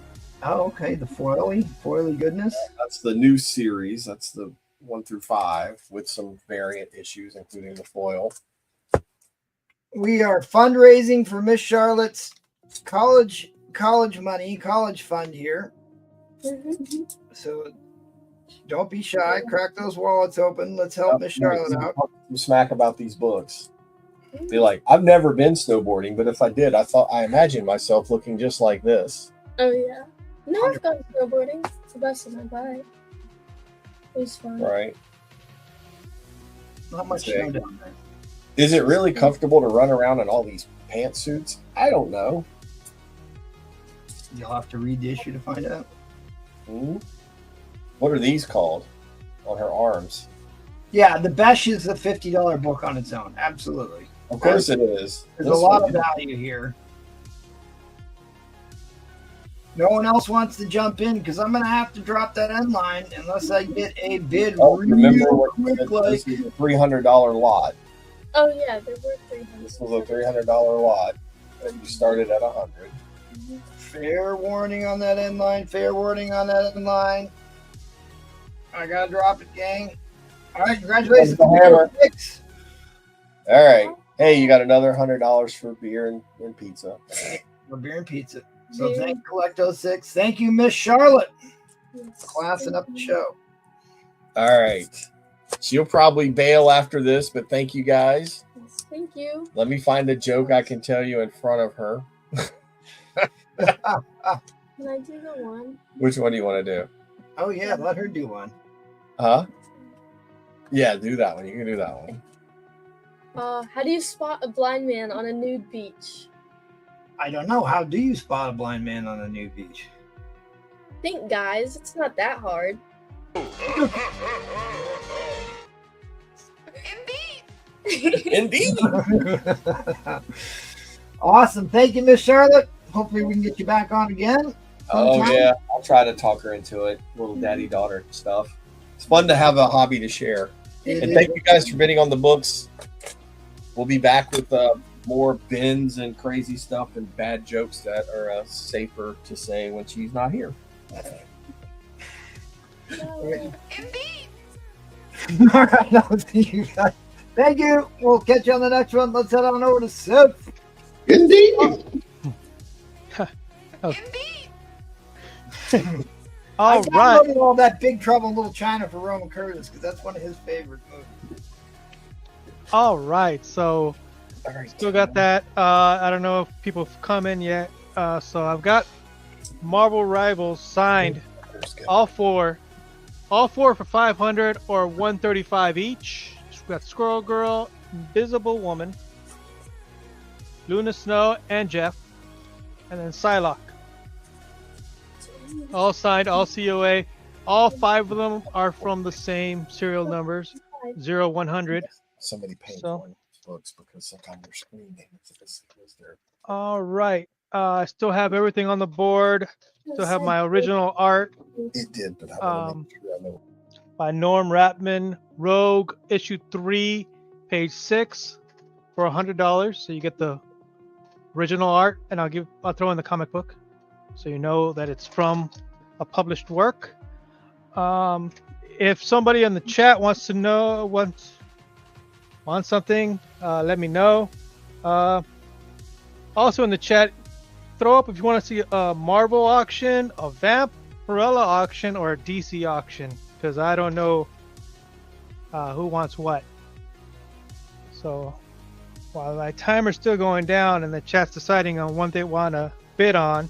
Oh, okay. The foily goodness. That's the new series. That's the 1 through 5 with some variant issues, including the foil. We are fundraising for Miss Charlotte's college fund here. Mhm. So don't be shy. Crack those wallets open. Let's help Miss Charlotte out. Talk some smack about these books. Be like, I've never been snowboarding, but if I did, I imagined myself looking just like this. Oh yeah. No, I've gone snowboarding. It's the best of my bike. It was fun. Right? Not much Okay. snow down there. Is it really comfortable to run around in all these pantsuits? I don't know. You'll have to read the issue to find out. Hmm? What are these called on her arms? Yeah, the Besh is a $50 book on its own. Absolutely. Of course it is. There's This a lot one- of value here. No one else wants to jump in because I'm going to have to drop that end line unless I get a bid Oh, remember real what quick. Like, this is a $300 lot. Oh yeah, there were 300. This was a $300 lot, and you started at 100. fair warning on that end line. Fair warning on that end line. I got to drop it, gang. All right, congratulations. That's the hammer. Six. All right. Hey, you got another $100 for beer and pizza. For beer and pizza. So Beer. thank you, Collecto6. Thank you, Miss Charlotte. Yes. Classing up the show. All right. She'll probably bail after this, but thank you guys. Yes, thank you. Let me find a joke I can tell you in front of her. Can I do the one? Which one do you want to do? Oh, yeah, let her do one. Huh? Yeah, do that one. You can do that one. How do you spot a blind man on a nude beach? I don't know. How do you spot a blind man on a nude beach? Think, guys, it's not that hard. Indeed. Awesome. Thank you, Miss Charlotte. Hopefully we can get you back on again. Oh, sometime. yeah. I'll try to talk her into it. Little daddy-daughter stuff. It's fun to have a hobby to share. It And is- thank you guys for bidding on the books. We'll be back with more bins and crazy stuff and bad jokes that are safer to say when she's not here. All right, I'll see you guys. Thank you. We'll catch you on the next one. Let's head on over to Seth. Indeed. All I right. downloaded all that Big Trouble in Little China for Roman Curtis because that's one of his favorite movies. All right. So All right. still got that. I don't know if people have come in yet. So I've got Marvel Rivals signed. All four for 500 or 135 each. We got Squirrel Girl, Invisible Woman, Luna Snow, and Jeff, and then Psylocke. all signed, all COA. All 5 of them are from the same serial numbers, 0100. Somebody paying So- for these books because sometimes their screen name is there. All right. I still have everything on the board. Still have my original art It did, but I want to make sure I know. by Norm Rapman, Rogue, issue 3, page 6, for $100. So you get the original art, and I'll throw in the comic book, so you know that it's from a published work. If somebody in the chat wants to know wants something, let me know. Also in the chat, throw up if you want to see a Marvel auction, a Vampirella auction, or a DC auction, because I don't know who wants what. So while my timer's still going down and the chat's deciding on what they want to bid on,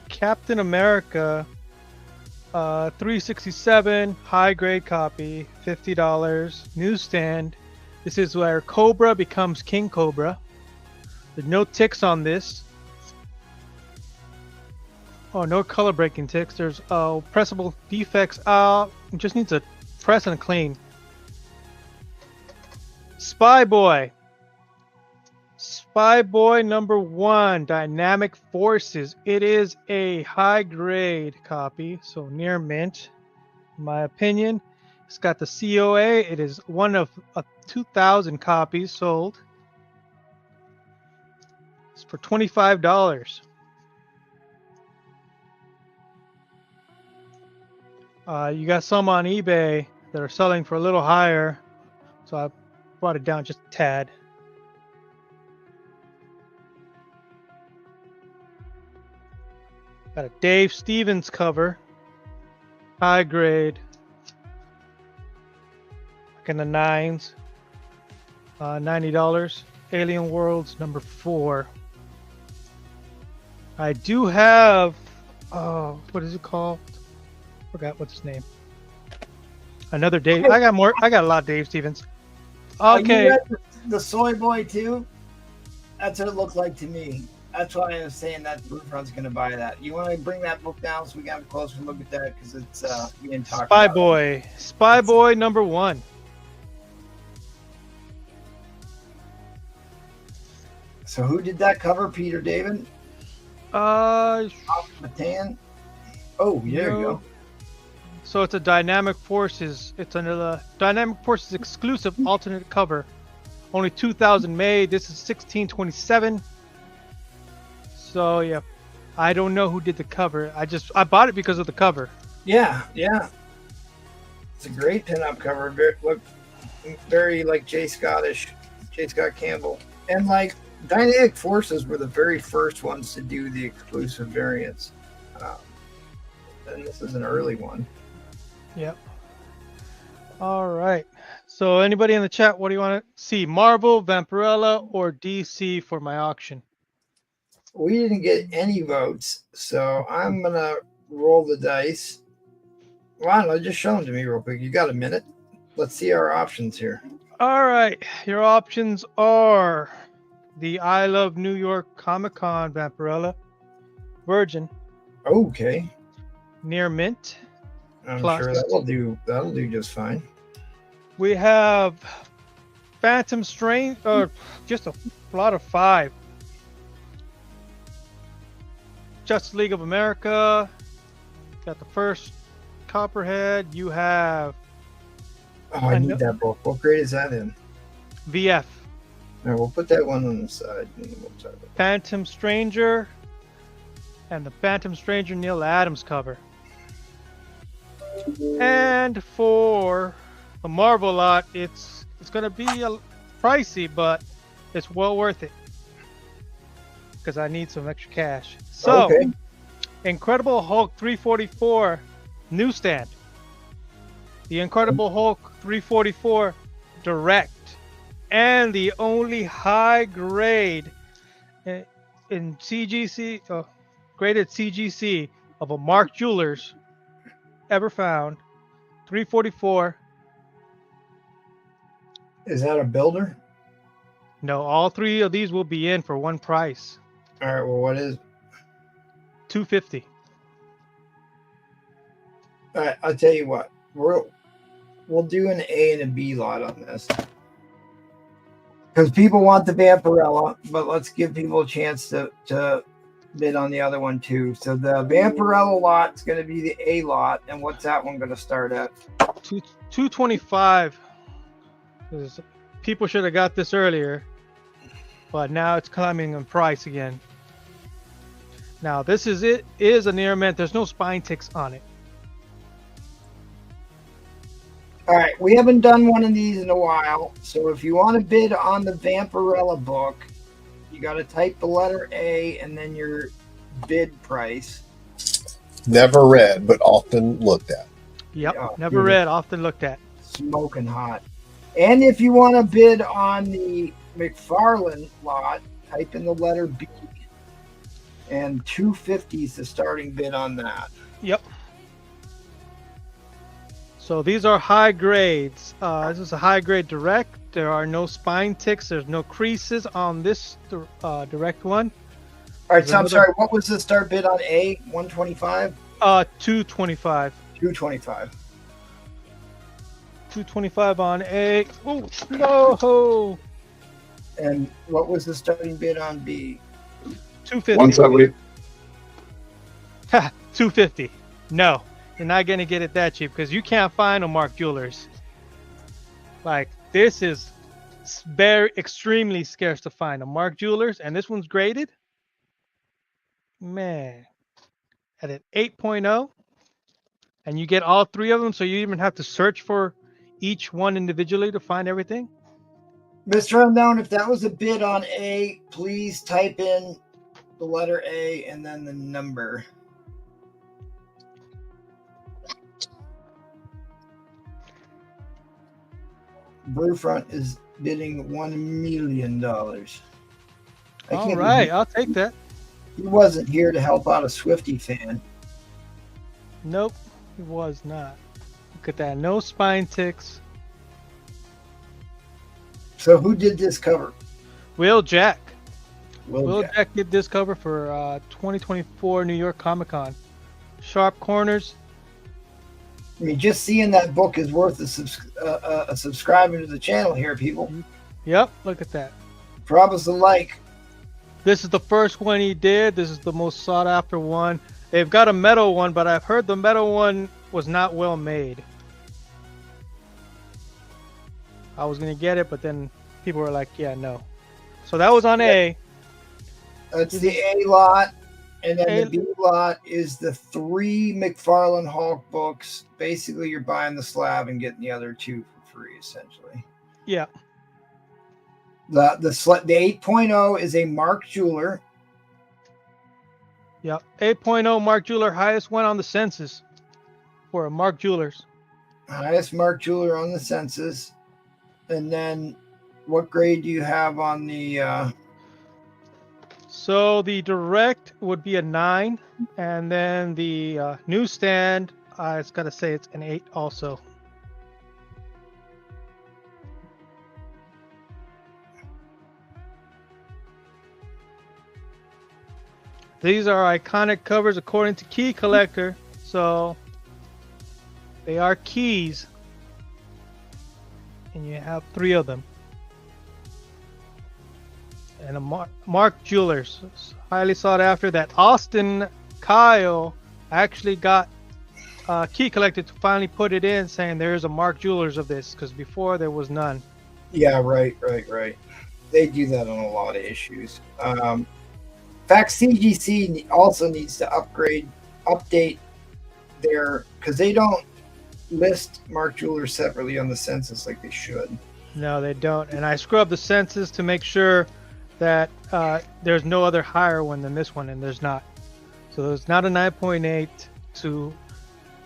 Captain America 367 high grade copy, $50, newsstand. This is where Cobra becomes King Cobra. There's no ticks on this. Oh, no color breaking ticks. There's pressable defects. It just needs a press and clean. Spy Boy number 1, Dynamic Forces. It is a high grade copy, so near mint, in my opinion. It's got the COA. It is one of 2,000 copies sold. It's for $25. You got some on eBay that are selling for a little higher, so I brought it down just a tad. Got a Dave Stevens cover, high grade, like in the 9s, $90. Alien Worlds number 4. I do have, what is it called? Forgot what's his name. Another Dave. I got a lot of Dave Stevens. Okay. You read the Soy Boy too? That's what it looked like to me. That's why I was saying that Bluefront's going to buy that. You want to bring that book down so we got a closer look at that, because it's we didn't talk Spy about Boy. Spy Boy number 1. So who did that cover? Peter David? Matan? Oh, there you go. So it's a Dynamic Forces. It's another Dynamic Forces exclusive alternate cover. Only 2,000 made. This is 1627. So yeah, I don't know who did the cover. I bought it because of the cover. Yeah. It's a great pinup cover. Very like J. Scott Campbell. And like Dynamic Forces were the very first ones to do the exclusive variants. And this is an early one. Yep. All right. So anybody in the chat, what do you want to see? Marvel, Vampirella, or DC for my auction? We didn't get any votes, so I'm going to roll the dice. Ron, just show them to me real quick. You got a minute? Let's see our options here. All right. Your options are the I Love New York Comic-Con Vampirella, Virgin, Okay. near mint. I'm Plus. sure that'll do just fine. We have Phantom Strain, just a lot of 5. Justice League of America. Got the first Copperhead. You have Oh, I need that book. What grade is that in? VF. All right, we'll put that one on the side. And we'll talk about it. Phantom Stranger. And the Phantom Stranger Neil Adams cover. And for the Marvel lot, it's going to be pricey, but it's well worth it. Because I need some extra cash. So, Okay. Incredible Hulk 344 newsstand. The Incredible Hulk 344 direct. And the only high grade in CGC, graded CGC of a Mark Jewelers ever found. 344. Is that a builder? No, all 3 of these will be in for one price. All right. Well, what is? $250. All right, I'll tell you what. We'll do an A and a B lot on this. Because people want the Vampirella, but let's give people a chance to bid on the other one too. So the Vampirella lot is going to be the A lot, and what's that one going to start at? $225. People should have got this earlier, but now it's climbing in price again. Now this is a near mint. There's no spine ticks on it. All right, we haven't done one of these in a while, so if you want to bid on the Vampirella book, you got to type the letter A and then your bid price. Never read, but often looked at. Yep, Oh, never read, often looked at. Smoking hot. And if you want to bid on the McFarlane lot, type in the letter B. And $250 is the starting bid on that. Yep. So these are high grades. This is a high grade direct. There are no spine ticks. There's no creases on this direct one. All right, so I'm sorry. What was the start bid on A? 125? 225. 225. 225 on A. Oh no! And what was the starting bid on B? 250. 170. 250. No, you're not gonna get it that cheap because you can't find a Mark Jewelers. Like this is very extremely scarce to find a Mark Jewelers, and this one's graded. Man, at an 8.0, and you get all three of them, so you even have to search for each one individually to find everything. Mr. Unknown, if that was a bid on A, please type in the letter A and then the number. Brewfront is bidding $1 million. All right, I'll take that. He wasn't here to help out a Swiftie fan. Nope, it was not. Look at that. No spine ticks. So who did this cover? Will Jack. Will Jack did this cover for 2024 New York Comic Con. Sharp corners. I mean, just seeing that book is worth a subscribing to the channel here, people. Yep, look at that. Promise a like. This is the first one he did. This is the most sought after one. They've got a metal one, but I've heard the metal one was not well made. I was going to get it, but then people were like, yeah, no. So that was on A. That's the A lot. And then the B lot is the 3 McFarlane Hulk books. Basically, you're buying the slab and getting the other 2 for free, essentially. Yeah. The 8.0 is a Mark Jeweler. Yep. 8.0 Mark Jeweler, highest one on the census for a Mark Jewelers. Highest Mark Jeweler on the census. And then what grade do you have on the... So the direct would be a 9. And then the newsstand, it's got to say it's an 8 also. These are iconic covers according to Key Collector, so they are keys, and you have 3 of them. And a Mark Jewelers, highly sought after. That Austin Kyle actually got Key Collector to finally put it in, saying there is a Mark Jewelers of this, because before there was none. Yeah, right. They do that on a lot of issues. In fact, CGC also needs to update their, because they don't list Mark Jewelers separately on the census like they should. No, they don't. And I scrubbed the census to make sure that there's no other higher one than this one, and there's not. So there's not a 9.8 to,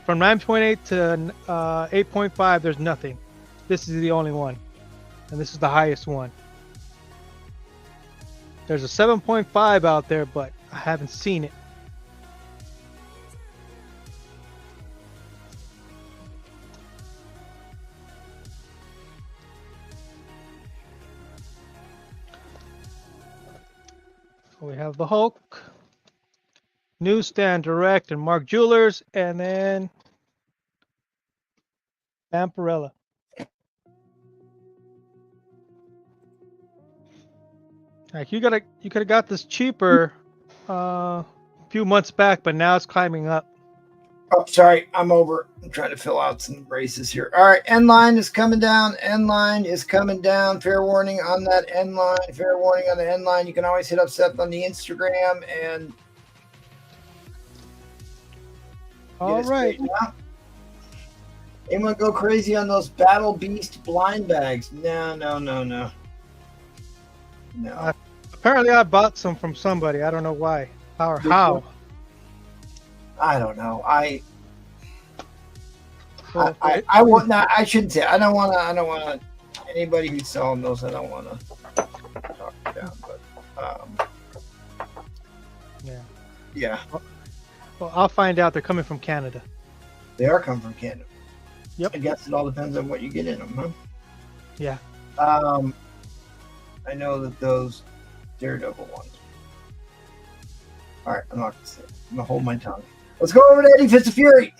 from 9.8 to 8.5, there's nothing. This is the only one, and this is the highest one. There's a 7.5 out there, but I haven't seen it. So we have the Hulk. Newsstand Direct and Mark Jewelers, and then Vampirella. Like you could have got this cheaper a few months back, but now it's climbing up. Oh, sorry, I'm over. I'm trying to fill out some braces here. All right, end line is coming down. End line is coming down. Fair warning on that end line. Fair warning on the end line. You can always hit up Seth on the Instagram and. All right. Anyone go crazy on those Battle Beast blind bags? No. Apparently, I bought some from somebody. I don't know why. How? I don't know. I want not. I shouldn't say. I don't want to. Anybody who's selling those, I don't want to talk down. But yeah. Well, I'll find out. They're coming from Canada. They are coming from Canada. Yep. I guess it all depends on what you get in them, huh? Yeah. I know that those Daredevil ones. All right, I'm not going to say it. I'm going to hold my tongue. Let's go over to Eddie Fist of Fury.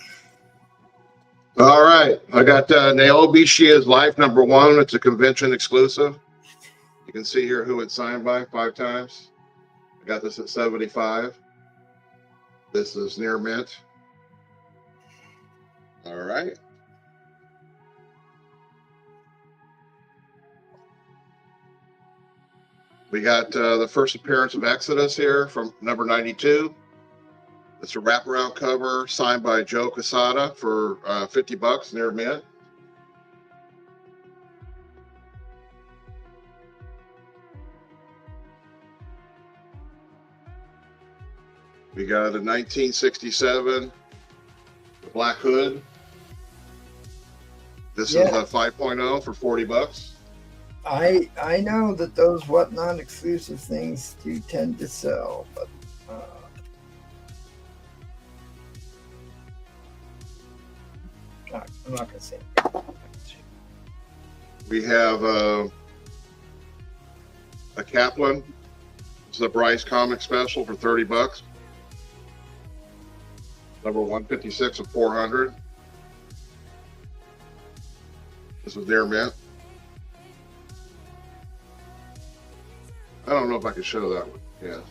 All right. I got Naomi Shia's Life #1. It's a convention exclusive. You can see here who it's signed by 5 times. I got this at 75. This is near mint. All right. We got the first appearance of Exodus here from number 92. It's a wraparound cover signed by Joe Quesada for $50 near mint. We got a 1967 Black Hood. This is a 5.0 for $40. I know that those whatnot exclusive things do tend to sell, but I'm not gonna say it. We have a Kaplan. This is a Bryce comic special for $30. Number 156 of 400. This is near mint. I don't know if I can show that one. Yeah.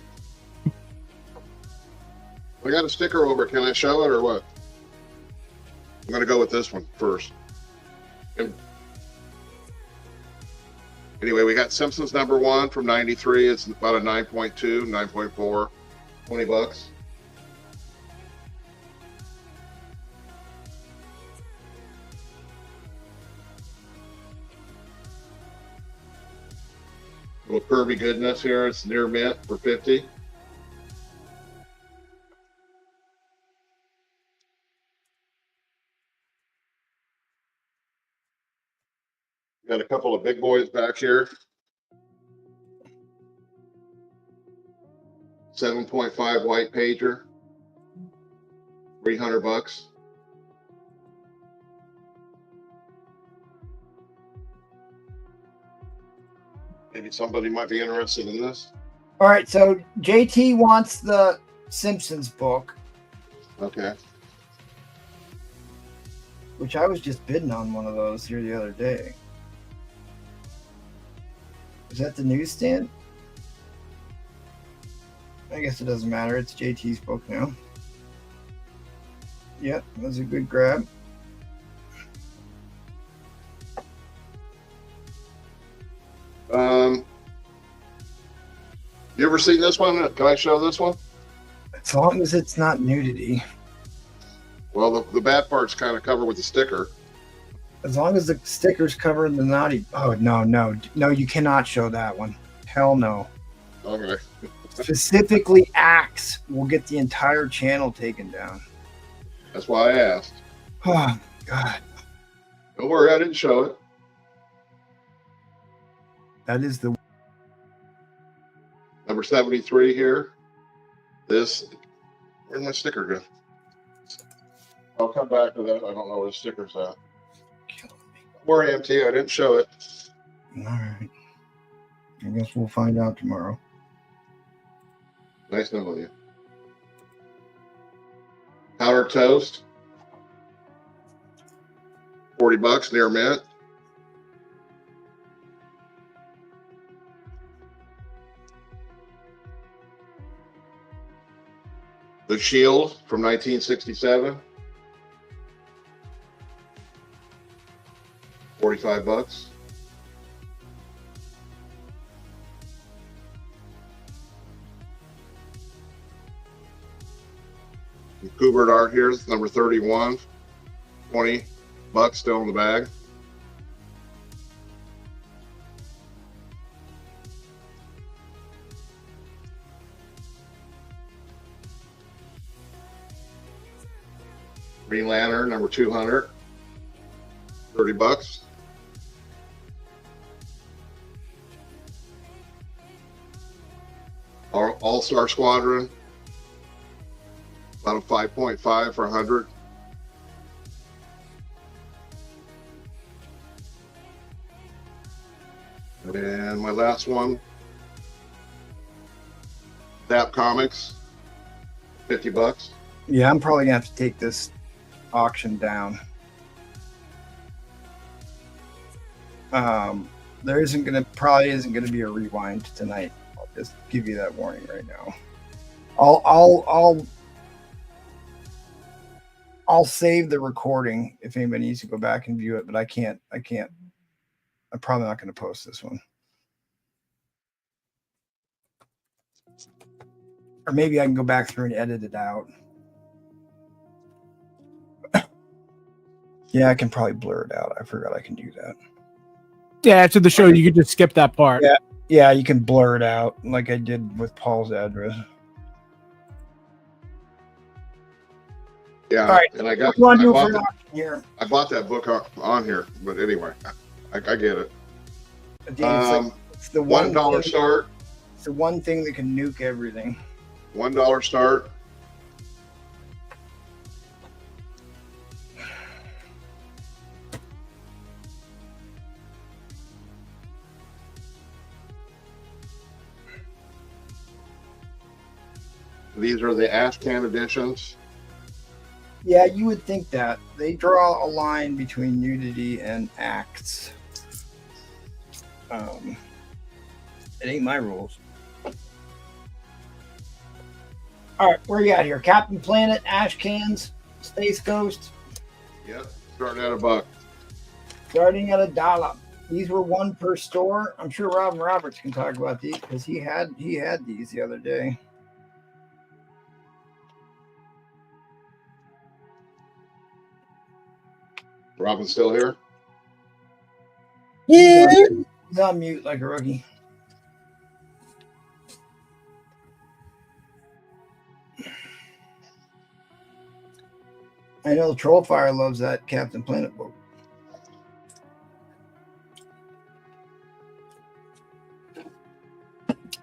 I got a sticker over. Can I show it or what? I'm going to go with this one first. Anyway, we got Simpsons #1 from 93. It's about a 9.2, 9.4, $20. Little Kirby goodness here. It's near mint for 50. Got a couple of big boys back here. 7.5 white pager. $300. Maybe somebody might be interested in this. All right, so JT wants the Simpsons book, Okay. which I was just bidding on one of those here the other day. Is that the newsstand? I guess it doesn't matter. It's JT's book now. Yep, that was a good grab. You ever seen this one? Can I show this one? As long as it's not nudity. Well, the bad part's kind of covered with a sticker. As long as the sticker's covering the naughty. Oh, no, you cannot show that one. Hell no. Okay. Specifically, Axe will get the entire channel taken down. That's why I asked. Oh, God. Don't worry, I didn't show it. That is the. Number 73 here. This. Where'd my sticker go? I'll come back to that. I don't know where the sticker's at. Where MT? I didn't show it. All right. I guess we'll find out tomorrow. Nice knowing you. Powdered toast, $40 near mint. The Shield from 1967, $45. The Kubert art here is number 31, $20 still in the bag. Green Lantern number 200, $30. All-Star Squadron, about a 5.5 for 100. And my last one, Zap Comics, $50. Yeah, I'm probably gonna have to take this auction down. There probably isn't gonna be a rewind tonight. I'll just give you that warning right now. I'll save the recording if anybody needs to go back and view it, but I can't. I'm probably not going to post this one. Or maybe I can go back through and edit it out. Yeah, I can probably blur it out. I forgot I can do that. Yeah, after the show, you could just skip that part. Yeah, you can blur it out like I did with Paul's address. Yeah, all right. and I got. I bought that book on here, but anyway, I get it. It's the $1 start. It's the one thing that can nuke everything. $1 start. These are the Ashcan editions. Yeah, you would think that. They draw a line between nudity and acts. It ain't my rules. All right, where you at here? Captain Planet, Ash Cans, Space Ghost. Yep, starting at $1. Starting at $1. These were one per store. I'm sure Robin Roberts can talk about these because he had these the other day. Robin's still here? Yeah. He's on mute like a rookie. I know Trollfire loves that Captain Planet book.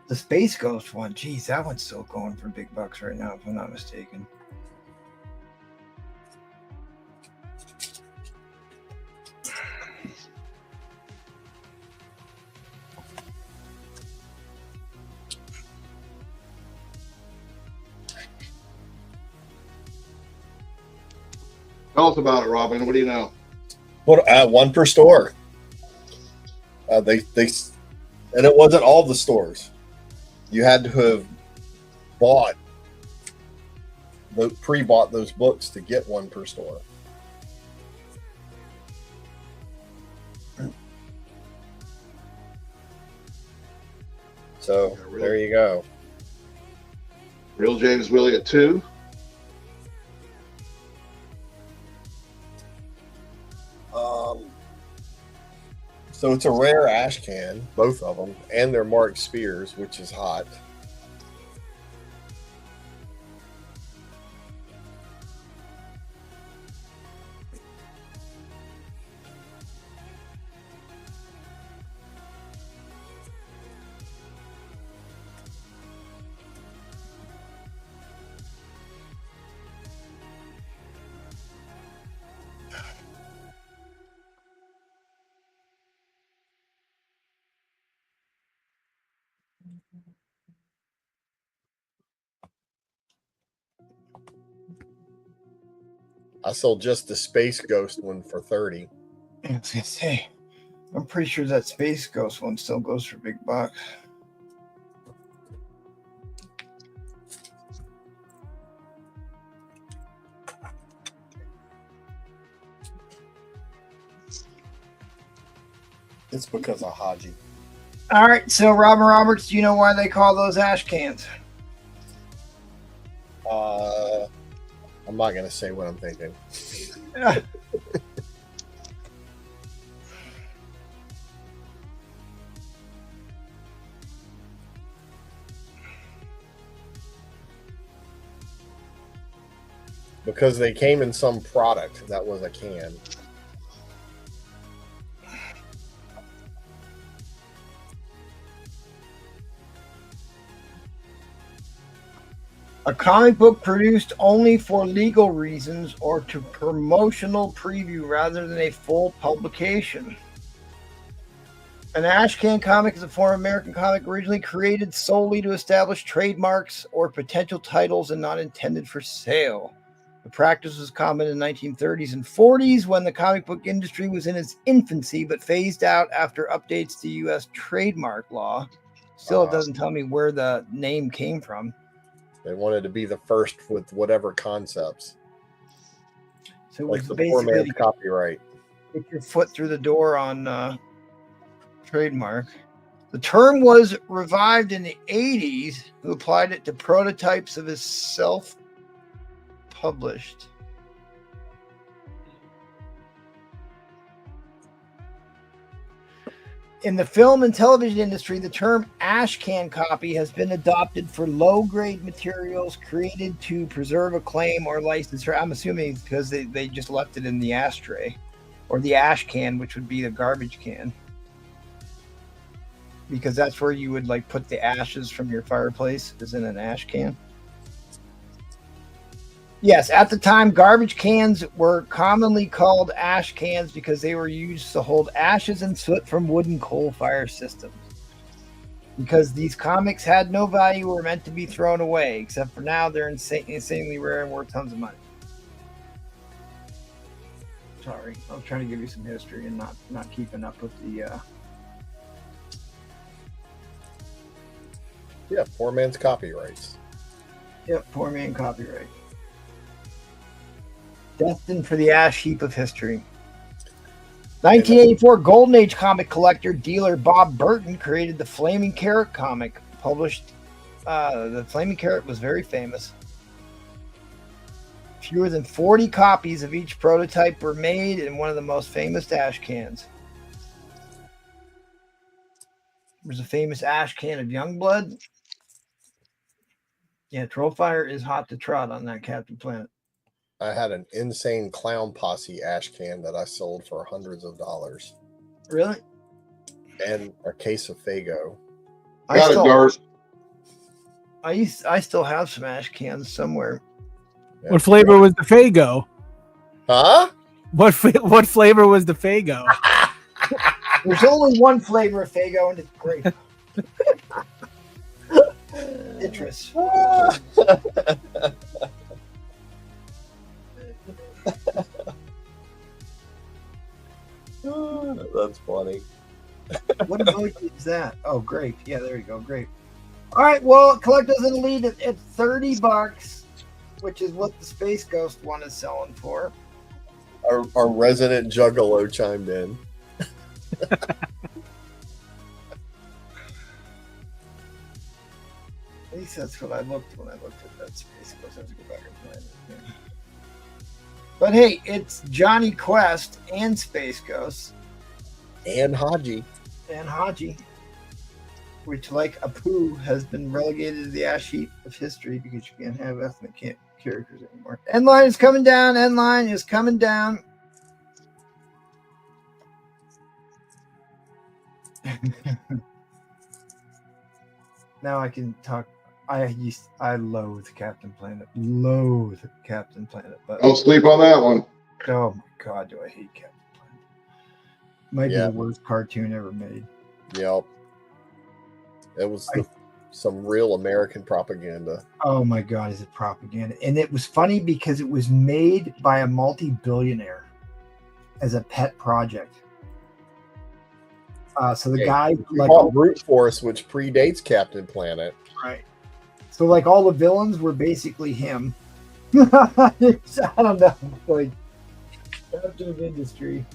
The Space Ghost one, geez, that one's still going for big bucks right now, if I'm not mistaken. Tell us about it, Robin. What do you know? What one per store? They and it wasn't all the stores. You had to have pre-bought those books to get one per store. So there you go. Real James Willie at $2. So it's a rare ash can, both of them, and they're marked Spears, which is hot. I sold just the Space Ghost one for 30. I was gonna say, I'm pretty sure that Space Ghost one still goes for big bucks. It's because of Haji. All right, so Robin Roberts, do you know why they call those ash cans? I'm not gonna say what I'm thinking. Because they came in some product that was a can. A comic book produced only for legal reasons or to promotional preview rather than a full publication. An ash can comic is a form of American comic originally created solely to establish trademarks or potential titles and not intended for sale. The practice was common in the 1930s and 40s when the comic book industry was in its infancy, but phased out after updates to U.S. trademark law. Still, it doesn't tell me where the name came from. They wanted to be the first with whatever concepts. So it Like was the poor basically man's copyright. get your foot through the door on trademark. The term was revived in the 80s, who applied it to prototypes of his self-published. In the film and television industry, the term ash can copy has been adopted for low-grade materials created to preserve a claim or license. I'm assuming because they just left it in the ashtray or the ash can, which would be the garbage can. Because that's where you would like put the ashes from your fireplace is in an ash can. Yes, at the time, garbage cans were commonly called ash cans because they were used to hold ashes and soot from wood and coal fire systems. Because these comics had no value or were meant to be thrown away, except for now they're insanely rare and worth tons of money. Sorry, I was trying to give you some history and not keeping up with the... Yeah, poor man's copyrights. Yep, poor man copyright. Destined for the ash heap of history. 1984, Golden Age comic collector dealer Bob Burton created the Flaming Carrot comic. Published, the Flaming Carrot was very famous. Fewer than 40 copies of each prototype were made in one of the most famous ash cans. There's a famous ash can of Youngblood. Yeah, Trollfire is hot to trot on that Captain Planet. I had an insane clown posse ash can that I sold for hundreds of dollars. Really? And a case of Faygo. Got it, Darth. I still have some ash cans somewhere. Yeah. What flavor was the Faygo? Huh? What flavor was the Faygo? There's only one flavor of Faygo, and it's grape. Citrus. That's funny. What emoji is that? Oh, grape. Yeah, there you go. Grape. All right. Well, Collector's in the lead at $30, which is what the Space Ghost one is selling for. Our resident juggalo chimed in. At least that's what I looked when I looked at that Space Ghost. I have to go back and find it. Yeah. But hey, it's Johnny Quest and Space Ghost. And Haji. And Haji. Which, like Apu, has been relegated to the ash heap of history because you can't have ethnic characters anymore. Endline is coming down. Endline is coming down. Now I can talk. I loathe Captain Planet. Loathe Captain Planet. But Don't sleep on that one. oh my god, do I hate Captain Planet. Might be the worst cartoon ever made. Yep. It was the some real American propaganda. Oh my God, is it propaganda? And it was funny because it was made by a multi-billionaire as a pet project. So the guy, like, called Brute Force, which predates Captain Planet. right. So like all the villains were basically him. I don't know, like captive industry.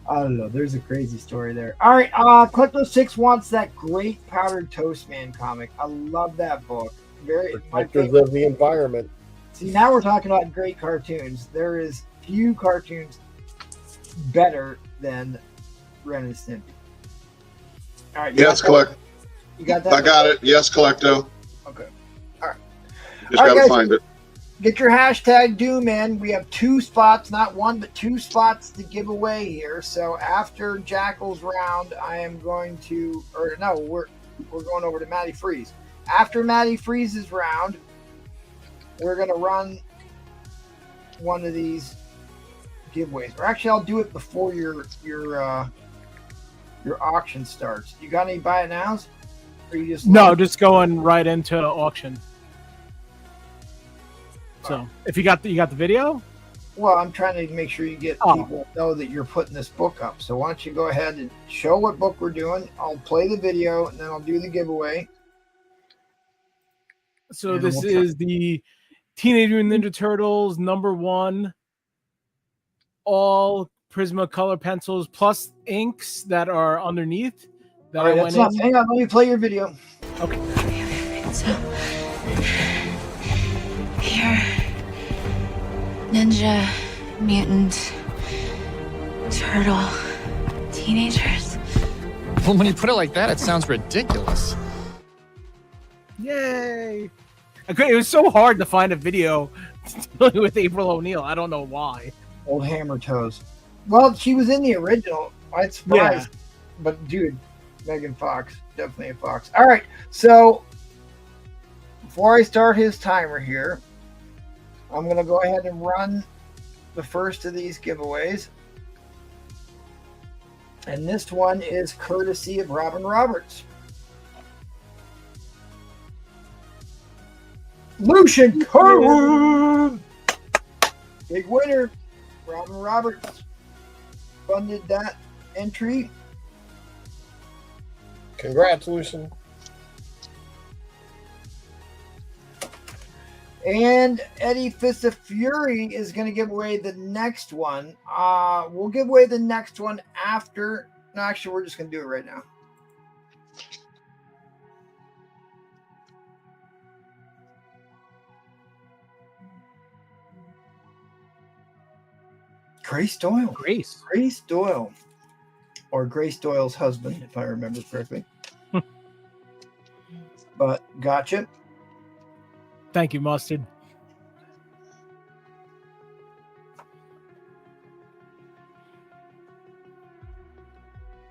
I don't know. There's a crazy story there. All right, Klecto6 wants that great Powdered Toast Man comic. I love that book. Very Protectors of the environment. See, now we're talking about great cartoons. There is few cartoons better than Ren and Stimpy. All right. Yes, collect. You got that? I got it. Yes, Collecto. Okay. All right. Just All right, gotta guys. find it. Get your hashtag Doom in. We have 2 spots, not 1, but 2 spots to give away here. So after Jackal's round, I am going to, or no, we're going over to Matty Freeze. After Matty Freeze's round, we're going to run one of these giveaways. Or actually, I'll do it before your auction starts. You got any buy it nows? Or you just just going right into auction. So if you got the video, well, I'm trying to make sure you get people know that you're putting this book up. So why don't you go ahead and show what book we're doing? I'll play the video and then I'll do the giveaway. So this is the Teenage Mutant Ninja Turtles #1, all Prisma color pencils plus inks that are underneath. All right, that's enough. Hang on, let me play your video. Okay. So here, Ninja Mutant Turtle teenagers. Well, when you put it like that, it sounds ridiculous. Yay! It was so hard to find a video with April O'Neil. I don't know why. Old Hammer Toes. Well, she was in the original. I'm surprised. Yeah. But dude, Megan Fox, definitely a Fox. All right, so before I start his timer here, I'm going to go ahead and run the first of these giveaways. And this one is courtesy of Robin Roberts. Lucian Code! Big winner. Robin Roberts funded that entry. Congrats, Lucian. And Eddie Fist of Fury is going to give away the next one. We'll give away the next one after. No, actually, we're just going to do it right now. Grace Doyle. Grace Doyle. Or Grace Doyle's husband, if I remember correctly. But gotcha. Thank you, Mustard.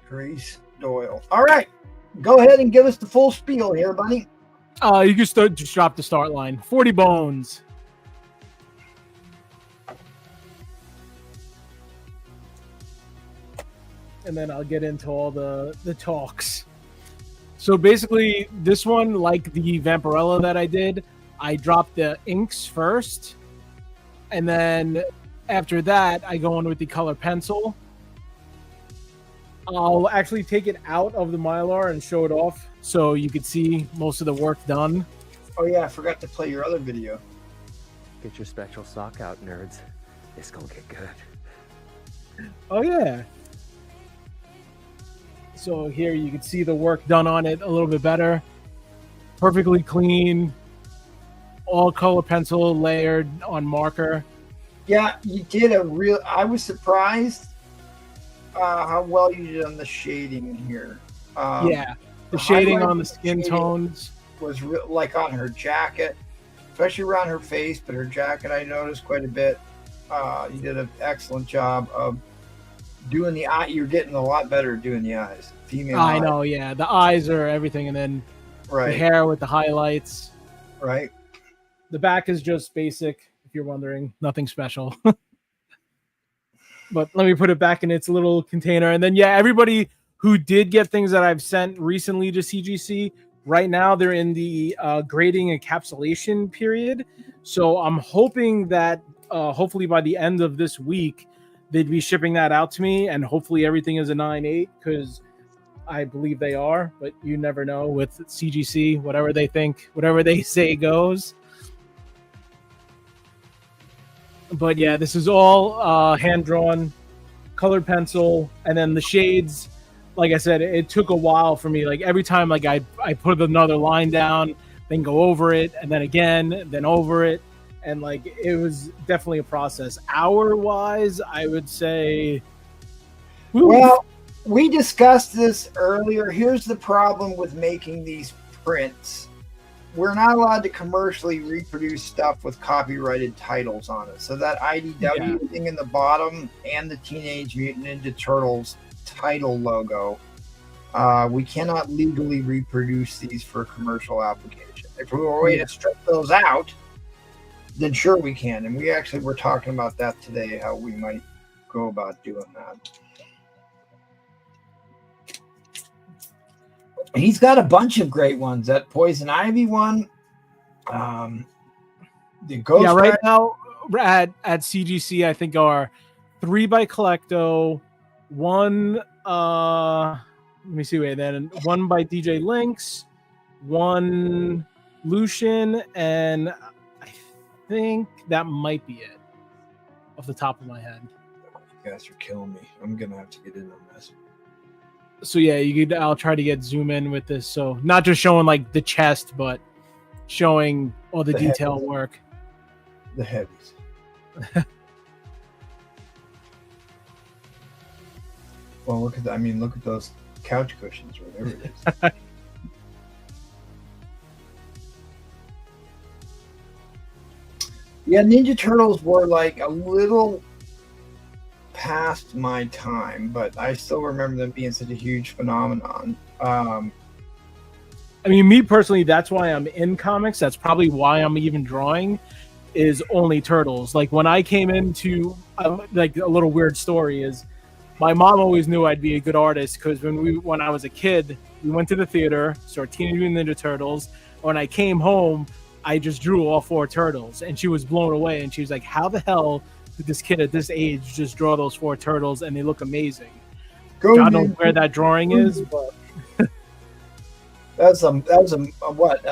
Grace Doyle. All right. Go ahead and give us the full spiel here, buddy. You can just drop the start line. 40 bones. And then I'll get into all the talks. So basically, this one, like the Vampirella that I did, I dropped the inks first. And then after that, I go in with the color pencil. I'll actually take it out of the Mylar and show it off so you could see most of the work done. Oh, yeah, I forgot to play your other video. Get your spectral sock out, nerds. It's gonna get good. Oh, yeah. So here you can see the work done on it a little bit better. Perfectly clean. All color pencil layered on marker. Yeah, you did I was surprised how well you did on the shading in here. Yeah, the shading on the skin tones was like on her jacket, especially around her face, but her jacket I noticed quite a bit. You did an excellent job of doing the eye. You're getting a lot better at doing the eyes. Female I eyes. know, yeah. The eyes are everything, and then right. The hair with the highlights. Right. The back is just basic, if you're wondering. Nothing special. But let me put it back in its little container. And then, yeah, everybody who did get things that I've sent recently to CGC, Right now, they're in the grading encapsulation period. So I'm hoping that hopefully by the end of this week, they'd be shipping that out to me, and hopefully everything is a 9.8 because I believe they are, but you never know with CGC, whatever they think, whatever they say goes. But yeah, this is all hand-drawn, colored pencil, and then the shades. Like I said, it took a while for me. Like every time, like I put another line down, then go over it, and then again, then over it, and like it was definitely a process. Hour-wise, I would say. Well, we discussed this earlier. Here's the problem with making these prints. We're not allowed to commercially reproduce stuff with copyrighted titles on it. So that IDW thing in the bottom and the Teenage Mutant Ninja Turtles title logo, we cannot legally reproduce these for commercial application. If we were a way to strip those out, then sure we can. And we actually were talking about that today, how we might go about doing that. He's got a bunch of great ones. That Poison Ivy one, the Ghost. Yeah, right now at CGC, I think are 3 by Collecto, 1. Let me see. Wait, then 1 by DJ Lynx, 1 Lucian, and I think that might be it, off the top of my head. You guys are killing me. I'm gonna have to get in on this. So yeah, I'll try to get zoom in with this. So not just showing like the chest, but showing all the detail heavies. work. The heavies. Well, look at that. I mean, look at those couch cushions or whatever it is. Yeah, Ninja Turtles were like a little past my time, but I still remember them being such a huge phenomenon. I mean, me personally, that's why I'm in comics. That's probably why I'm even drawing, is only Turtles. Like when I came into like a little weird story is my mom always knew I'd be a good artist because when I was a kid, we went to the theater, saw Teenage Mutant Ninja Turtles. When I came home, I just drew all 4 turtles, and she was blown away. And she was like, "How the hell did this kid at this age just draw those 4 turtles, and they look amazing?" I don't know where that drawing is, but that was a what?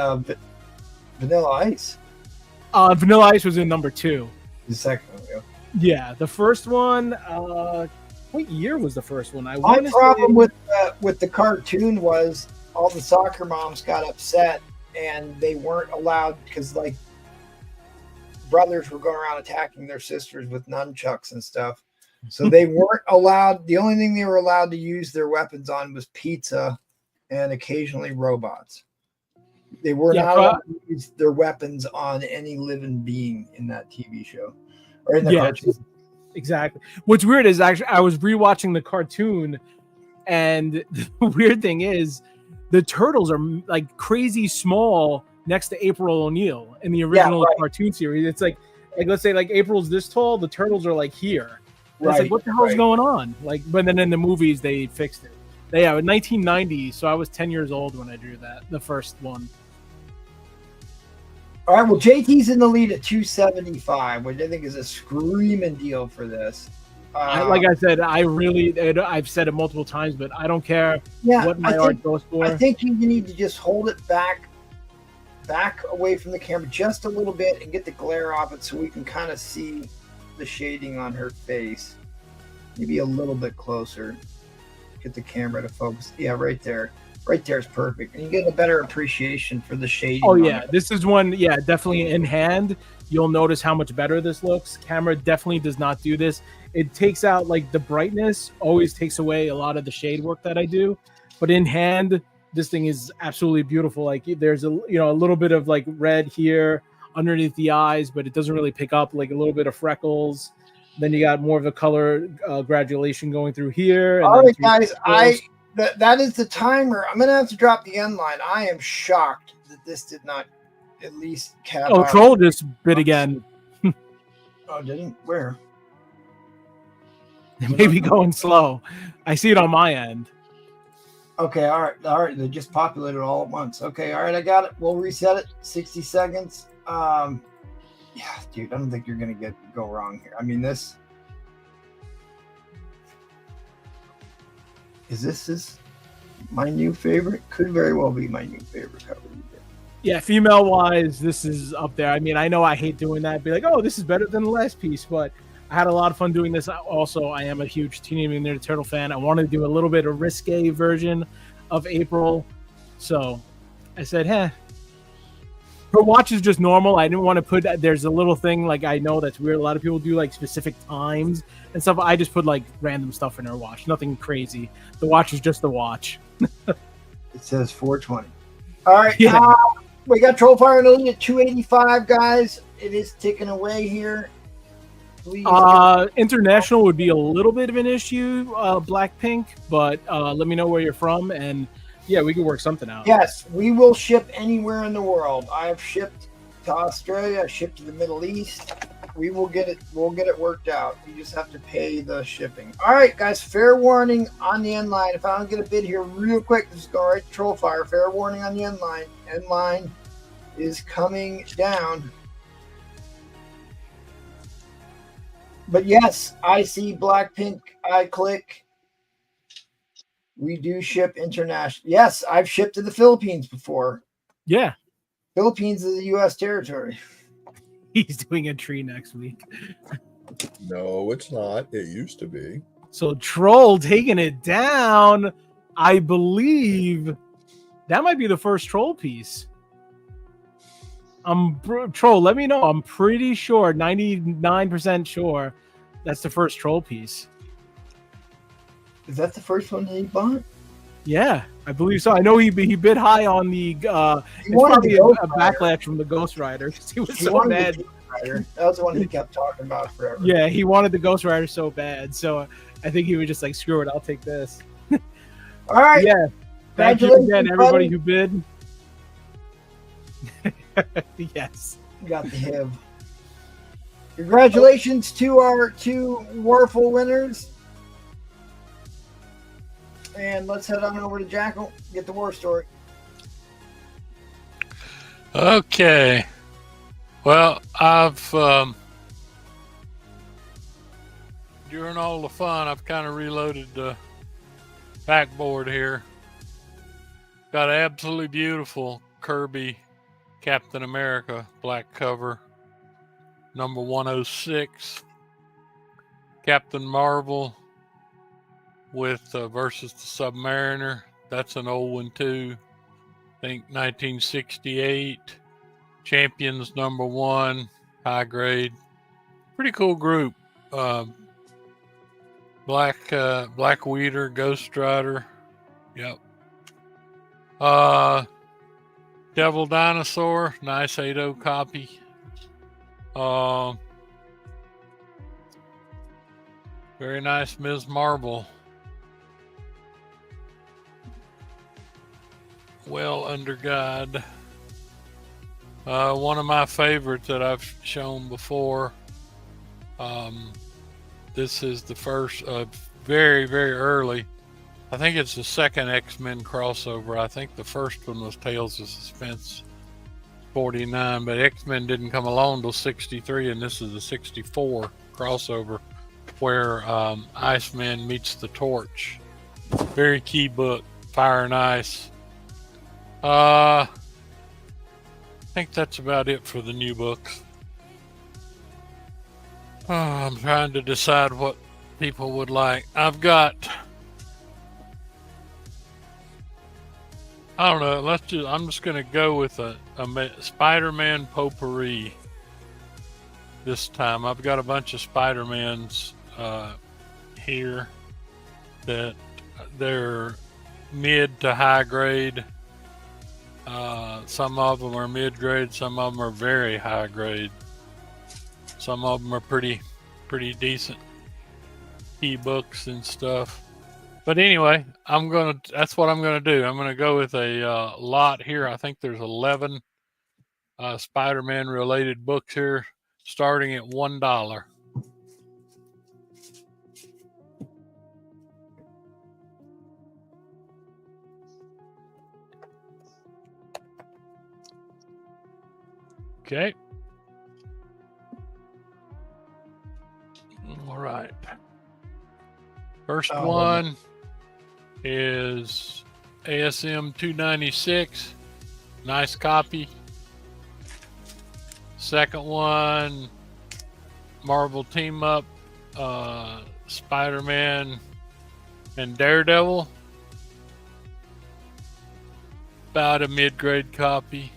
Vanilla Ice. Vanilla Ice was in number 2. The second one, yeah. Yeah, the first one. What year was the first one? My problem with the cartoon was all the soccer moms got upset, and they weren't allowed because like brothers were going around attacking their sisters with nunchucks and stuff. So they weren't allowed. The only thing they were allowed to use their weapons on was pizza and occasionally robots. They were not allowed to use their weapons on any living being in that TV show or in the cartoon. Exactly. What's weird is actually I was rewatching the cartoon, and the weird thing is the turtles are like crazy small next to April O'Neil in the original cartoon series. It's like let's say like April's this tall, the turtles are like here. It's like, what the hell's going on? Like, but then in the movies they fixed it. In 1990, so I was 10 years old when I drew that, the first one. All right, well, JT's in the lead at 275, which I think is a screaming deal for this. Like I said, I've said it multiple times, but I don't care what my art goes for. I think you need to just hold it back away from the camera just a little bit and get the glare off it so we can kind of see the shading on her face. Maybe a little bit closer. Get the camera to focus. Yeah, right there. Right there is perfect. And you get a better appreciation for the shading. Oh, yeah. This is one, definitely in hand. You'll notice how much better this looks. Camera definitely does not do this. It takes out, like, the brightness, always takes away a lot of the shade work that I do. But in hand, this thing is absolutely beautiful. Like, there's a little bit of, like, red here underneath the eyes, but it doesn't really pick up, like, a little bit of freckles. Then you got more of a color gradulation going through here. All right, guys, that is the timer. I'm going to have to drop the end line. I am shocked that this did not at least cap out. Troll just bit again. Oh, didn't? Where? Maybe going slow. I see it on my end. Okay, all right. They just populated all at once. Okay, all right, I got it. We'll reset it. 60 seconds. Yeah, dude, I don't think you're gonna go wrong here. I mean, this is my new favorite. Could very well be my new favorite cover. Yeah, female wise, this is up there. I mean, I know I hate doing that. Be like, oh, this is better than the last piece, but I had a lot of fun doing this. Also, I am a huge Teenage Mutant Ninja Turtle fan. I wanted to do a little bit of risque version of April, so I said, "Hey, her watch is just normal." I didn't want to put. There's a little thing like I know that's weird. A lot of people do like specific times and stuff. I just put like random stuff in her watch. Nothing crazy. The watch is just the watch. It says 420. All right. Yeah. We got Trollfire and Elite at 285, guys. It is ticking away here. Please International would be a little bit of an issue, Blackpink, but let me know where you're from, and yeah, we can work something out. Yes, we will ship anywhere in the world. I have shipped to Australia. I shipped to the Middle East. We will get it. We'll get it worked out. You just have to pay the shipping. All right, guys. Fair warning on the end line. If I don't get a bid here real quick, just go right to Trollfire. Fair warning on the end line. End line is coming down. But yes, I see Blackpink. I click. We do ship international. Yes, I've shipped to the Philippines before. Yeah. Philippines is a U.S. territory. He's doing a tree next week. No, it's not. It used to be. So Troll taking it down. I believe that might be the first Troll piece. Troll, let me know. I'm pretty sure, 99% sure, that's the first Troll piece. Is that the first one that he bought? Yeah, I believe so. I know he bid high on the. It's probably a backlash from the Ghost Rider because he was so mad. That was the one he kept talking about forever. Yeah, he wanted the Ghost Rider so bad, so I think he was just like, "Screw it, I'll take this." All right. Yeah. Thank you again, everybody who bid. Yes. We got the HIV. Congratulations to our two Warful winners. And let's head on over to Jackal, get the war story. Okay. Well, I've during all the fun, I've kind of reloaded the backboard here. Got an absolutely beautiful Kirby Captain America black cover, number 106. Captain Marvel with versus the Submariner. That's an old one too. I think 1968. Champions number 1, high grade. Pretty cool group. Black Weeder, Ghost Rider. Yep. Devil Dinosaur, nice 8.0 copy. Very nice Ms. Marvel. Well under guide. One of my favorites that I've shown before. This is the first, very, very early. I think it's the second X-Men crossover. I think the first one was Tales of Suspense 49, but X-Men didn't come along until 63, and this is the 64 crossover where Iceman meets the Torch. Very key book, Fire and Ice. I think that's about it for the new books. I'm trying to decide what people would like. I've got, I don't know, I'm just going to go with a Spider-Man potpourri this time. I've got a bunch of Spider-Mans here that they're mid to high grade. Some of them are mid grade, some of them are very high grade. Some of them are pretty decent e-books and stuff. But anyway, that's what I'm gonna do. I'm gonna go with a lot here. I think there's 11 Spider-Man related books here, starting at $1. Okay. All right. First one is ASM 296. Nice copy. Second one, Marvel Team Up, Spider-Man and Daredevil. About a mid-grade copy.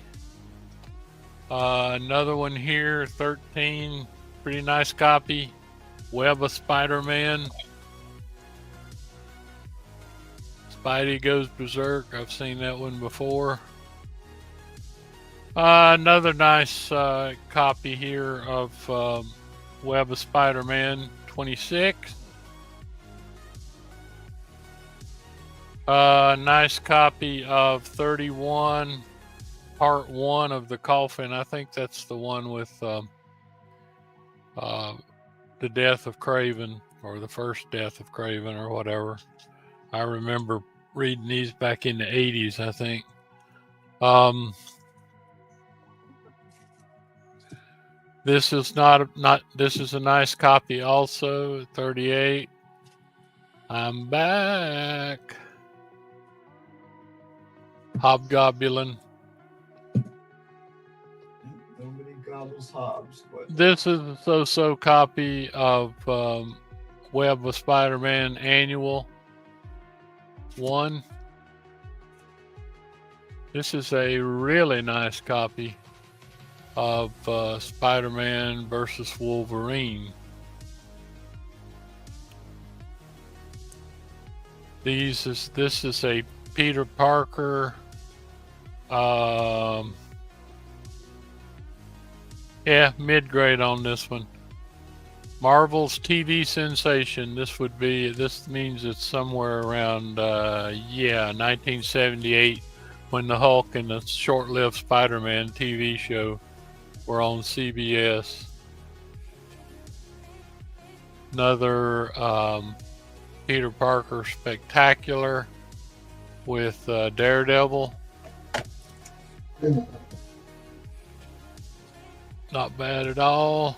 Another one here, 13. Pretty nice copy. Web of Spider-Man. Spidey Goes Berserk. I've seen that one before. Another nice copy here of Web of Spider-Man 26. Nice copy of 31, Part 1 of The Coffin. I think that's the one with the death of Craven, or the first death of Craven, or whatever. I remember reading these back in the 80s, I think. This is this is a nice copy also, 38. I'm back. Hobgoblin. Nobody gobbles hobs. But... This is a so-so copy of Web of Spider-Man Annual 1. This is a really nice copy of Spider-Man versus Wolverine. This is a Peter Parker. Yeah, mid-grade on this one. Marvel's TV sensation. This means it's somewhere around 1978, when the Hulk and the short-lived Spider-Man TV show were on CBS. Another Peter Parker Spectacular with Daredevil. Not bad at all.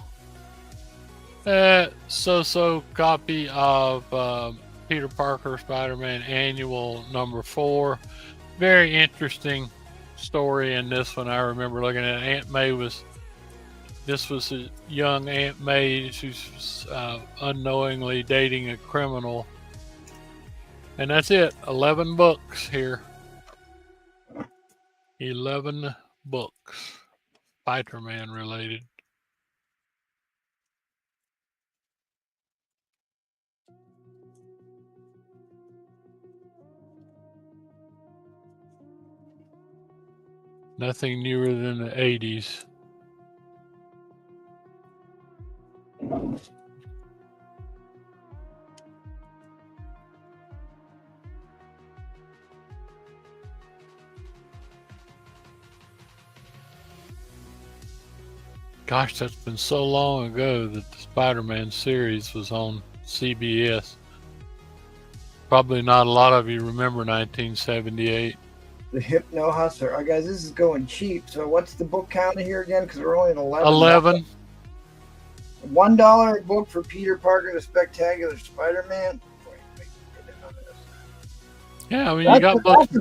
So copy of Peter Parker Spider-Man Annual number 4. Very interesting story in this one. I remember looking at Aunt May this was a young Aunt May who's unknowingly dating a criminal. And that's it. 11 books here. 11 books. Spider-Man related. Nothing newer than the 80s. Gosh, that's been so long ago that the Spider-Man series was on CBS. Probably not a lot of you remember 1978. The Hypno Hustler. All right, guys, this is going cheap. So what's the book count here again? Because we're only at 11. 11. $1 a book for Peter Parker, the Spectacular Spider-Man. Yeah, I mean, you got books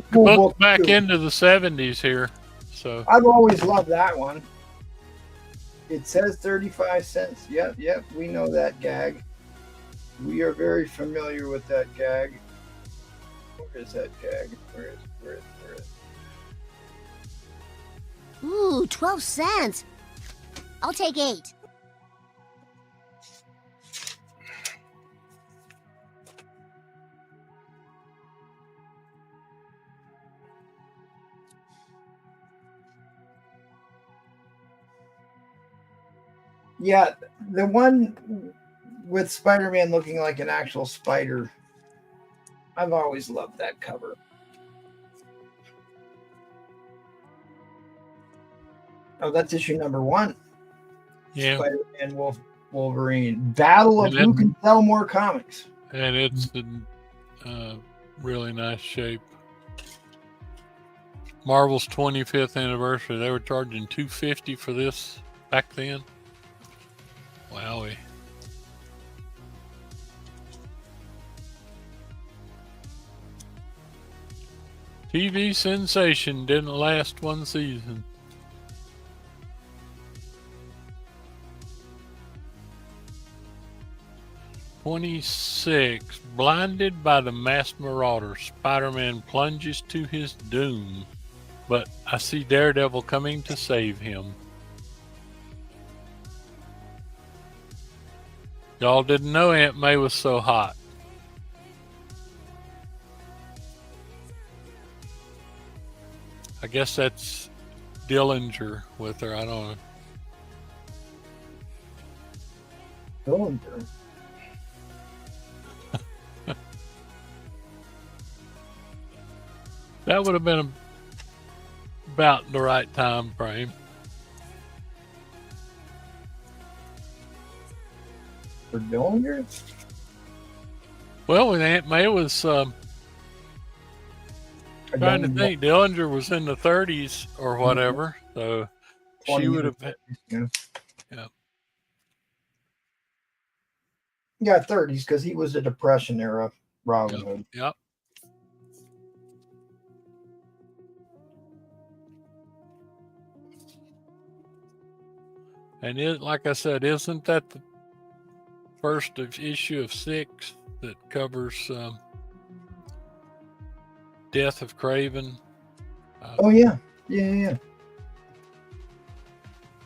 back into the 70s here. So I've always loved that one. It says 35 cents. Yep, we know that gag. We are very familiar with that gag. Where is that gag? Where is it? Ooh, 12 cents. I'll take 8. Yeah, the one with Spider-Man looking like an actual spider. I've always loved that cover. Oh, that's issue number 1. yeah, Spider-Man Wolverine. Battle of who can sell more comics. and it's in really nice shape. Marvel's 25th anniversary. They were charging $250 for this back then. Wowie. TV sensation didn't last one season. "26. Blinded by the masked marauder, Spider-Man plunges to his doom, but I see Daredevil coming to save him." Y'all didn't know Aunt May was so hot. I guess that's Dillinger with her. I don't know. Dillinger. That would have been about the right time frame. For Dillinger? Well, when Aunt May was trying to think, Dillinger was in the 30s or whatever, so she would have. Yeah. Yeah. Yeah, 30s, because he was the Depression era Robin Hood. Yep. And it, like I said, isn't that the first issue of 6 that covers Death of Craven? Oh yeah. Yeah.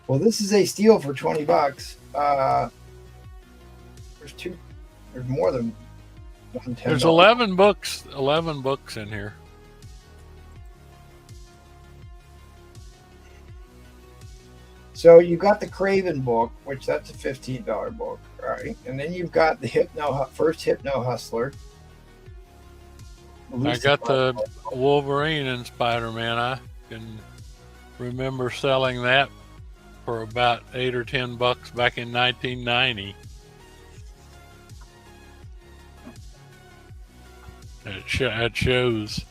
Well, this is a steal for $20. There's more than one $10. There's 11 books in here. So you got the Craven book, which that's a $15 book, right? And then you've got the first Hypno Hustler. I got the Wolverine and Spider-Man. I can remember selling that for about $8 or $10 back in 1990. It shows.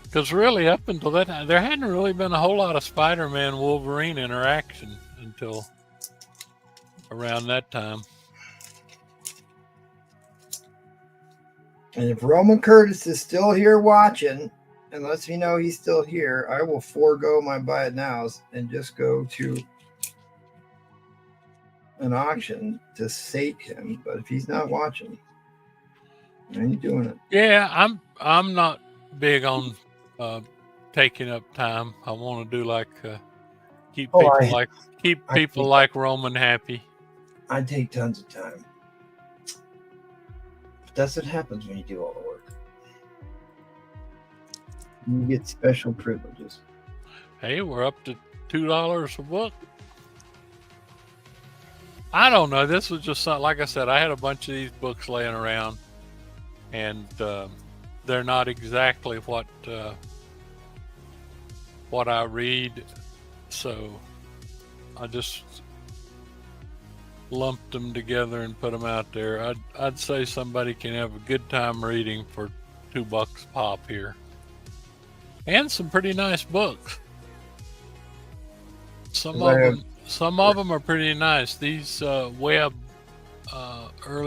Because really, up until that time, there hadn't really been a whole lot of Spider-Man-Wolverine interaction until around that time. And if Roman Curtis is still here watching, and lets me know he's still here, I will forego my buy it nows and just go to an auction to sate him. But if he's not watching, I ain't doing it. Yeah, I'm not big on taking up time. I want to do like keep people like Roman happy. I take tons of time. But that's what happens when you do all the work. You get special privileges. Hey, we're up to $2 a book. I don't know. This was just something, like I said, I had a bunch of these books laying around, and they're not exactly what I read, so I just lumped them together and put them out there. I'd say somebody can have a good time reading for $2 pop here, and some pretty nice books. Some of them are pretty nice. These early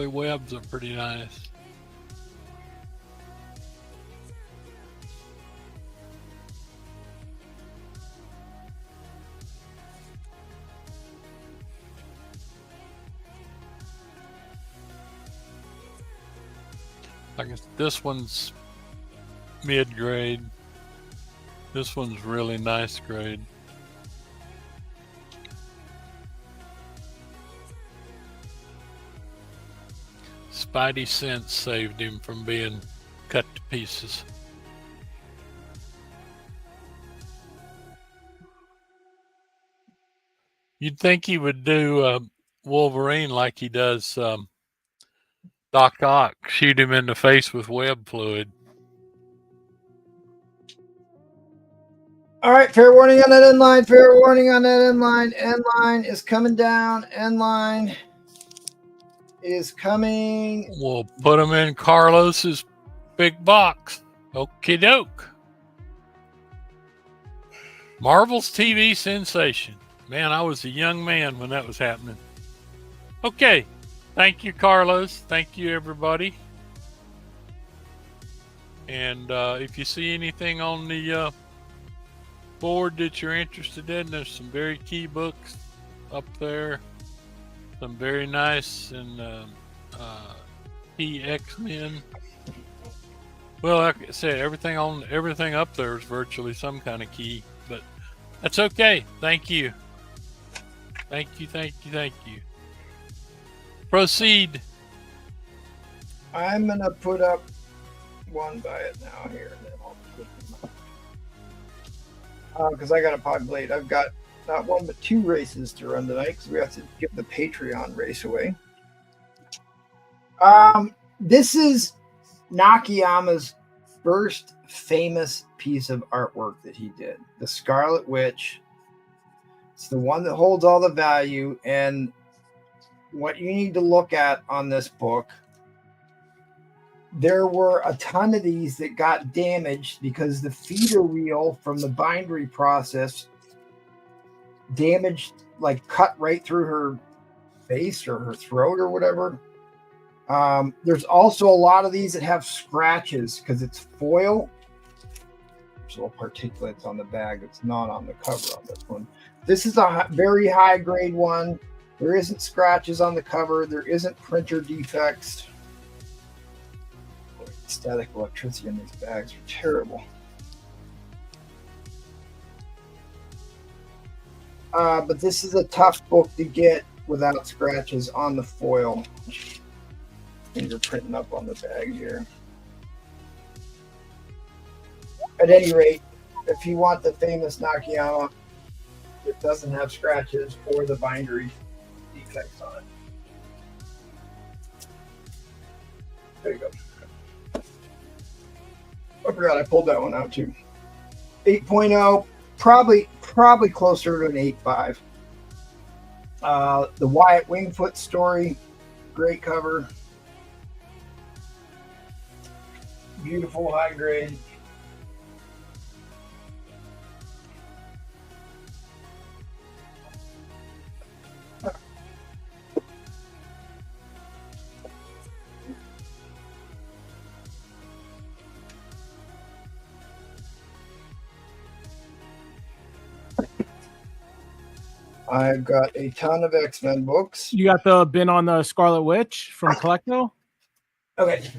webs are pretty nice. I guess this one's mid-grade. This one's really nice grade. Spidey sense saved him from being cut to pieces. You'd think he would do Wolverine like he does Doc Ock, shoot him in the face with web fluid. All right, fair warning on that end line. Fair warning on that end line. End line is coming down. End line is coming. We'll put him in Carlos's Big box. Okie doke. Marvel's TV sensation. Man, I was a young man when that was happening. Okay. Thank you, Carlos. Thank you, everybody. And if you see anything on the board that you're interested in, there's some very key books up there. Some very nice and key X-Men. Well, like I said, everything up there is virtually some kind of key, but that's okay. Thank you. Thank you. Proceed. I'm gonna put up one by it now here, and then I'll put them up. Because I got to populate. I've got not one but 2 races to run tonight because we have to give the Patreon race away. This is Nakayama's first famous piece of artwork that he did. The Scarlet Witch. It's the one that holds all the value, and what you need to look at on this book, there were a ton of these that got damaged because the feeder wheel from the bindery process damaged, like cut right through her face or her throat or whatever. There's also a lot of these that have scratches because it's foil. There's little particulates on the bag that's not on the cover on this one. This is a very high grade one. There isn't scratches on the cover. There isn't printer defects. Static electricity in these bags are terrible. But this is a tough book to get without scratches on the foil. Fingerprinting up on the bag here. At any rate, if you want the famous Nakayama that doesn't have scratches or the bindery defects on it, there you go. I forgot I pulled that one out too. 8.0, probably closer to an 8.5. The Wyatt Wingfoot story, great cover. Beautiful high grade. I've got a ton of X-Men books. You got the bin on the Scarlet Witch from Collecto? Okay.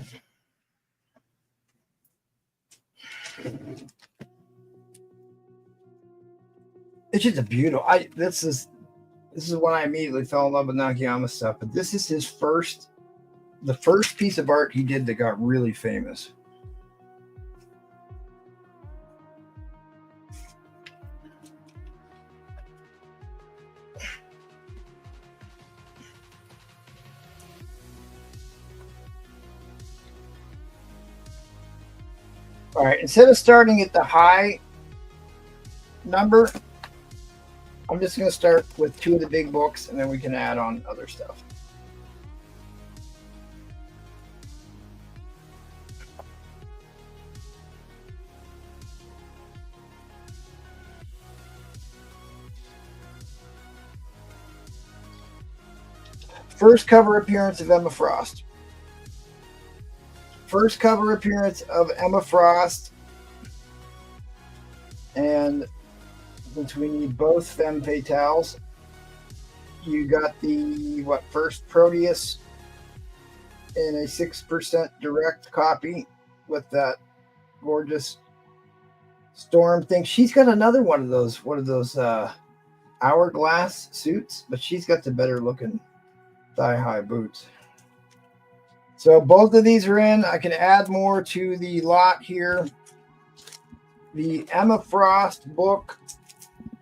It's just a beautiful. This is when I immediately fell in love with Nakayama stuff. But this is the first piece of art he did that got really famous. All right, instead of starting at the high number, I'm just going to start with 2 of the big books, and then we can add on other stuff. First cover appearance of Emma Frost. First cover appearance of Emma Frost. And since we need both femme fatales, you got the first Proteus in a 6% direct copy with that gorgeous Storm thing. She's got another one of those hourglass suits, but she's got the better looking thigh-high boots. So both of these are in. I can add more to the lot here. The Emma Frost book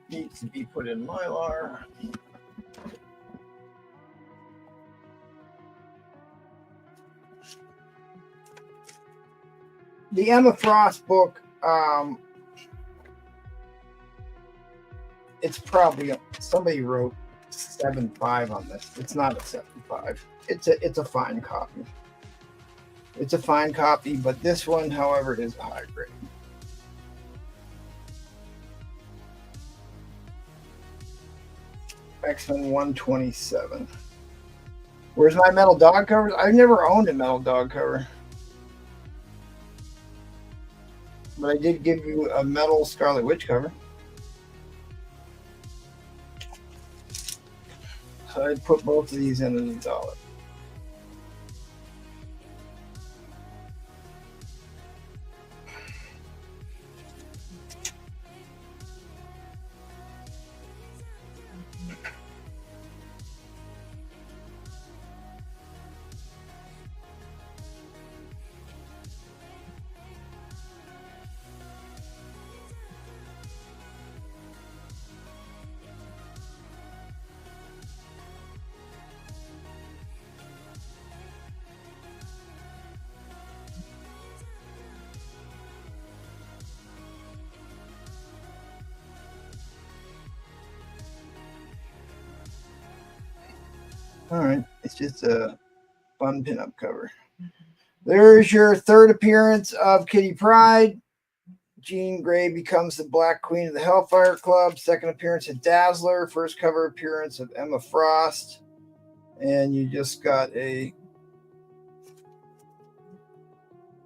needs to be put in Mylar. The Emma Frost book, it's probably somebody wrote 7.5 on this. It's not a 7.5. It's a fine copy. It's a fine copy, but this one, however, is a high grade. X-Men 127. Where's my metal dog covers? I've never owned a metal dog cover. But I did give you a metal Scarlet Witch cover. So I'd put both of these in as $1. All right, it's just a fun pinup cover. There's your third appearance of Kitty Pryde. Jean Grey becomes the Black Queen of the Hellfire Club. Second appearance of Dazzler. First cover appearance of Emma Frost. And you just got a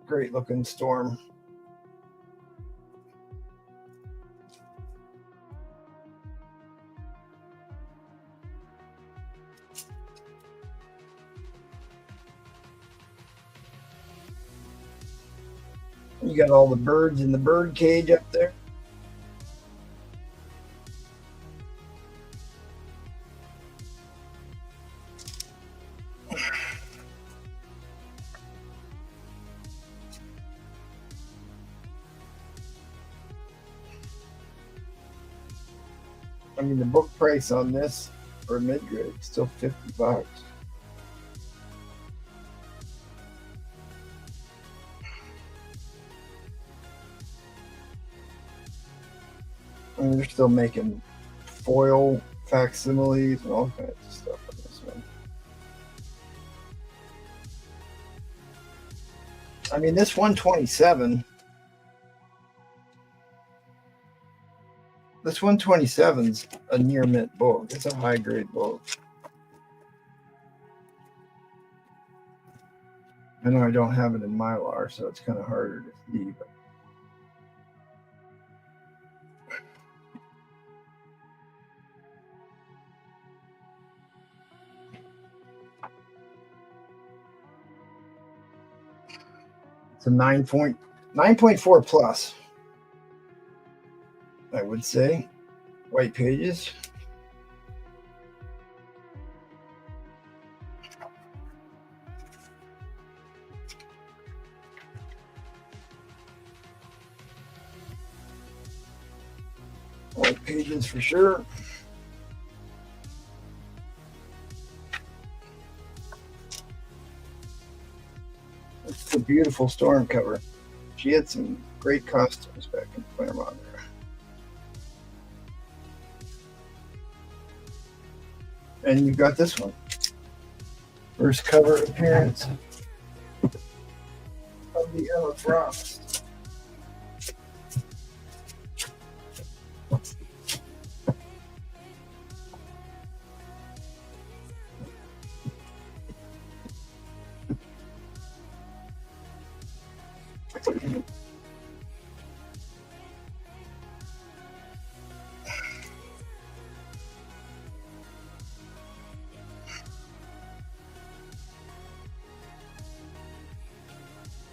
great looking Storm. You got all the birds in the bird cage up there. I mean, the book price on this for mid-grade is still $50. I mean, they're still making foil facsimiles and all kinds of stuff on this one. I mean, this 127. This 127's a near mint book. It's a high grade book. I know I don't have it in Mylar, so it's kind of harder to see. But it's a 9.4 plus, I would say. White pages. White pages for sure. It's a beautiful Storm cover. She had some great costumes back in Claremont era. And you got this one. First cover appearance of the Emma Frost.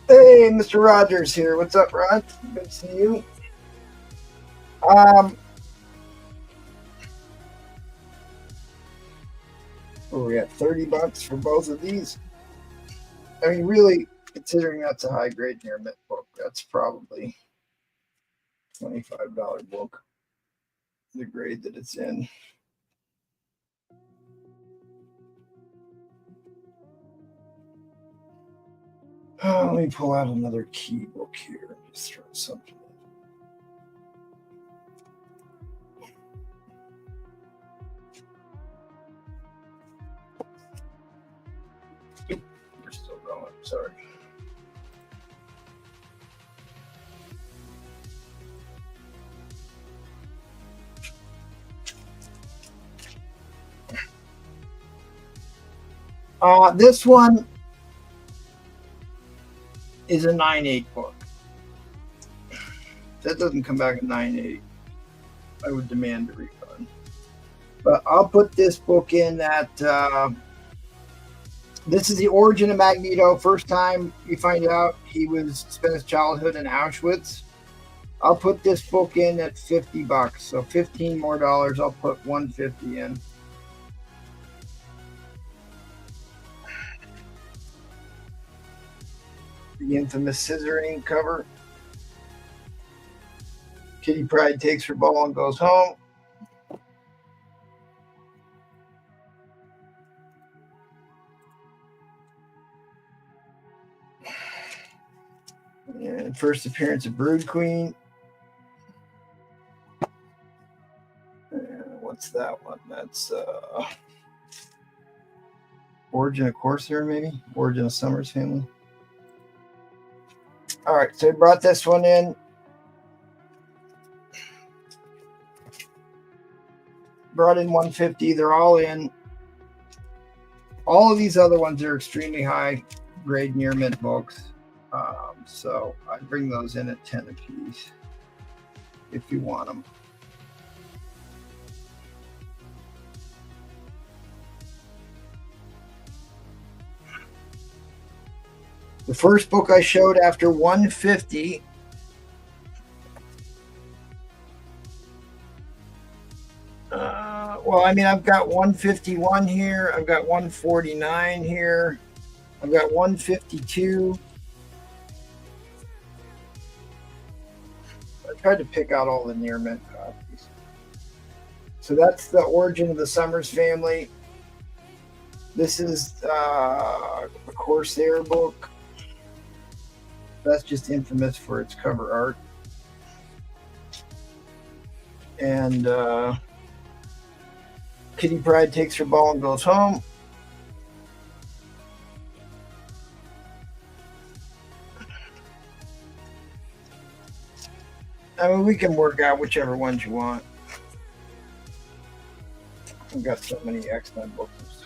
Hey, Mr. Rogers here. What's up, Rod? Good to see you. Where we at? $30 for both of these. I mean, really, considering that's a high grade near mint book, that's probably $25 book. The grade that it's in. Let me pull out another key book here and just throw something in. We're still going. Sorry. This one is a 9.8 book. That doesn't come back at 9.8. I would demand a refund. But I'll put this book in at. This is the origin of Magneto. First time you find out he spent his childhood in Auschwitz. I'll put this book in at $50. So $15 more. I'll put $150 in. The infamous scissoring cover. Kitty Pryde takes her ball and goes home. And first appearance of Brood Queen. What's that one? That's Origin of Corsair, maybe? Origin of Summers family. All right, so I brought this one in. Brought in 150. They're all in. All of these other ones are extremely high grade near mint books. So I'd bring those in at 10 apiece if you want them. The first book I showed after 150 well, I mean, I've got 151 here. I've got 149 here. I've got 152. I tried to pick out all the near mint copies. So that's the Origin of the Summers family. This is a Corsair book. That's just infamous for its cover art. And Kitty Pryde takes her ball and goes home. I mean, we can work out whichever ones you want. I've got so many X-Men books.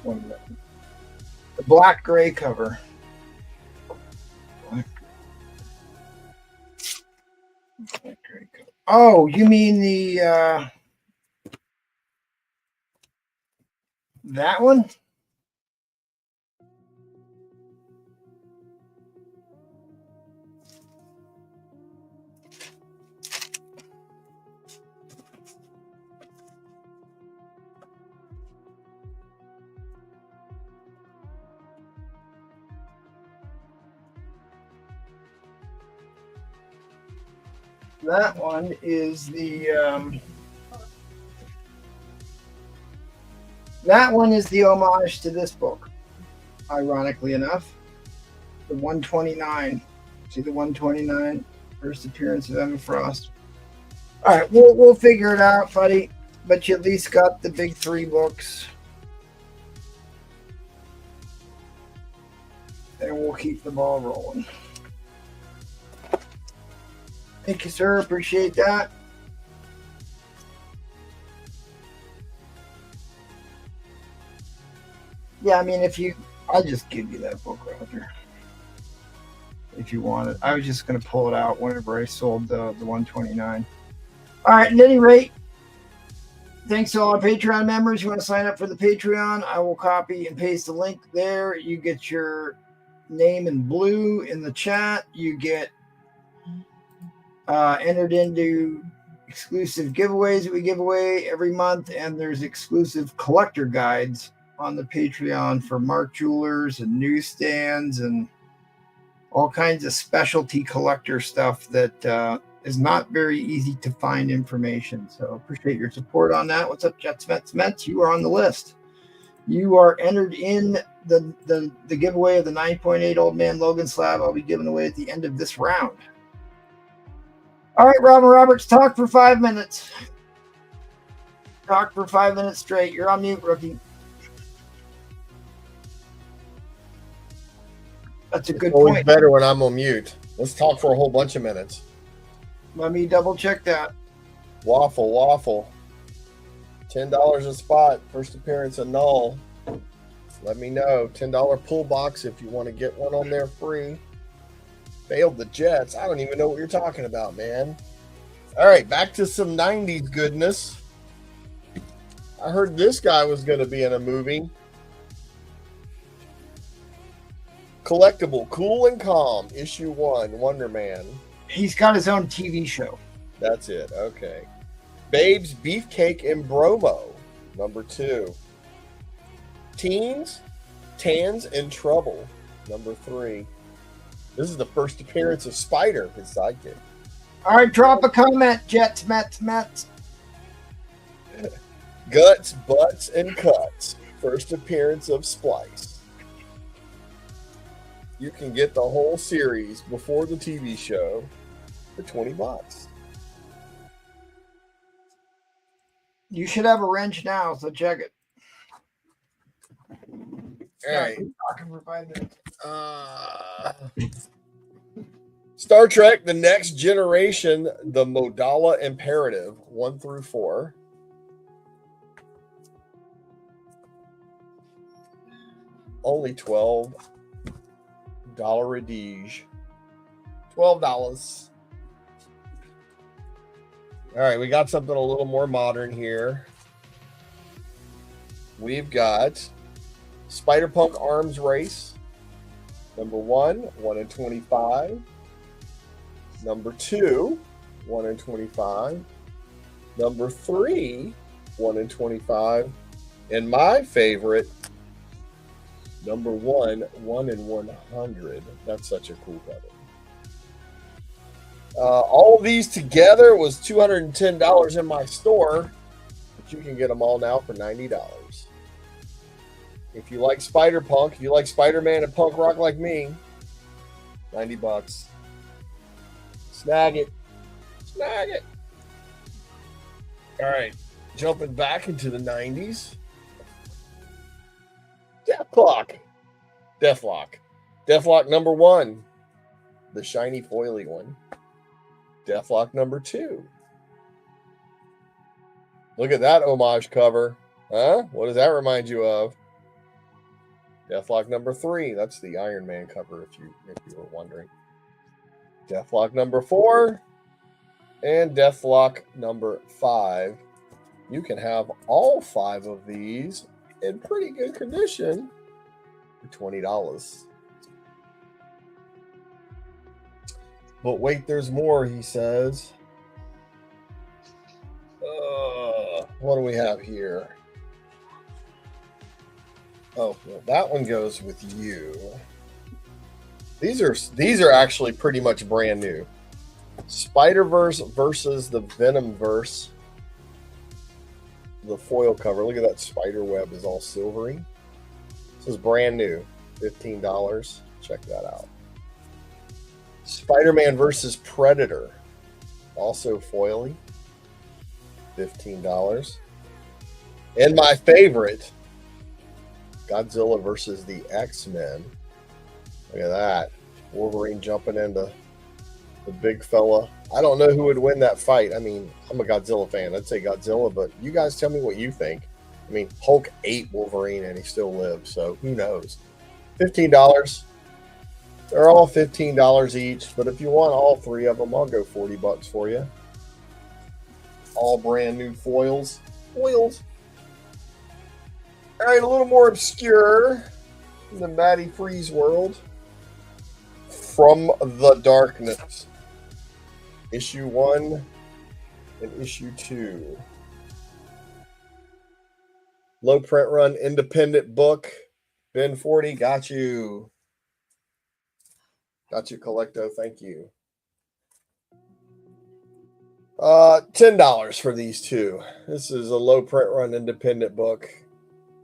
The black gray cover. Black gray cover. Oh, you mean the that one? That one is the that one is the homage to this book, ironically enough. The 129. See the 129? First appearance of Emma Frost. All right, we'll figure it out, buddy. But you at least got the big three books. And we'll keep the ball rolling. Thank you, sir. Appreciate that. Yeah, I mean, I'll just give you that book, Roger. If you want it. I was just going to pull it out whenever I sold the 129. All right, at any rate, thanks to all our Patreon members. You want to sign up for the Patreon, I will copy and paste the link there. You get your name in blue in the chat. You get entered into exclusive giveaways that we give away every month, and there's exclusive collector guides on the Patreon for Mark Jewelers and newsstands and all kinds of specialty collector stuff that is not very easy to find information. So appreciate your support on that. What's up, Jets, Mets? You are on the list. You are entered in the giveaway of the 9.8 Old Man Logan slab I'll be giving away at the end of this round. All right, Robin Roberts, talk for 5 minutes. Talk for 5 minutes straight. You're on mute, rookie. That's a good always point. Better when I'm on mute. Let's talk for a whole bunch of minutes. Let me double check that. Waffle. $10 a spot. First appearance of Null. Let me know. $10 pull box if you want to get one on there free. Failed the Jets. I don't even know what you're talking about, man. All right, back to some 90s goodness. I heard this guy was going to be in a movie. Collectible, Cool and Calm, issue 1, Wonder Man. He's got his own TV show. That's it. Okay. Babes, Beefcake, and Bromo, number 2. Teens, Tans, and Trouble, number 3. This is the first appearance of Spider, his sidekick. All right, drop a comment, Jets, Mets. Guts, Butts, and Cuts, first appearance of Splice. You can get the whole series before the TV show for $20. You should have a wrench now, so check it. All right. Talking for 5 minutes. Star Trek: The Next Generation, the Modala Imperative, 1 through 4. Only $12 a Dige. $12. All right, we got something a little more modern here. We've got Spider-Punk Arms Race, number 1, 1 in 25. Number 2, 1 in 25. Number 3, 1 in 25. And my favorite, number 1, 1 in 100. That's such a cool cover. All of these together was $210 in my store, but you can get them all now for $90. If you like Spider-Punk, if you like Spider-Man and punk rock like me, $90. Snag it. Snag it. All right. Jumping back into the 90s. Deathlock. Deathlock number 1. The shiny foily one. Deathlock number 2. Look at that homage cover. Huh? What does that remind you of? Deathlock number 3. That's the Iron Man cover, if you were wondering. Deathlock number 4 and Deathlock number 5. You can have all 5 of these in pretty good condition for $20. But wait, there's more, he says. What do we have here? Oh, well, that one goes with you. These are actually pretty much brand new. Spider-Verse versus the Venomverse. The foil cover. Look at that spider web is all silvery. This is brand new. $15. Check that out. Spider-Man versus Predator. Also foily. $15. And my favorite, Godzilla versus the X-Men. Look at that. Wolverine jumping into the big fella. I don't know who would win that fight. I mean, I'm a Godzilla fan. I'd say Godzilla, but you guys tell me what you think. I mean, Hulk ate Wolverine and he still lives, so who knows? $15. They're all $15 each, but if you want all 3 of them, I'll go $40 for you. All brand new foils. Foils. All right, a little more obscure in the Matty Freeze world. From the Darkness. Issue 1 and issue 2. Low print run independent book. Ben 40, got you. Got you, Collecto. Thank you. $10 for these 2. This is a low print run independent book.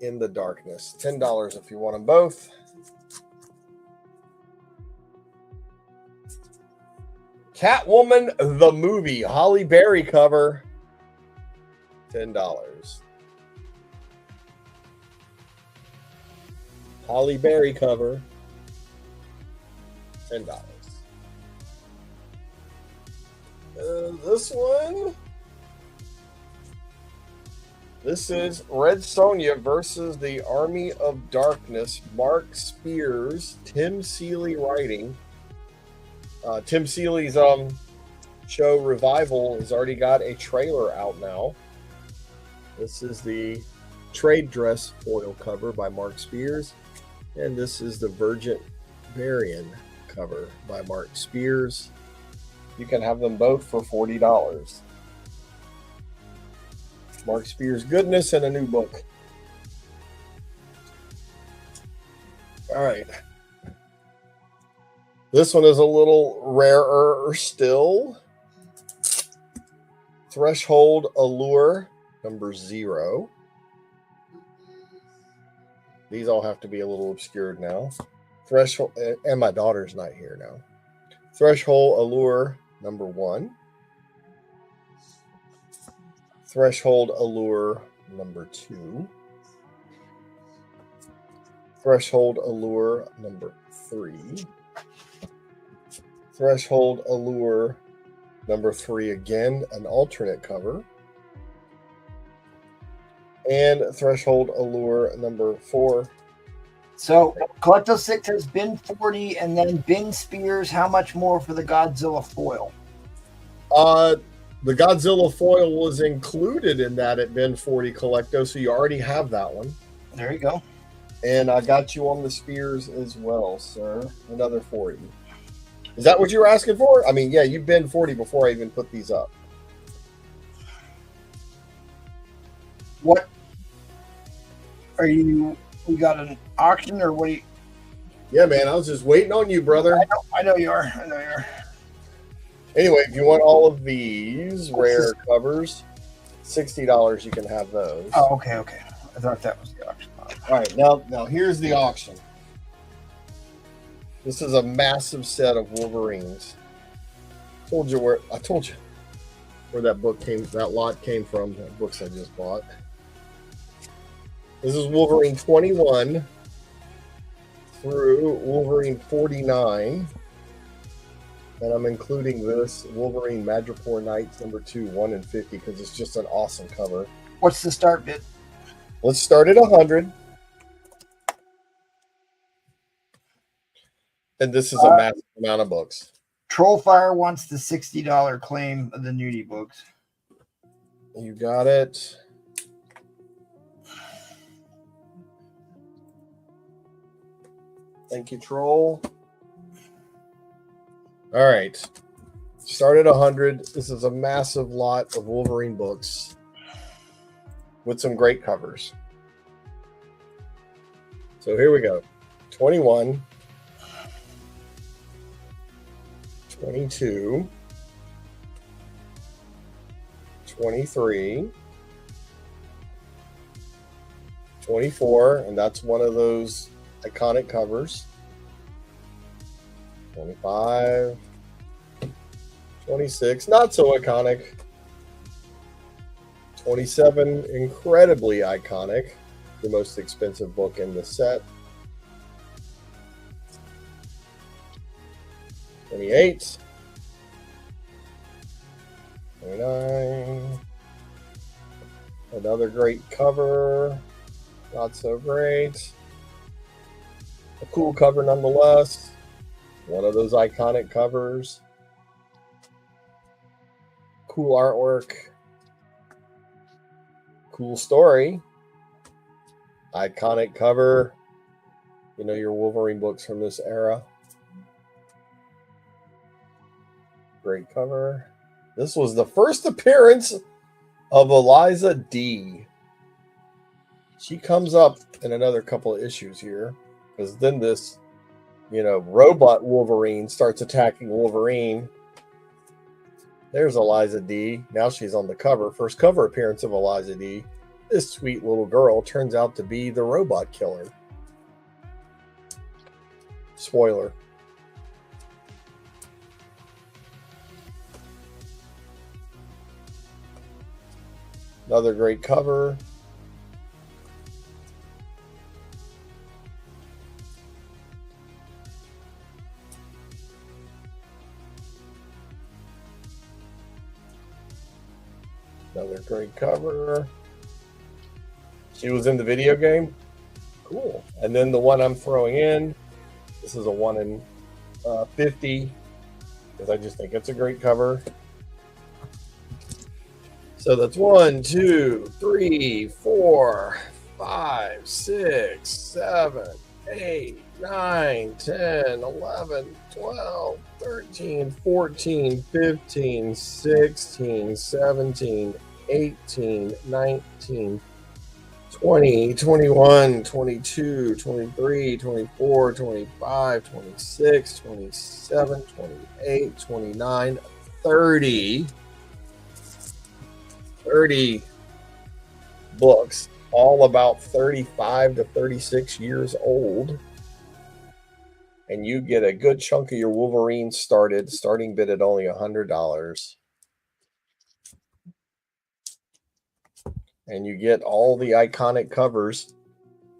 In the Darkness. $10 if you want them both. Catwoman the movie, Holly Berry cover, $10. Holly Berry cover, $10. This one, This is Red Sonja versus the Army of Darkness. Mark Spears, Tim Seeley writing. Tim Seeley's show Revival has already got a trailer out now. This is the trade dress foil cover by Mark Spears. And this is the Virgin Varian cover by Mark Spears. You can have them both for $40. Mark Spears goodness and a new book. All right. This one is a little rarer still. Threshold Allure number 0. These all have to be a little obscured now. Threshold, and my daughter's not here now. Threshold Allure number 1. Threshold Allure number 2. Threshold Allure number 3. Threshold Allure number 3 again, an alternate cover. And Threshold Allure number 4. So Collecto 6 has bin 40, and then bin Spears. How much more for the Godzilla foil? The Godzilla foil was included in that at bin 40 Collecto, so you already have that one. There you go. And I got you on the Spears as well, sir. Another 40. Is that what you were asking for? I mean, yeah, you've been 40 before I even put these up. What are you? We got an auction, or what? Yeah, man, I was just waiting on you, brother. I know you are. I know you are. Anyway, if you want all of these rare covers, $60, you can have those. Oh, okay. I thought that was the auction. All right, now here's the auction. This is a massive set of Wolverines. I told you where that book came, that lot came from. The books I just bought. This is Wolverine 21 through Wolverine 49. And I'm including this Wolverine Madripoor Knights number 2, 1 in 50, because it's just an awesome cover. What's the start bid? Let's start at 100. And this is a massive amount of books. Trollfire wants the $60 claim of the nudie books. You got it. Thank you, Troll. All right. Start at 100. This is a massive lot of Wolverine books with some great covers. So here we go. 21. 22. 23. 24. And that's one of those iconic covers. 25, 26, not so iconic. 27, incredibly iconic. The most expensive book in the set. 28, 29. Another great cover. Not so great. A cool cover nonetheless. One of those iconic covers. Cool artwork. Cool story. Iconic cover. You know your Wolverine books from this era. Great cover. This was the first appearance of Eliza D. She comes up in another couple of issues here. Because then this, robot Wolverine starts attacking Wolverine. There's Eliza D. Now she's on the cover. First cover appearance of Eliza D. This sweet little girl turns out to be the robot killer. Spoiler. Another great cover. Another great cover. She was in the video game? Cool. And then the one I'm throwing in, this is a 1 in 50, because I just think it's a great cover. So that's 1, 2, 3, 4, 5, 6, 7, 8, 9, 10, 11, 12, 13, 14, 15, 16, 17, 18, 19, 20, 21, 22, 23, 24, 25, 26, 27, 28, 29, 30. 30 books, all about 35 to 36 years old. And you get a good chunk of your Wolverine starting bid at only $100. And you get all the iconic covers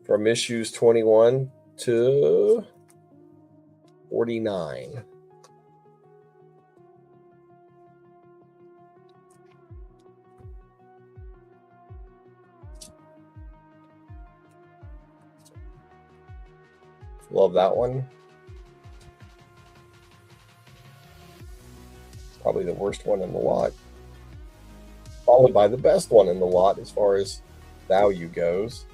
from issues 21 to 49. Love that one. Probably the worst one in the lot. Followed by the best one in the lot as far as value goes.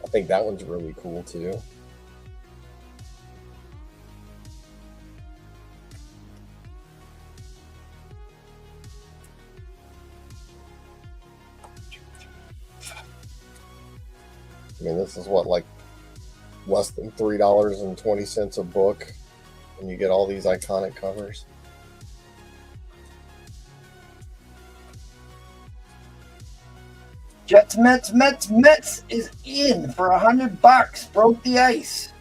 I think that one's really cool too. I mean, this is what, like less than $3.20 a book, and you get all these iconic covers. Jets Mets is in for $100. Broke the ice.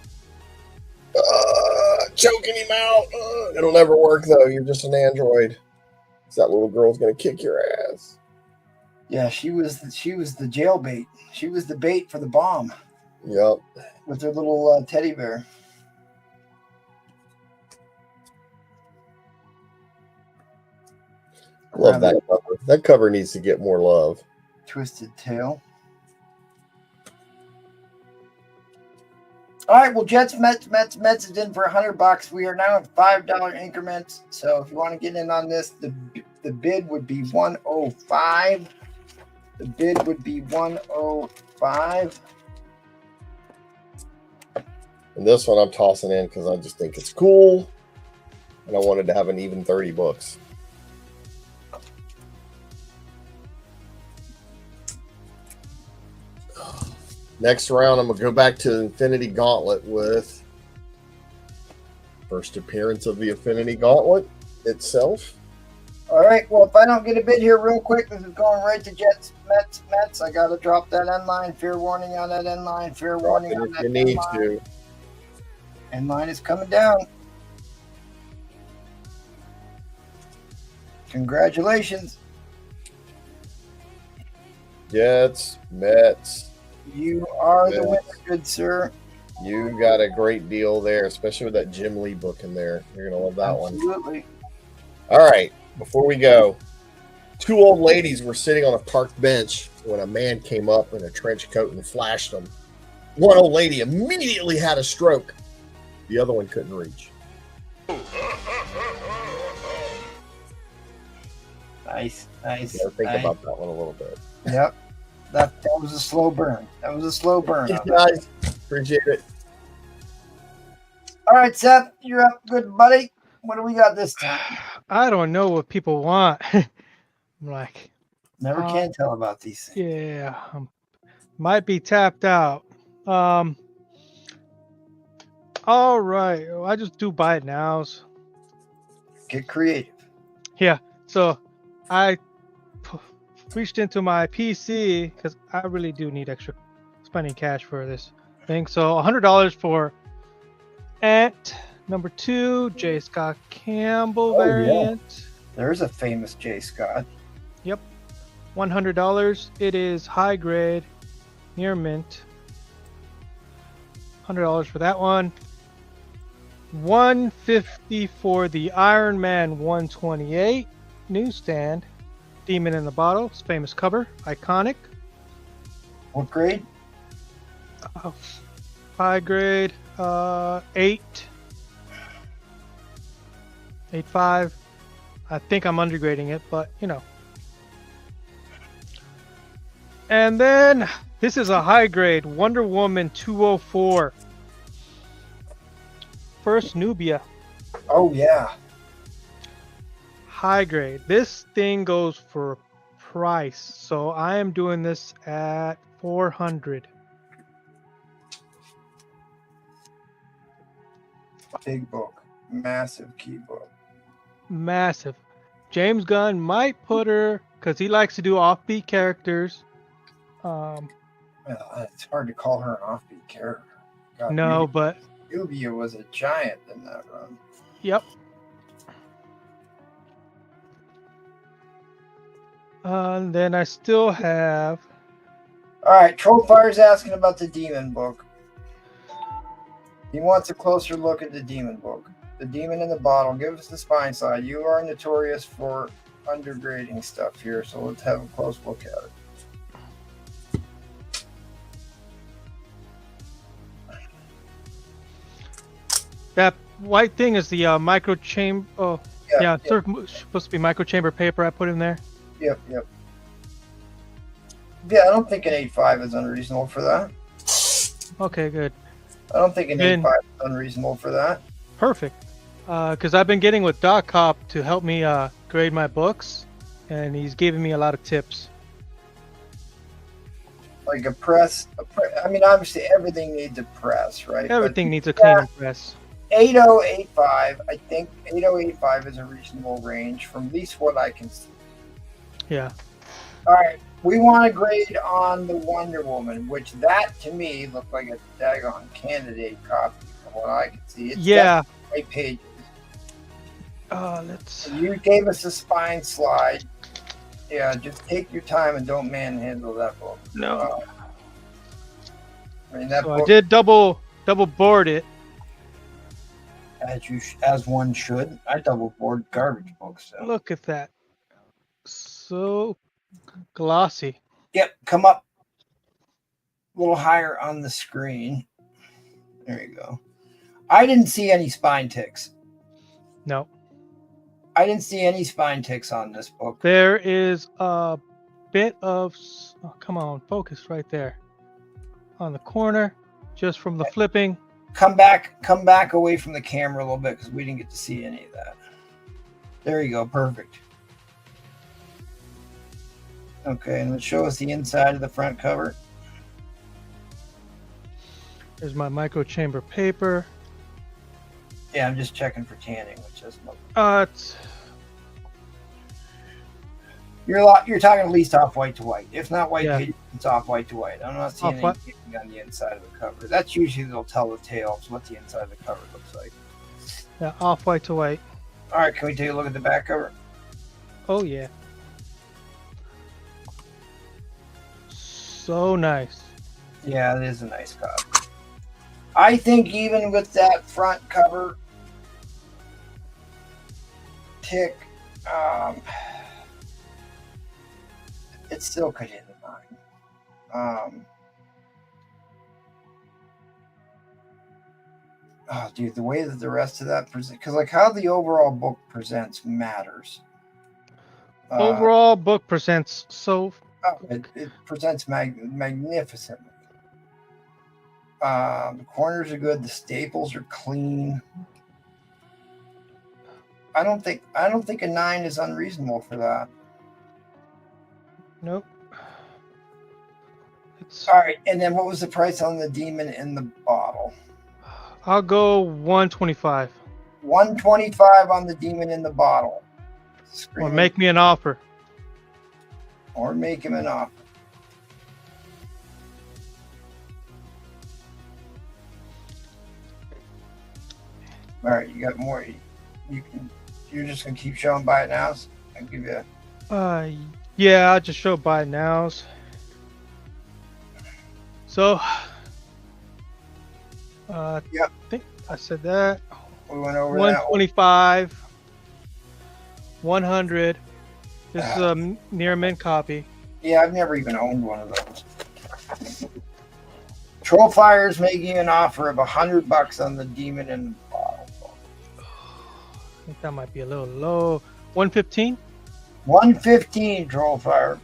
Choking him out. It'll never work though. You're just an android. That little girl's gonna kick your ass. Yeah, she was the jail bait. She was the bait for the bomb. Yep. With her little teddy bear. Love that cover. That cover needs to get more love. Twisted tail. All right, well, Jets Mets is in for $100. We are now at $5 increments. So if you want to get in on this, the bid would be $105. The bid would be $105. And this one I'm tossing in because I just think it's cool. And I wanted to have an even 30 books. Next round, I'm going to go back to Infinity Gauntlet with first appearance of the Infinity Gauntlet itself. All right, well, if I don't get a bid here real quick, this is going right to Jets Mets. I got to drop that end line. Fair warning on that end line. Fair warning on that end line. You need to. End line is coming down. Congratulations. Jets, Mets. You are the winner, good sir. You got a great deal there, especially with that Jim Lee book in there. You're going to love that one. Absolutely. All right, before we go, two old ladies were sitting on a park bench when a man came up in a trench coat and flashed them. One old lady immediately had a stroke. The other one couldn't reach. Nice. Think about that one a little bit. Yep. That was a slow burn. Guys, appreciate it. All right, Seth, you're up, good buddy. What do we got this time? I don't know what people want. I'm like, never can tell about these things. Yeah, might be tapped out. All right, well, I just do buy it nows. Get creative. Yeah, so I reached into my PC because I really do need extra spending cash for this thing. So $100 for Ant number 2, J. Scott Campbell variant. Yeah. There's a famous J. Scott. Yep. $100. It is high grade, near mint. $100 for that one. $150 for the Iron Man 128 newsstand. Demon in the Bottle. It's famous cover. Iconic. What grade? High grade. 8. 8.5. I think I'm undergrading it, but you know. And then this is a high grade Wonder Woman 204. First Nubia. Oh yeah. High grade. This thing goes for price. So I am doing this at 400. Big book. Massive key book. Massive. James Gunn might put her, because he likes to do offbeat characters. Well, it's hard to call her an offbeat character. God, No, but Nubia was a giant in that run. yep. And then I still have. All right, Trollfire's asking about the Demon book. He wants a closer look at the Demon book. The Demon in the Bottle. Give us the spine side. You are notorious for undergrading stuff here, so let's have a close look at it. That white thing is the micro chamber. Oh, yeah, it's supposed to be micro chamber paper I put in there. Yep. Yeah, I don't think an 8.5 is unreasonable for that. Okay, good. I don't think an 8.5 is unreasonable for that. Perfect. Because I've been getting with Doc Cop to help me grade my books, and he's giving me a lot of tips. Like a press. I mean, obviously everything needs a press, right? Everything needs a cleaning press. 8085. I think 8085 is a reasonable range from at least what I can see. Yeah. All right. We want to grade on the Wonder Woman, which that to me looked like a daggone candidate copy from what I can see. It's Yeah. 8 pages. Let's. You gave us a spine slide. Yeah, just take your time and don't manhandle that book. No. I mean, that So book, I did double board it. as one should. I double board garbage books. So. Look at that. So glossy. Yep, come up a little higher on the screen. There you go. I didn't see any spine ticks. No. I didn't see any spine ticks on this book. There is a bit of. Oh, come on, focus right there. On the corner, just from the flipping. Come back away from the camera a little bit because we didn't get to see any of that. There you go, perfect. Okay, and let's show us the inside of the front cover. There's my micro chamber paper. Yeah, I'm just checking for tanning, which doesn't look. It's You're talking at least off white to white. If not white, Yeah. it's off white to white. I'm not seeing Off-white. anything on the inside of the cover. That's usually they'll tell the tale of what the inside of the cover looks like. yeah, off white to white. All right, can we take a look at the back cover? Oh yeah. So nice. Yeah, it is a nice cover. I think even with that front cover tick, it still could hit a 9. Oh, dude, the way that the rest of that presents, because like how the overall book presents matters. Overall book presents so. It presents magnificently. The corners are good. The staples are clean. I don't think a 9 is unreasonable for that. Nope. All right, and then what was the price on the Demon in the Bottle? I'll go 125. 125 on the Demon in the Bottle. Or make me an offer. Or make him an offer. All right, you got more. You're just gonna keep showing buy it nows. I'll give you. Yeah, I'll just show buy nows. So, Yep. I think I said that. We went over 125, 100, This is a near mint copy. Yeah, I've never even owned one of those. Trollfire's making you an offer of $100 on the Demon in the Bottle. I think that might be a little low. 115? 115, Trollfire.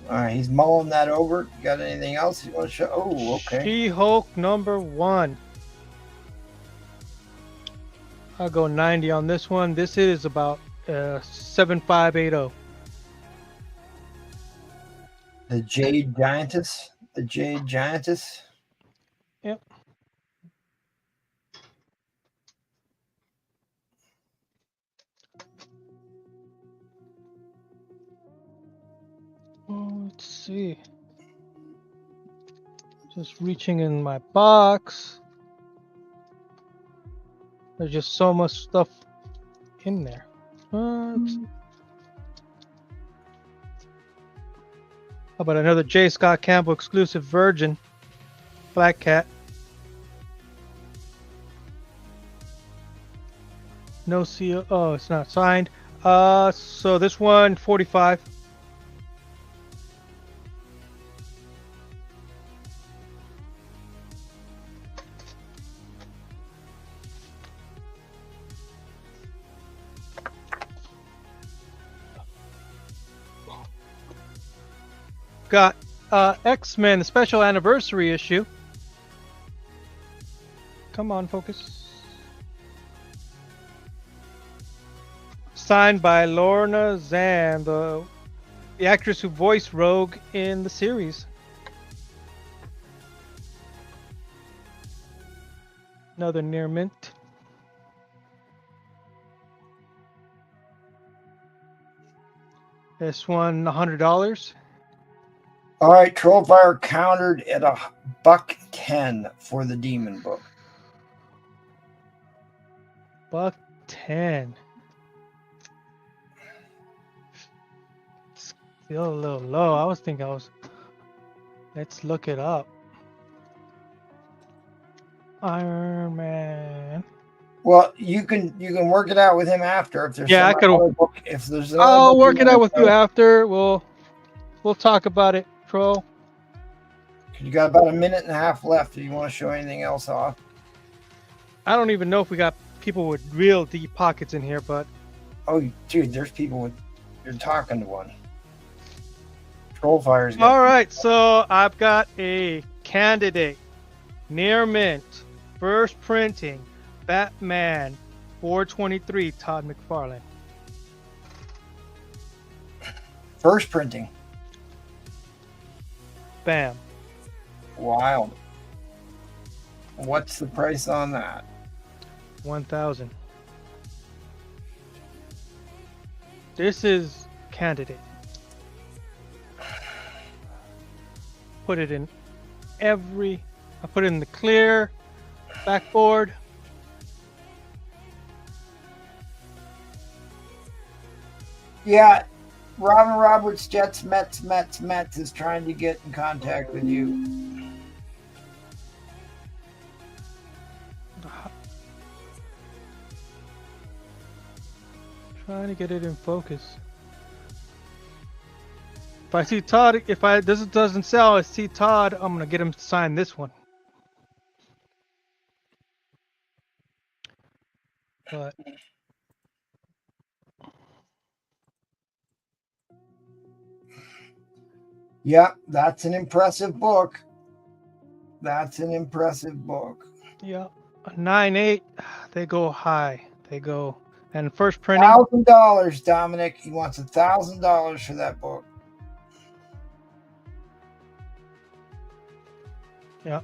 All right, he's mulling that over. You got anything else you want to show? Oh, okay. She-Hulk #1. I'll go 90 on this one. This is about 7580. The Jade Giantess. The Jade Giantess. Yep. Let's see. Just reaching in my box. There's just so much stuff in there. How about another J. Scott Campbell exclusive Virgin Black Cat? No seal. Oh, it's not signed. So this one 45. Got X-Men, the special anniversary issue. Come on, focus. Signed by Lorna Zan, the actress who voiced Rogue in the series. Another near mint. This one, $100. All right, Trollfire countered at $110 for the Demon book. $110. Still a little low. I was thinking let's look it up. Iron Man. Well, you can work it out with him after if there's I could. book. If there's I'll work it out with you after. We'll talk about it, Troll. You got about a minute and a half left. Do you want to show anything else off? I don't even know if we got people with real deep pockets in here, but oh, dude, there's people with. You're talking to one. Trollfire's. All right, so I've got a candidate, near mint, first printing, Batman, 423, Todd McFarlane. First printing. Bam. Wild. What's the price on that? 1,000. This is candidate. Put it in I put it in the clear backboard. Yeah, Robin Roberts, Jets, Mets is trying to get in contact with you. Trying to get it in focus. If I see Todd, this doesn't sell, I see Todd, I'm gonna get him to sign this one. But yeah, that's an impressive book. That's an impressive book. yeah, a 9.8, they go high. They go, and first printing. $1,000, Dominic. He wants $1,000 for that book. Yeah.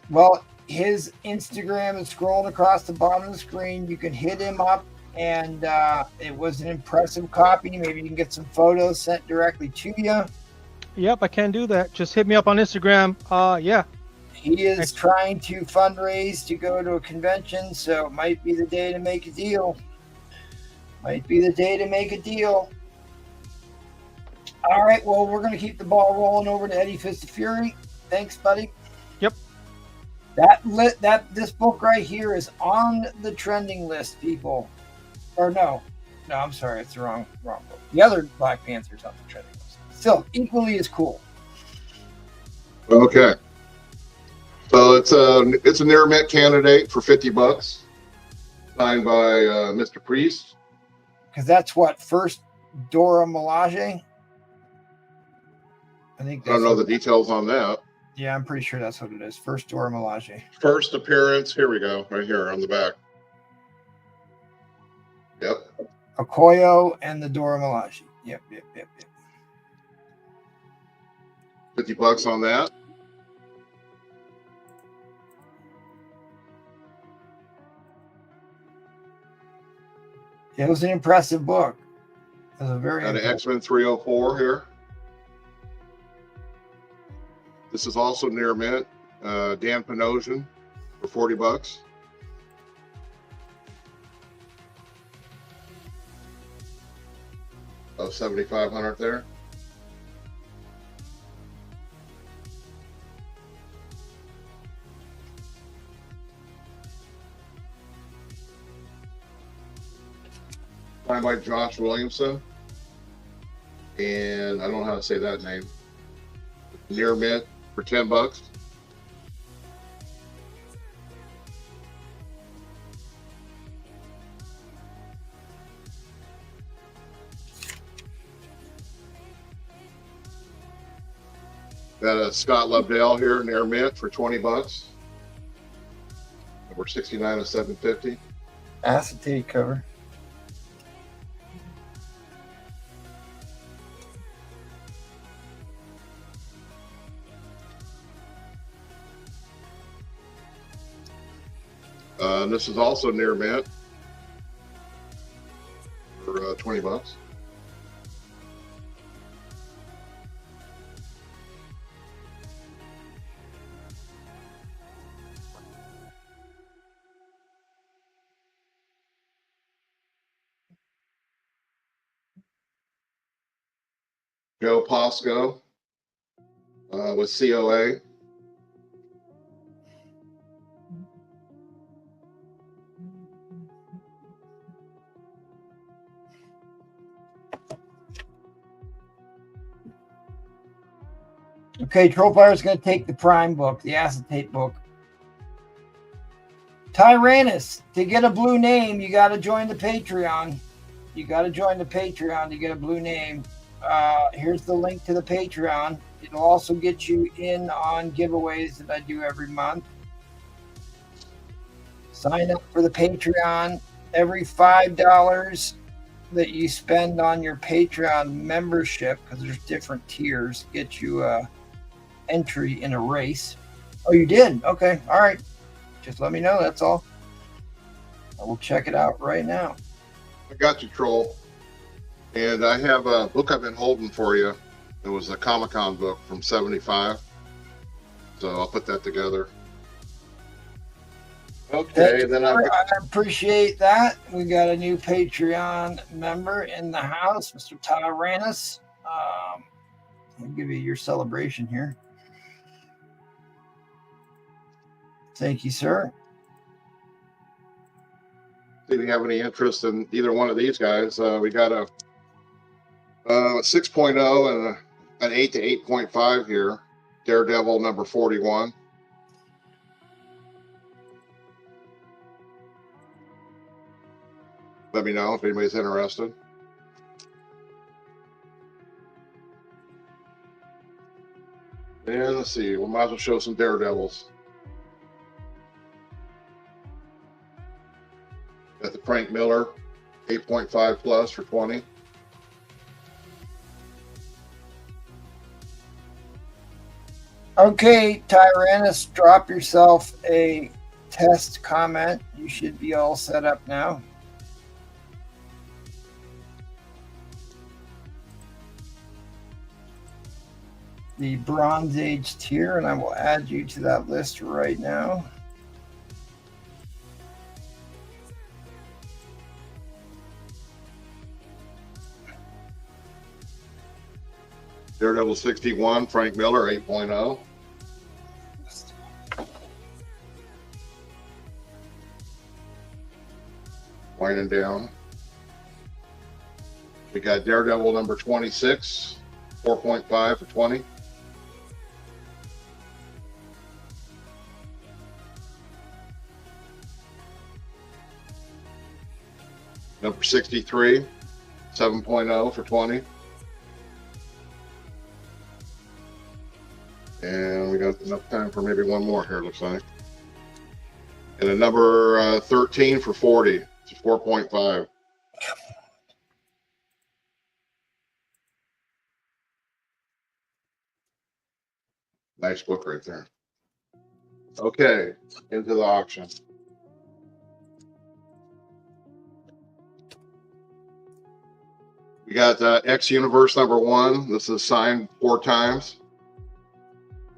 Well, his Instagram is scrolling across the bottom of the screen. You can hit him up, and it was an impressive copy. Maybe you can get some photos sent directly to you. Yep, I can do that. Just hit me up on Instagram. Yeah. He is trying to fundraise to go to a convention, so it might be the day to make a deal. All right, well, we're going to keep the ball rolling over to Eddie Fist of Fury. Thanks, buddy. Yep. This book right here is on the trending list, people. Or no, I'm sorry, it's the wrong book. The other Black Panther's on the trending list. Still, equally as cool. Okay. So it's a near mint candidate for $50, signed by Mr. Priest. Because that's what, first Dora Milaje? I think I don't know the details on that. Yeah, I'm pretty sure that's what it is. First Dora Milaje. First appearance. Here we go. Right here on the back. Yep. Okoye and the Dora Milaje. Yep. $50 on that. Yeah, it was an impressive book. It was a very Got an X-Men 304 here. This is also near mint. Dan Panosian for $40. Of 7,500 there. Signed by Josh Williamson. And I don't know how to say that name. Near mint for $10. Got a Scott Lobdell here, near mint for $20. We're 69 of 750. acetate cover. This is also near mint for $20. Joe Posco with COA. Okay, Trollfire is going to take the Prime book, the acetate book. Tyrannus, to get a blue name, you got to join the Patreon. You got to join the Patreon to get a blue name. Here's the link to the Patreon. It'll also get you in on giveaways that I do every month. Sign up for the Patreon. Every $5 that you spend on your Patreon membership, because there's different tiers, get you entry in a race. Oh, you did? Okay. All right. Just let me know. That's all. I will check it out right now. I got you, Troll. And I have a book I've been holding for you. It was a Comic-Con book from '75. So I'll put that together. Okay, then I appreciate that. We got a new Patreon member in the house, Mr. Tyrannus. I'll give you your celebration here. Thank you, sir. If you have any interest in either one of these guys, we got a 6.0 and an 8 to 8.5 here. Daredevil number 41. Let me know if anybody's interested. And let's see, we might as well show some Daredevils. Got the Frank Miller 8.5 plus for 20. Okay, Tyrannus, drop yourself a test comment. You should be all set up now. The Bronze Age tier, and I will add you to that list right now. Daredevil 61, Frank Miller 8.0. Winding down. We got Daredevil number 26, 4.5 for 20. Number 63, 7.0 for 20. And we got enough time for maybe one more here, looks like. And a number 13 for 40. It's 4.5. Nice book right there. Okay, into the auction. We got X Universe number 1. This is signed 4 times.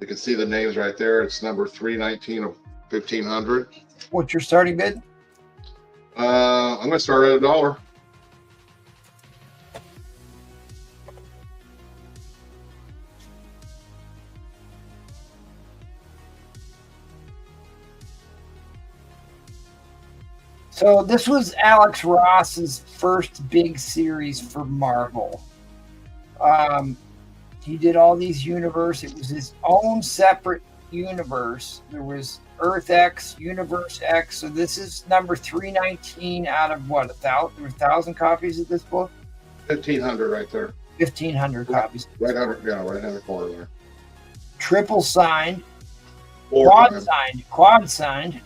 You can see the names right there. It's number 319 of 1500. What's your starting bid? I'm going to start at $1. So this was Alex Ross's first big series for Marvel. He did all these universe. It was his own separate universe. There was Earth X, Universe X. So this is number 319 out of what? There were 1,000 copies of this book. 1,500 right there. 1,500 copies. Right under the corner there. Triple signed. 4 Quad times. signed. Quad signed.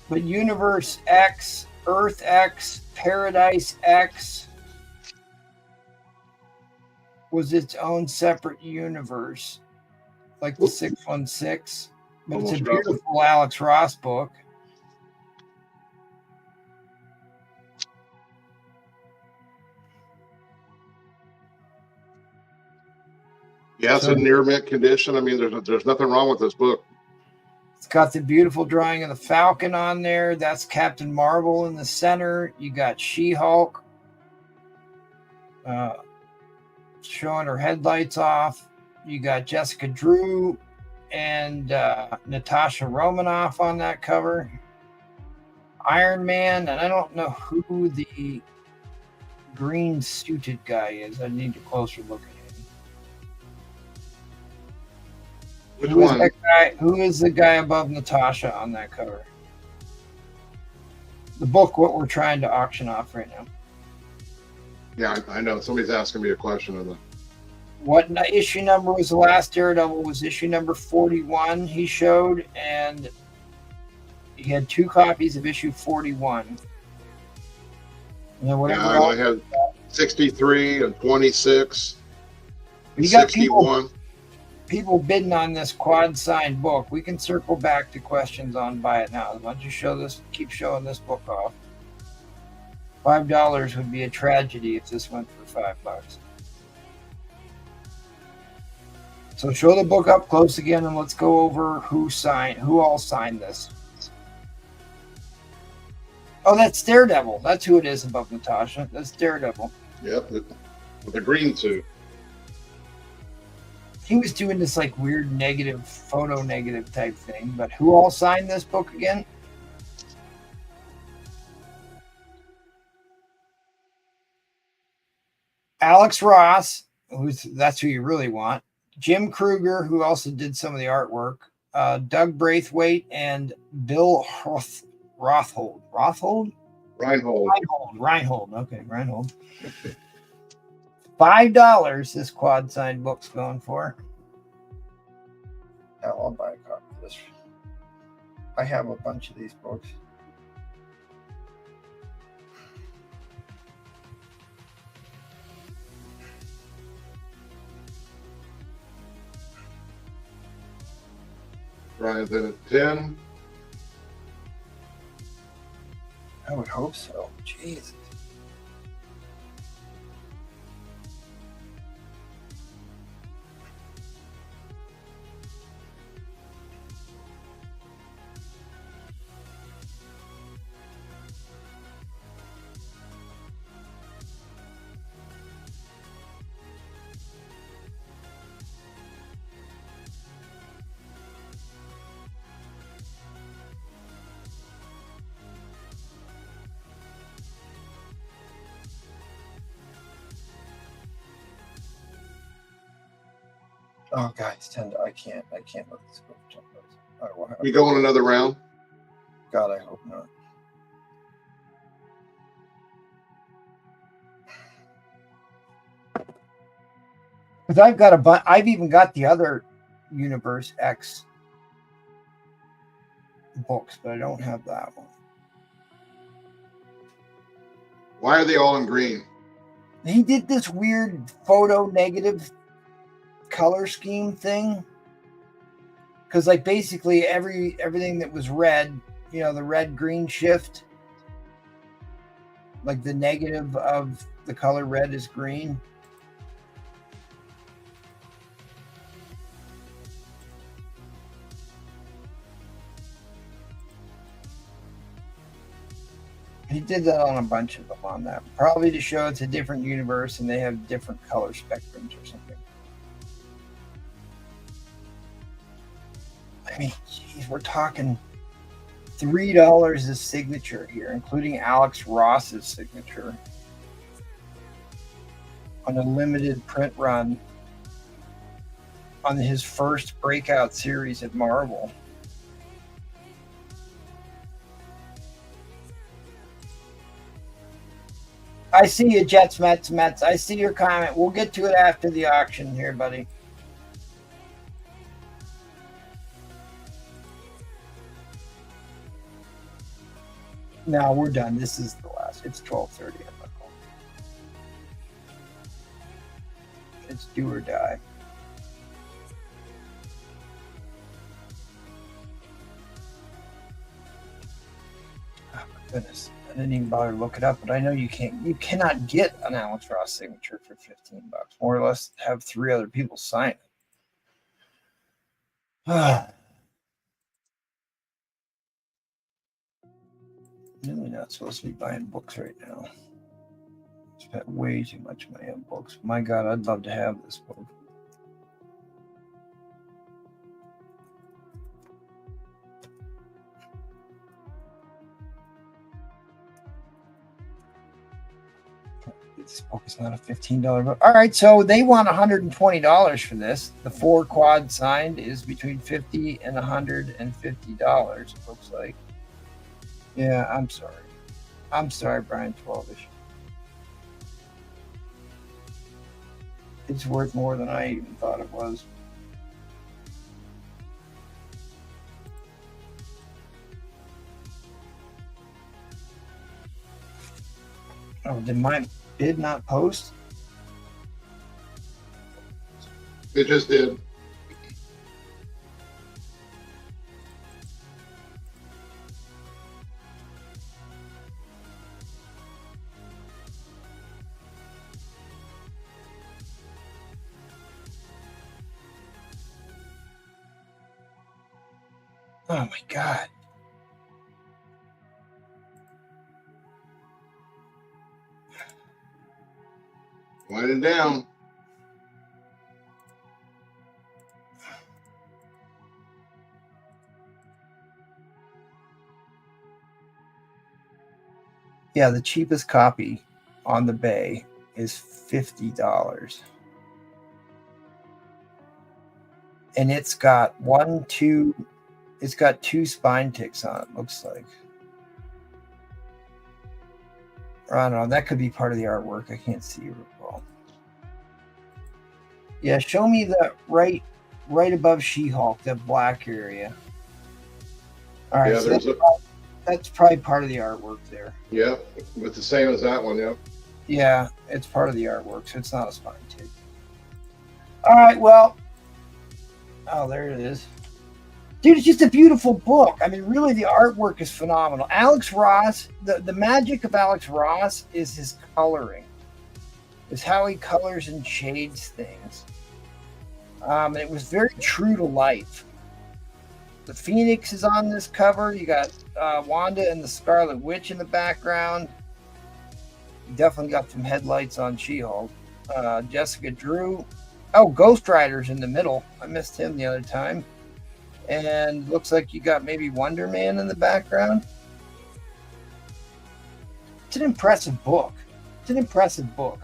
But Universe X, Earth X, Paradise X was its own separate universe, like the 616. But it's a beautiful Alex Ross book. Yeah, it's in near mint condition. I mean, there's nothing wrong with this book. It's got the beautiful drawing of the Falcon on there. That's Captain Marvel in the center. You got She-Hulk showing her headlights off. You got Jessica Drew and Natasha Romanoff on that cover. Iron Man, and I don't know who the green suited guy is. I need a closer look at him. Which one? Who is the guy above Natasha on that cover? The book, what we're trying to auction off right now. Yeah, I know. Somebody's asking me a question of the. What issue number was the last Daredevil? Was issue number 41 he showed, and he had 2 copies of issue 41. And then whatever Yeah, I had 63 and 26. You got 61. people bidding on this quad signed book. We can circle back to questions on buy it now. Why don't you keep showing this book off? $5 would be a tragedy if this went for $5. So show the book up close again, and let's go over who all signed this. Oh, that's Daredevil. That's who it is above Natasha. That's Daredevil. Yep, with the green suit. He was doing this like weird photo negative type thing. But who all signed this book again? Alex Ross, that's who you really want. Jim Kruger, who also did some of the artwork. Doug Braithwaite and Bill Reinhold. Okay, Reinhold. $5 this quad signed book's going for. Hell, I'll buy a copy of this. I have a bunch of these books. Ryan's in at 10. I would hope so. Jesus. Oh, guys, I can't let this go. All right, well, We going another round? God, I hope not. Because I've even got the other Universe X books, but I don't have that one. Why are they all in green? He did this weird photo negative color scheme thing. Because like basically everything that was red, you know, the red green shift, like the negative of the color red is green. He did that on a bunch of them on that. Probably to show it's a different universe and they have different color spectrums or something. I mean, geez, we're talking $3 a signature here, including Alex Ross's signature on a limited print run on his first breakout series at Marvel. I see you, Jets, Mets. I see your comment. We'll get to it after the auction here, buddy. No, we're done. This is the last. It's 12:30. It's do or die. Oh my goodness. I didn't even bother to look it up, but I know you cannot get an Alex Ross signature for $15. More or less have 3 other people sign it. Really not supposed to be buying books right now. Spent way too much money on books. My God, I'd love to have this book. This book is not a $15 book. All right, so they want $120 for this. The 4 quad signed is between $50 and $150. It looks like. Yeah, I'm sorry. I'm sorry, Brian 12ish. It's worth more than I even thought it was. Oh, did my bid not post? It just did. Oh my God. Winding down. Yeah, the cheapest copy on the Bay is $50. And it's got it's got 2 spine ticks on it, looks like. Or I don't know, that could be part of the artwork. I can't see it well. Yeah, show me the right above She-Hulk, that black area. All right, Yeah, so that's probably part of the artwork there. Yep, with the same as that one, yep. Yeah, it's part of the artwork, so it's not a spine tick. All right, well. Oh, there it is. Dude, it's just a beautiful book. I mean, really, the artwork is phenomenal. Alex Ross, the magic of Alex Ross is his coloring. Is how he colors and shades things. And it was very true to life. The Phoenix is on this cover. You got Wanda and the Scarlet Witch in the background. You definitely got some headlights on She-Hulk. Jessica Drew. Oh, Ghost Rider's in the middle. I missed him the other time. And looks like you got maybe Wonder Man in the background. It's an impressive book. It's an impressive book.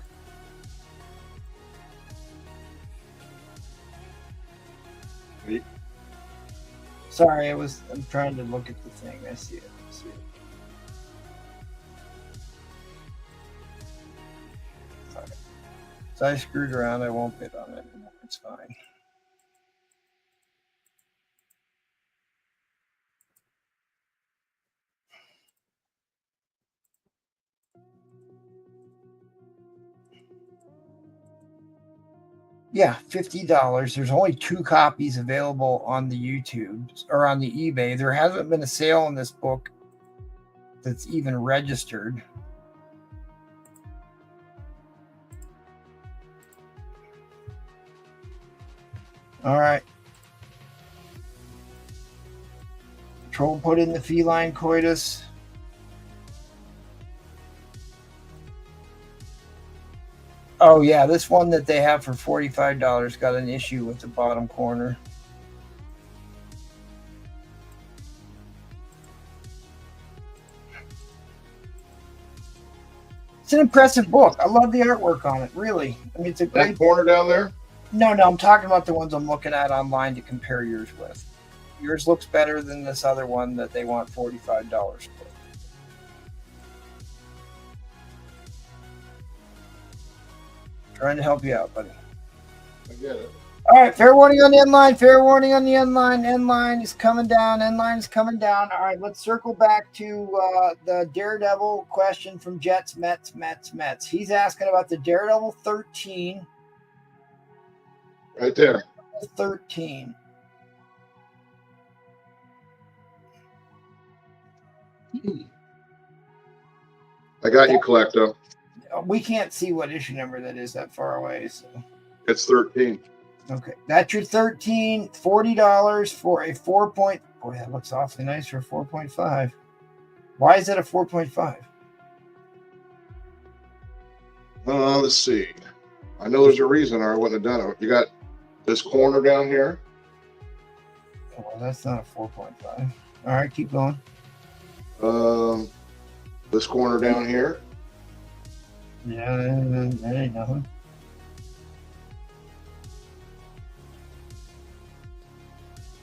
Sorry, I'm trying to look at the thing. I see it. Sorry. So I screwed around. I won't bid on it anymore. It's fine. Yeah, $50. There's only 2 copies available on the YouTube or on the eBay. There hasn't been a sale on this book that's even registered. All right. Troll put in the feline coitus. Oh, yeah, this one that they have for $45 got an issue with the bottom corner. It's an impressive book. I love the artwork on it, really. I mean, it's a great... That corner down there? No, I'm talking about the ones I'm looking at online to compare yours with. Yours looks better than this other one that they want $45 for. Trying to help you out, buddy. I get it. All right, fair warning on the end line. Fair warning on the end line. End line is coming down. End line is coming down. All right, let's circle back to the Daredevil question from Jets, Mets. He's asking about the Daredevil 13. Right there. 13. I got you, Collecto. We can't see what issue number that is that far away. So. It's 13. Okay, that's your 13, $40 for a 4 point. Boy, that looks awfully nice for a 4.5. Why is it a 4.5? Let's see. I know there's a reason or I wouldn't have done it. You got this corner down here. Oh, well, that's not a 4.5. All right, keep going. This corner down here. Yeah, that ain't nothing.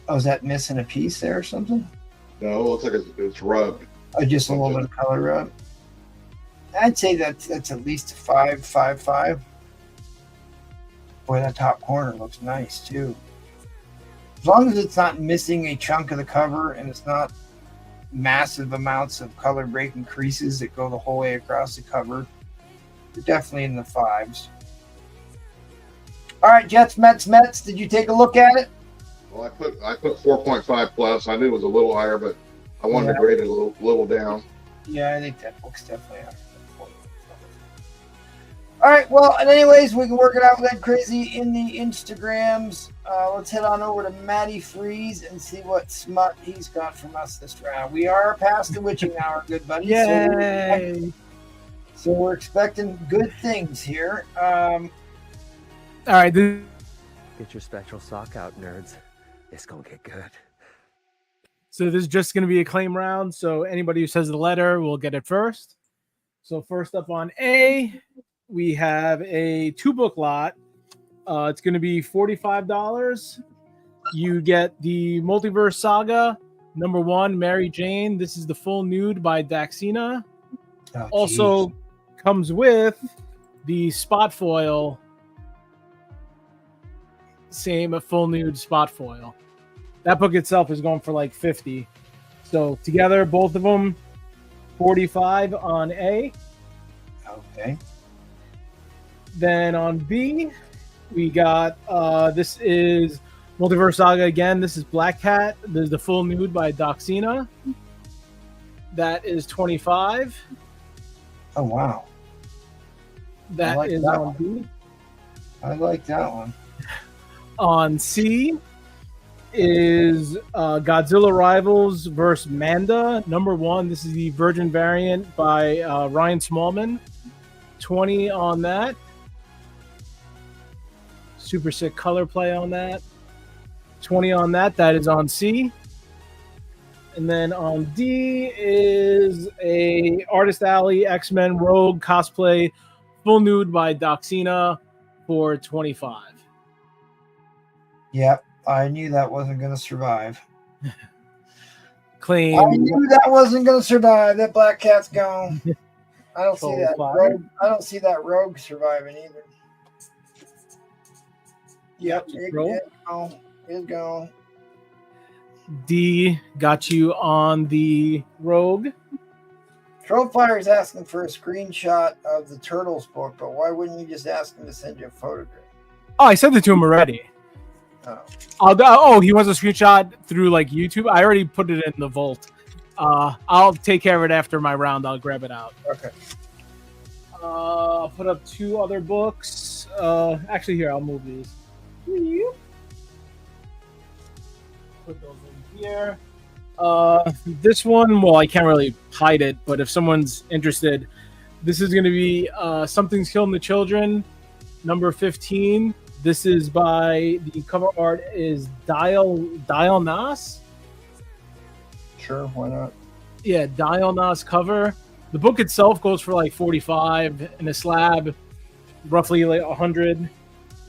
Oh, is that missing a piece there or something? No, it looks like it's rubbed. Oh, just a little bit of color rub. I'd say that's at least a 5.55. Boy, that top corner looks nice too. As long as it's not missing a chunk of the cover and it's not massive amounts of color breaking creases that go the whole way across the cover, you're definitely in the 5s. All right, Jets, Mets. Did you take a look at it? Well, I put 4.5 plus. I knew it was a little higher, but I wanted to grade it a little down. Yeah, I think that book's definitely higher. All right, well, and anyways, we can work it out like crazy in the Instagrams. Let's head on over to Matty Freeze and see what smut he's got from us this round. We are past the witching hour, good buddy. Yay! So we're expecting good things here. All right. Get your spectral sock out, nerds. It's gonna get good. So this is just going to be a claim round. So anybody who says the letter will get it first. So first up on A, we have a 2-book lot. It's going to be $45. You get the Multiverse Saga, #1, Mary Jane. This is the full nude by Daxina. Oh, also comes with the spot foil. Same full nude spot foil. That book itself is going for like 50. So together, both of them, 45 on A. Okay. Then on B, we got this is Multiverse Saga again. This is Black Cat. This is the full nude by Doxina. That is 25. Oh wow. That is on B. I like that one. On C is Godzilla Rivals vs. Manda, #1. This is the Virgin variant by Ryan Smallman. 20 on that. Super sick color play on that. 20 on that. That is on C. And then on D is a Artist Alley X-Men Rogue cosplay full nude by Doxina for 25. Yep, I knew that wasn't going to survive. Claim. I knew that wasn't going to survive. That black cat's gone. I don't see that Troll rogue. I don't see that rogue surviving either. Yep, it's gone. It's gone. D got you on the rogue. Trollfire is asking for a screenshot of the Turtles book, but why wouldn't you just ask him to send you a photograph? Oh, I sent it to him already. Oh. He wants a screenshot through like YouTube. I already put it in the vault. I'll take care of it after my round. I'll grab it out. Okay. I'll put up 2 other books. Actually, here, I'll move these. Put those in here. This one, well, I can't really hide it, but if someone's interested, this is going to be Something's Killing the Children, number 15. This is by, the cover art is Dial Nas. Sure, why not? Yeah, Dial Nas cover. The book itself goes for like 45 in a slab, roughly like 100.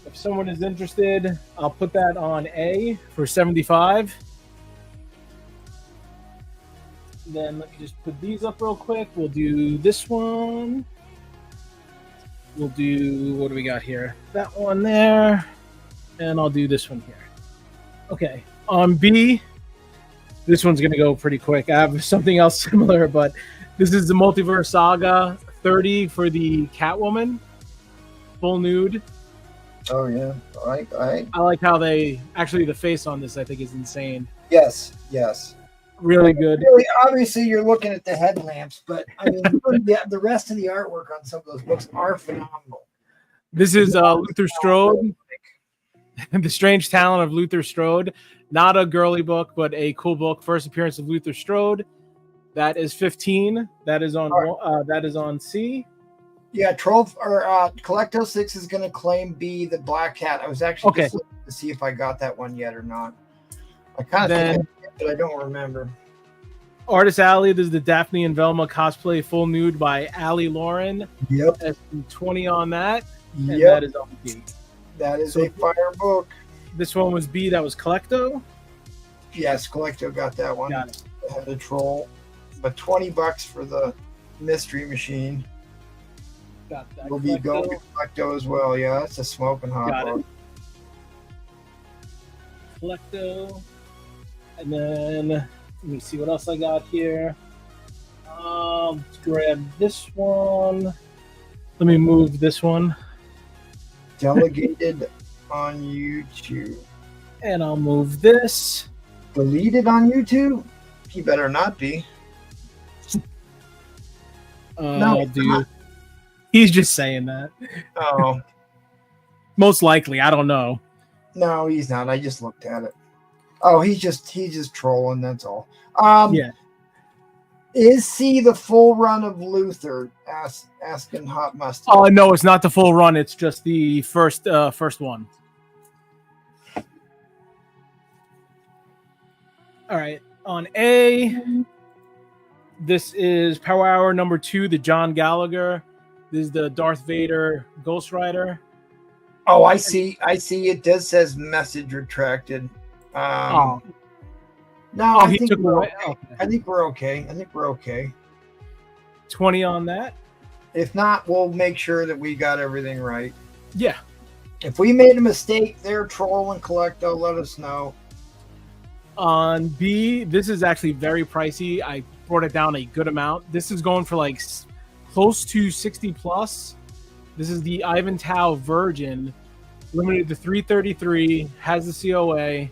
If someone is interested, I'll put that on A for 75. Then let me just put these up real quick. We'll do this one. We'll do, what do we got here? That one there. And I'll do this one here. Okay, on B, this one's going to go pretty quick. I have something else similar, but this is the Multiverse Saga 30 for the Catwoman. Full nude. Oh, yeah. I like how they, actually the face on this I think is insane. Yes. Really good. Really, obviously, you're looking at the headlamps, but I mean, the rest of the artwork on some of those books are phenomenal. This is Luther Strode, The Strange Talent of Luther Strode. Not a girly book, but a cool book. First appearance of Luther Strode. That is 15. That is on C. Yeah, Collecto 6 is going to claim B, the Black Cat. I was actually just looking to see if I got that one yet or not. I kind of think I did, but I don't remember. Artist Alley, this is the Daphne and Velma cosplay full nude by Allie Lauren. Yep. That's 20 on that. And Yep. that is on B. That is a fire book. This one was B. That was Collecto. Yes, Collecto got that one. Got it. Had a troll. But $20 for the Mystery Machine. Got that. Will be going to Collecto as well. Yeah, that's a smoking hot book. Collecto. And then let me see what else I got here. Let's grab this one. Let me move this one. Delegated on YouTube. And I'll move this. Deleted on YouTube? He better not be. No, dude. He's just saying that. Oh. Most likely. I don't know. No, he's not. I just looked at it. Oh, he's just trolling, that's all. Yeah. Is C the full run of Luther? Asking Hot Mustard. Oh no, it's not the full run, it's just the first one. All right. On A, this is Power Hour number 2, the John Gallagher. This is the Darth Vader Ghost Rider. Oh, I see. It does says message retracted. No, I think we're okay. Okay. I think we're okay. 20 on that. If not, we'll make sure that we got everything right. Yeah. If we made a mistake there, Troll and Collecto, let us know. On B, this is actually very pricey. I brought it down a good amount. This is going for like close to 60 plus. This is the Ivan Tao Virgin, limited to 333, has the COA,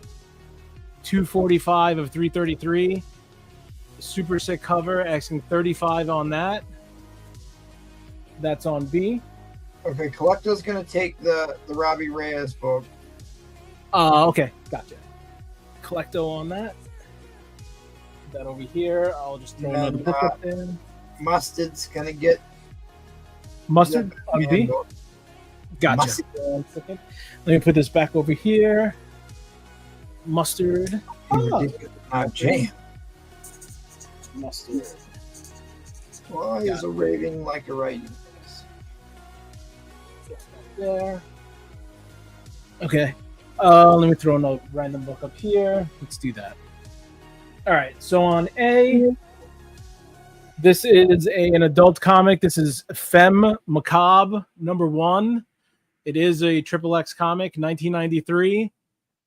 245 of 333. Super sick cover, asking 35 on that. That's on B. Okay, Collecto's going to take the Robbie Reyes book. Okay, gotcha. Collecto on that. Put that over here. I'll just throw another book up there. Mustard's going to get Mustard on B. book. Gotcha. Mustard. 1 second. Let me put this back over here. Mustard. Jam. Mustard. Why is a raving like a writing? There. Okay. Let me throw another random book up here. Let's do that. All right, so on A, this is an adult comic. This is Femme Macabre #1. It is a XXX comic, 1993.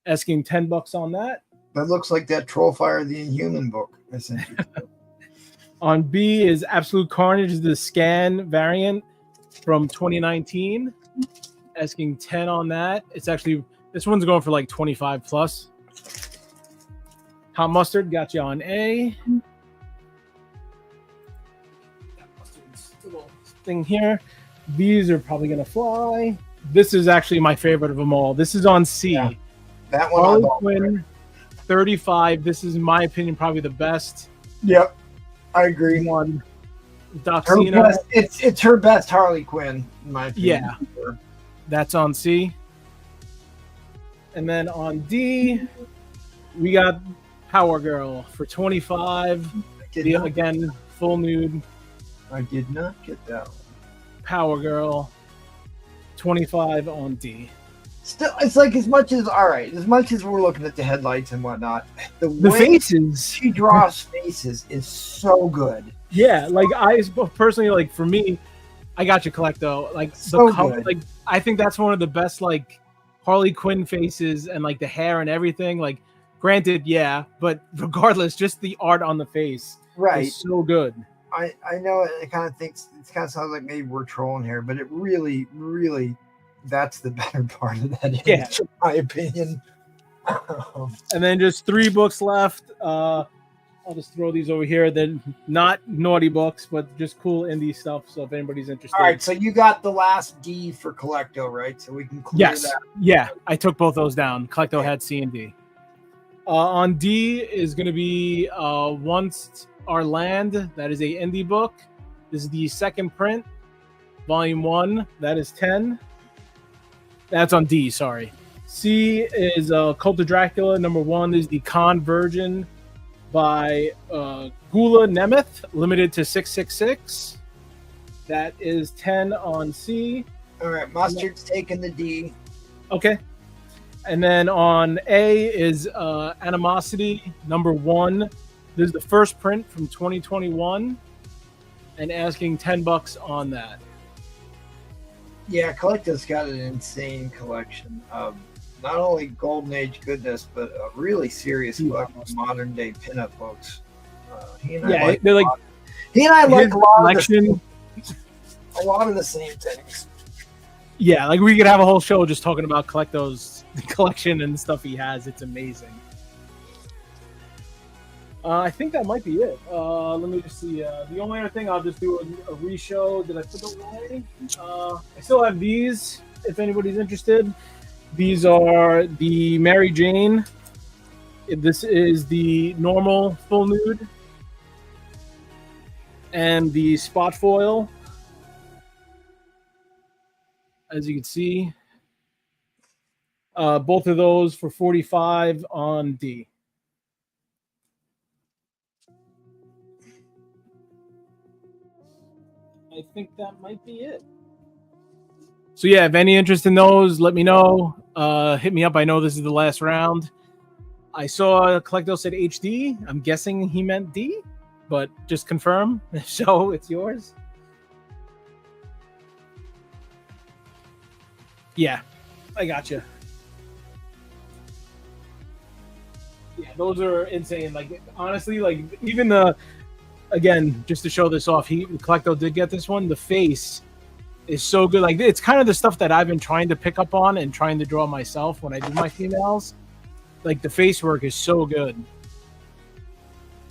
Asking $10 on that. That looks like that Trollfire the Inhuman book. That's interesting. On B is Absolute Carnage, the scan variant from 2019. Asking 10 on that. It's actually, this one's going for like 25 plus. Hot Mustard got you on A. Little thing here. These are probably going to fly. This is actually my favorite of them all. This is on C. Yeah. That one Harley Quinn, 35. This is, in my opinion, probably the best. Yep, I agree. One. Her Doxina. best, it's her best Harley Quinn, in my opinion. Yeah. That's on C. And then on D, we got Power Girl for 25. Again, full nude. I did not get that one. Power Girl, 25 on D. Still, it's like as much as we're looking at the headlights and whatnot, the way faces she draws faces is so good. Yeah, like I personally, like for me, I got you, Collecto. Like So the color, good. like I think that's one of the best like Harley Quinn faces and like the hair and everything. Like, granted, yeah, but regardless, just the art on the face, Right. is so good. I know it kind of sounds like maybe we're trolling here, but it really, really, that's the better part of that image, Yeah. in my opinion. And then just 3 books left. I'll just throw these over here. They're not naughty books, but just cool indie stuff. So if anybody's interested. All right, so you got the last D for Collecto, right? So we can clear Yes. that. Yeah, I took both those down. Collecto had C and D. On D is going to be Once Our Land. That is a indie book. This is the second print, volume 1. That is 10. That's on D, sorry. C is Cult of Dracula. #1 is the Con Virgin by Gula Nemeth, limited to 666. That is 10 on C. All right, Mustard's taking the D. Okay. And then on A is Animosity #1. This is the first print from 2021, and asking $10 on that. Yeah, Collecto's got an insane collection of not only Golden Age goodness, but a really serious collection of modern day pinup books. He and I like they're like he and I like his a lot of the same things. Yeah, like we could have a whole show just talking about Collecto's collection and stuff he has. It's amazing. I think that might be it. Let me just see. The only other thing, I'll just do a re-show. Did I put them away? I still have these, if anybody's interested. These are the Mary Jane. This is the normal full nude. And the spot foil. As you can see. Both of those for 45 on D. I think that might be it. So yeah, if any interest in those, let me know. Hit me up. I know this is the last round. I saw Collecto said HD. I'm guessing he meant D, but just confirm. If so, it's yours. Yeah, I got you. Yeah, those are insane. Like honestly, like even the. Again, just to show this off, Collecto did get this one. The face is so good. Like it's kind of the stuff that I've been trying to pick up on and trying to draw myself when I do my females. Like the face work is so good.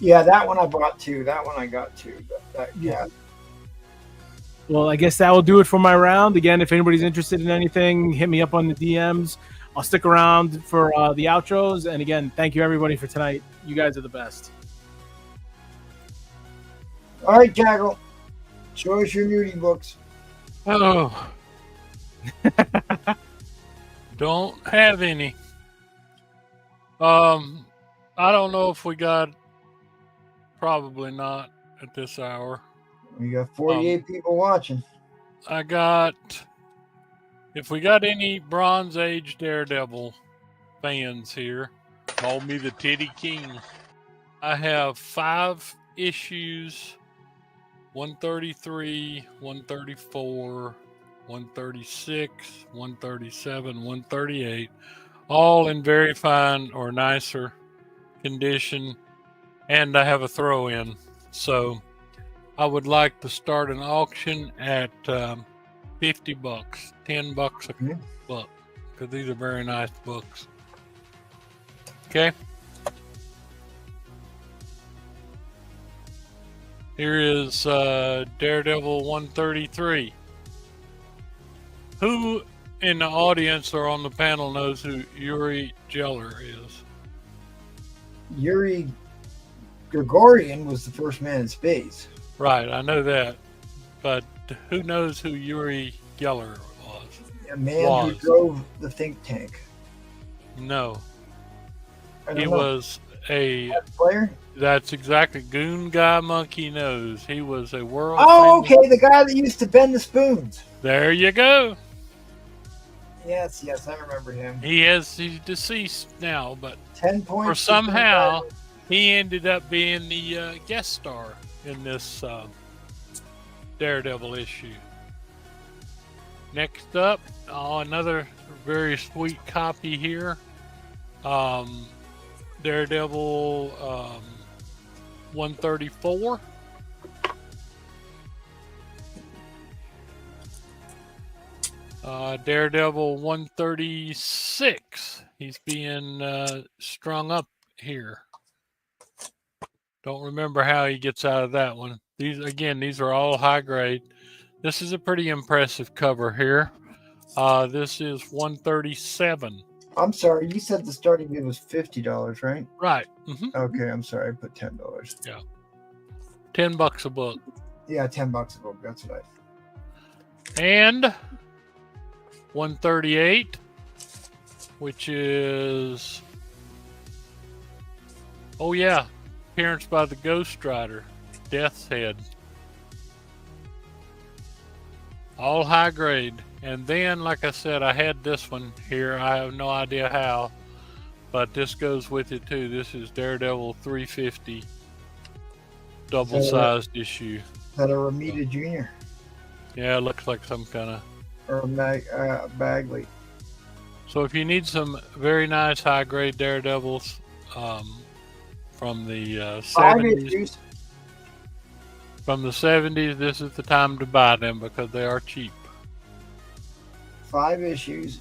Yeah, that one I bought too. That one I got too. Yeah. Well, I guess that will do it for my round. Again, if anybody's interested in anything, hit me up on the DMs. I'll stick around for the outros. And again, thank you everybody for tonight. You guys are the best. All right, Jaggle. Show us your nudie books. Oh. Don't have any. I don't know if we got. Probably not at this hour. We got 48 people watching. I got. If we got any Bronze Age Daredevil fans here, call me the Titty King. I have 5 issues: 133, 134, 136, 137, 138, all in very fine or nicer condition, and I have a throw-in. So I would like to start an auction at $50, $10 a book, because these are very nice books. Okay. Here is Daredevil 133. Who in the audience or on the panel knows who Yuri Geller is? Yuri Gagarin was the first man in space. Right, I know that. But who knows who Yuri Geller was? A man who drove the think tank. No. I don't He know. was a player? That's exactly. Goon Guy Monkey Knows. He was a world. Oh, okay, the guy that used to bend the spoons. There you go. Yes, I remember him. He's deceased now, but 10 points. for somehow he ended up being the guest star in this Daredevil issue. Next up, another very sweet copy here. Daredevil 134. Daredevil 136. He's being strung up here. Don't remember how he gets out of that one. These are all high grade. This is a pretty impressive cover here. This is 137. I'm sorry, you said the starting bid was $50, right? Right. Mm-hmm. Okay, I'm sorry, I put $10. Yeah. $10 a book. Yeah, $10 a book. That's right. And 138, which is, oh yeah, appearance by the Ghost Rider, Death's Head. All high grade. And then, like I said, I had this one here. I have no idea how, but this goes with it too. This is Daredevil 350, double-sized issue. Is that a Ramita Jr.? Yeah, it looks like some kind of... Or a Bagley. So if you need some very nice high-grade Daredevils from the 70s, this is the time to buy them because they are cheap. 5 issues.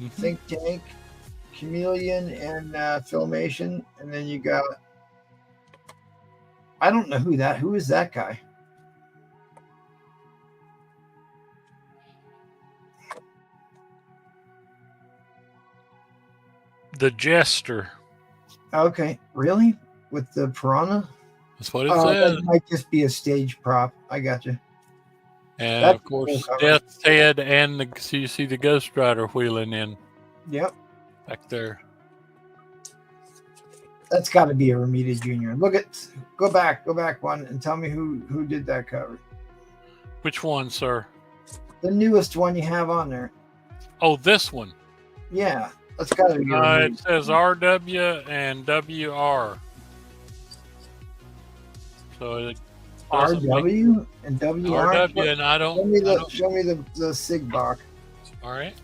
Mm-hmm. Think Tank, Chameleon, and Filmation, and then you got. I don't know who is that guy? The Jester. Okay, really? With the piranha? That's what it says. That might just be a stage prop. I got you. And That's of course, cool cover. Death's Head, and so you see the Ghost Rider wheeling in. Yep. Back there. That's got to be a Ramita Jr. Go back one, and tell me who did that cover. Which one, sir? The newest one you have on there. Oh, this one. Yeah, that's got to be. It says RW and WR. So it RW and WR. RW, and I don't. Show me the SIG box. All right.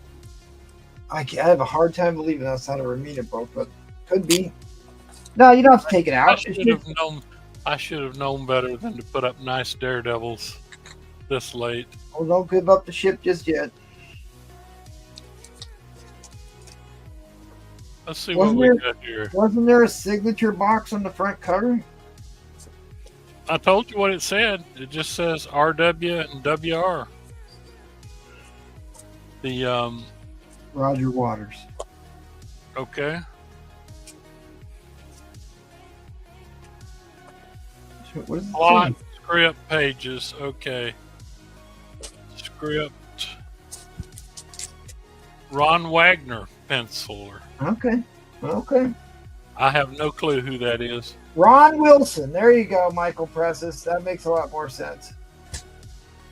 I have a hard time believing that's not a Ramita book, but could be. No, you don't have to take it out. I should have known better than to put up nice Daredevils this late. Well, don't give up the ship just yet. Let's see what we got here. Wasn't there a signature box on the front cover? I told you what it said. It just says RW and WR. The Roger Waters. Okay. What is Plot, script pages. Okay. Script. Ron Wagner penciler. Okay. I have no clue who that is. Ron Wilson. There you go, Michael Presses. That makes a lot more sense.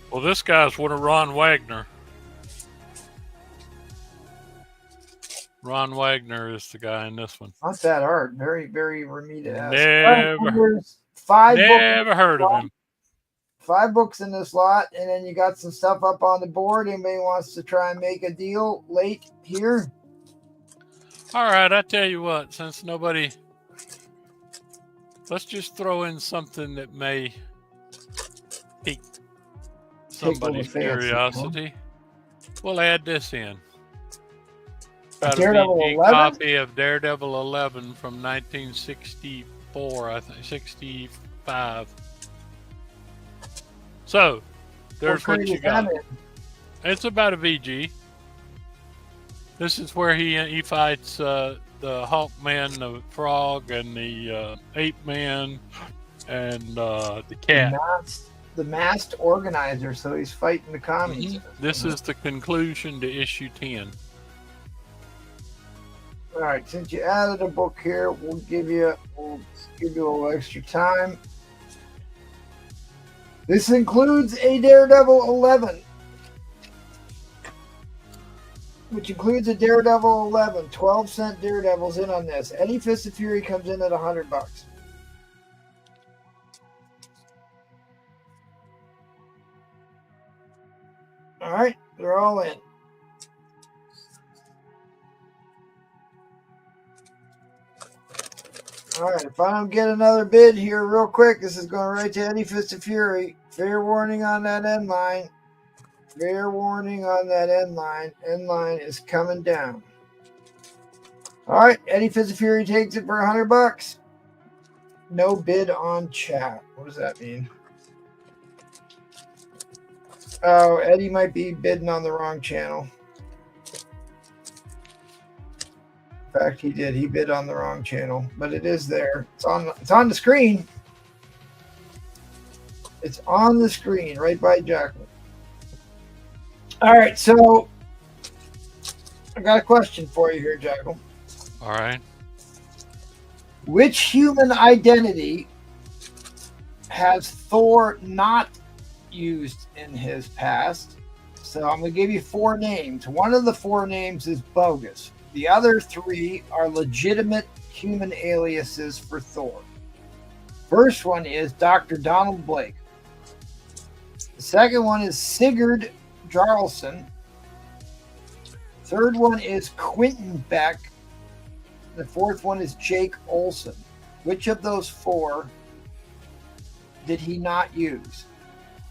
Well, this guy's one of Ron Wagner. Ron Wagner is the guy in this one. Not that art. Very, very Ramita-esque. Never, There's 5 books. never heard of him. 5 books in this lot, and then you got some stuff up on the board. Anybody wants to try and make a deal late here? All right, I tell you what, since nobody, let's just throw in something that may pique somebody's fancy, curiosity. We'll add this in. Got a Daredevil VG 11? copy of Daredevil 11 from 1964, I think, 65. So, there's what you got. It's about a VG. This is where he fights the Hawkman, the Frog, and the Ape Man, and the Cat. The masked organizer, so he's fighting the commies. This is the conclusion to issue 10. All right, since you added a book here, we'll give you a little extra time. This includes a Daredevil 11, which includes a Daredevil 11. 12-cent Daredevil's in on this. Any Fist of Fury comes in at $100. All right, they're all in. All right, if I don't get another bid here real quick, this is going right to Eddie Fist of Fury. Fair warning on that end line. Fair warning on that end line. End line is coming down. All right, Eddie Fist of Fury takes it for $100. No bid on chat. What does that mean? Oh, Eddie might be bidding on the wrong channel. In fact, he did. He bid on the wrong channel, but it is there. It's on the screen. It's on the screen right by Jacqueline. All right, so I got a question for you here, Jacqueline. All right. Which human identity has Thor not used in his past? So I'm going to give you 4 names. One of the 4 names is bogus. The other 3 are legitimate human aliases for Thor. First one is Dr. Donald Blake. The second one is Sigurd Jarlson. Third one is Quentin Beck. The fourth one is Jake Olsen. Which of those 4 did he not use?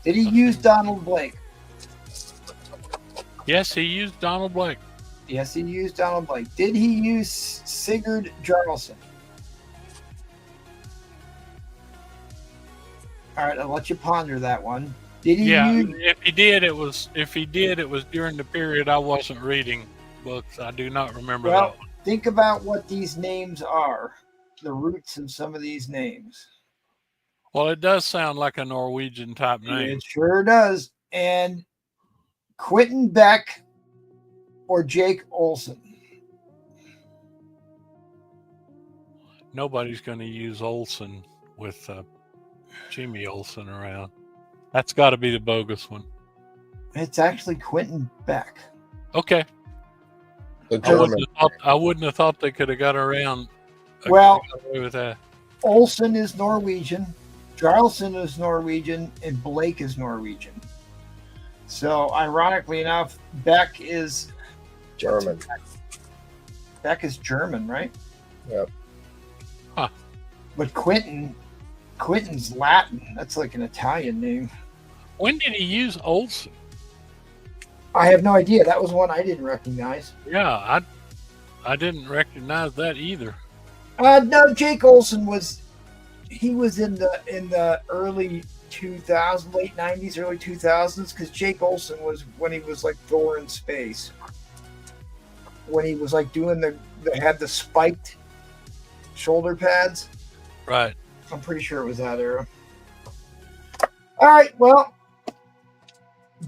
Did he use Donald Blake? Yes, he used Donald Blake. Yes, he used Donald Blake. Did he use Sigurd Jarlson? All right, I'll let you ponder that one. Did he use... if he did, it was during the period I wasn't reading books. I do not remember that one. Think about what these names are. The roots of some of these names. Well, it does sound like a Norwegian type name. It sure does. And Quentin Beck or Jake Olsen? Nobody's going to use Olsen with Jimmy Olsen around. That's got to be the bogus one. It's actually Quentin Beck. Okay. I wouldn't have thought they could have got around. Well, away with that. Olsen is Norwegian, Jarlson is Norwegian, and Blake is Norwegian. So, ironically enough, Beck is German. Beck is German, right? Yep. Huh. But Quentin's Latin. That's like an Italian name. When did he use Olsen? I have no idea. That was one I didn't recognize. Yeah, I didn't recognize that either. No, Jake Olsen was in the early 2000s, late 90s, early 2000s, because Jake Olsen was when he was like Thor in space. When he was like doing had the spiked shoulder pads. Right. I'm pretty sure it was that era. All right, well,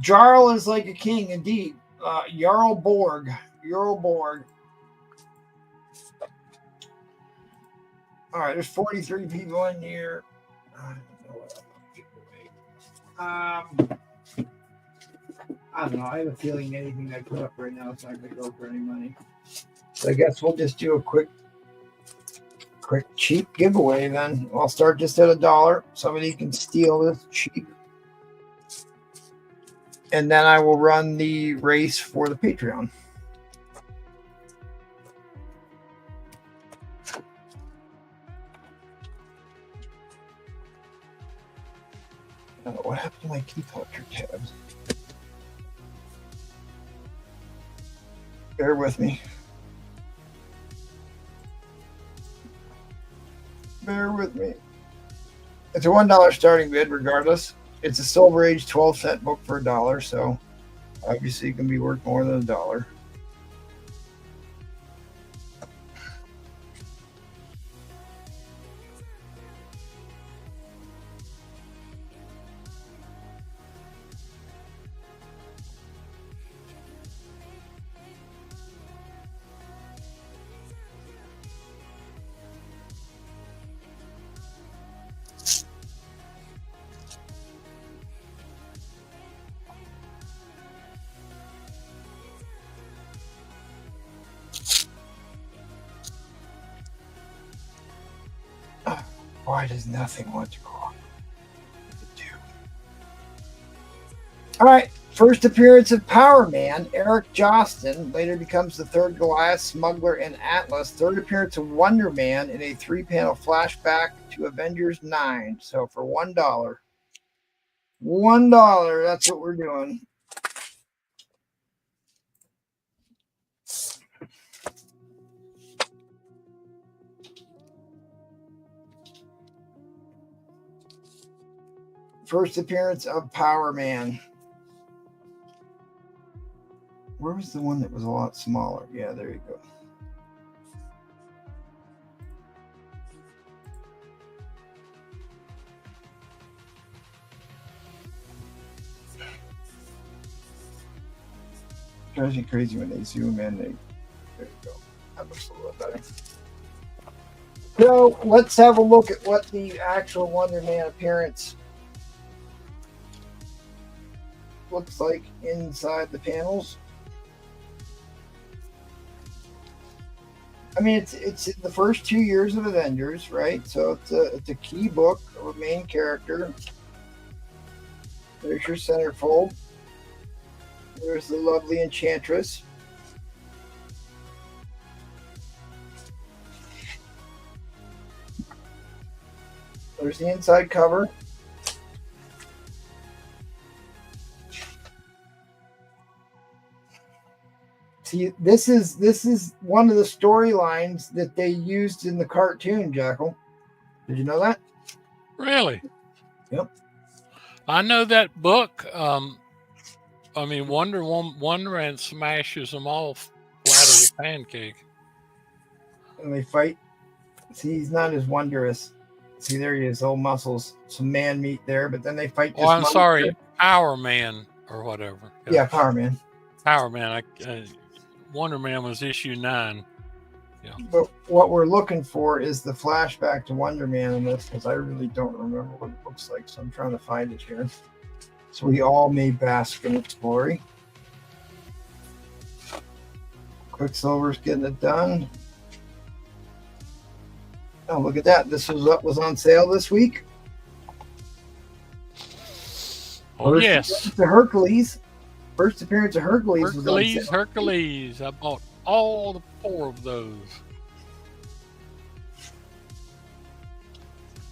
Jarl is like a king indeed. Jarl Borg. All right, there's 43 people in here. I don't know. I have a feeling anything I put up right now is not going to go for any money. So I guess we'll just do a quick cheap giveaway then. I'll start just at $1. Somebody can steal this cheap. And then I will run the race for the Patreon. I don't know what happened to my key collector tabs. Bear with me. Bear with me. It's a $1 starting bid regardless. It's a Silver Age 12-cent book for $1, so obviously it can be worth more than $1. Why does nothing want to go on? All right. First appearance of Power Man, Eric Jostin, later becomes the third Goliath, Smuggler, and Atlas. Third appearance of Wonder Man in a 3-panel flashback to Avengers 9. So for $1. $1, that's what we're doing. First appearance of Power Man. Where was the one that was a lot smaller? Yeah, there you go. Drives me crazy when they zoom in. There you go. That looks a little bit better. So let's have a look at what the actual Wonder Man appearance looks like inside the panels. I mean, it's the first 2 years of Avengers, right? So it's a key book of a main character. There's your centerfold. There's the lovely Enchantress. There's the inside cover. See, this is one of the storylines that they used in the cartoon, Jackal. Did you know that? Really? Yep. I know that book. I mean, Wonder Man smashes them all flat as a pancake. And they fight. See, he's not as wondrous. See, there he is, old muscles, some man meat there, but then they fight this. Oh, I'm sorry, Power Man or whatever. Yeah, Power Man. Power Man. Wonder Man was issue 9. Yeah. But what we're looking for is the flashback to Wonder Man in this, because I really don't remember what it looks like, so I'm trying to find it here. So we all may bask in its glory. Quicksilver's getting it done. Oh, look at that. This was what was on sale this week. Oh, yes. The Hercules. First appearance of Hercules. Hercules. I bought all 4 of those.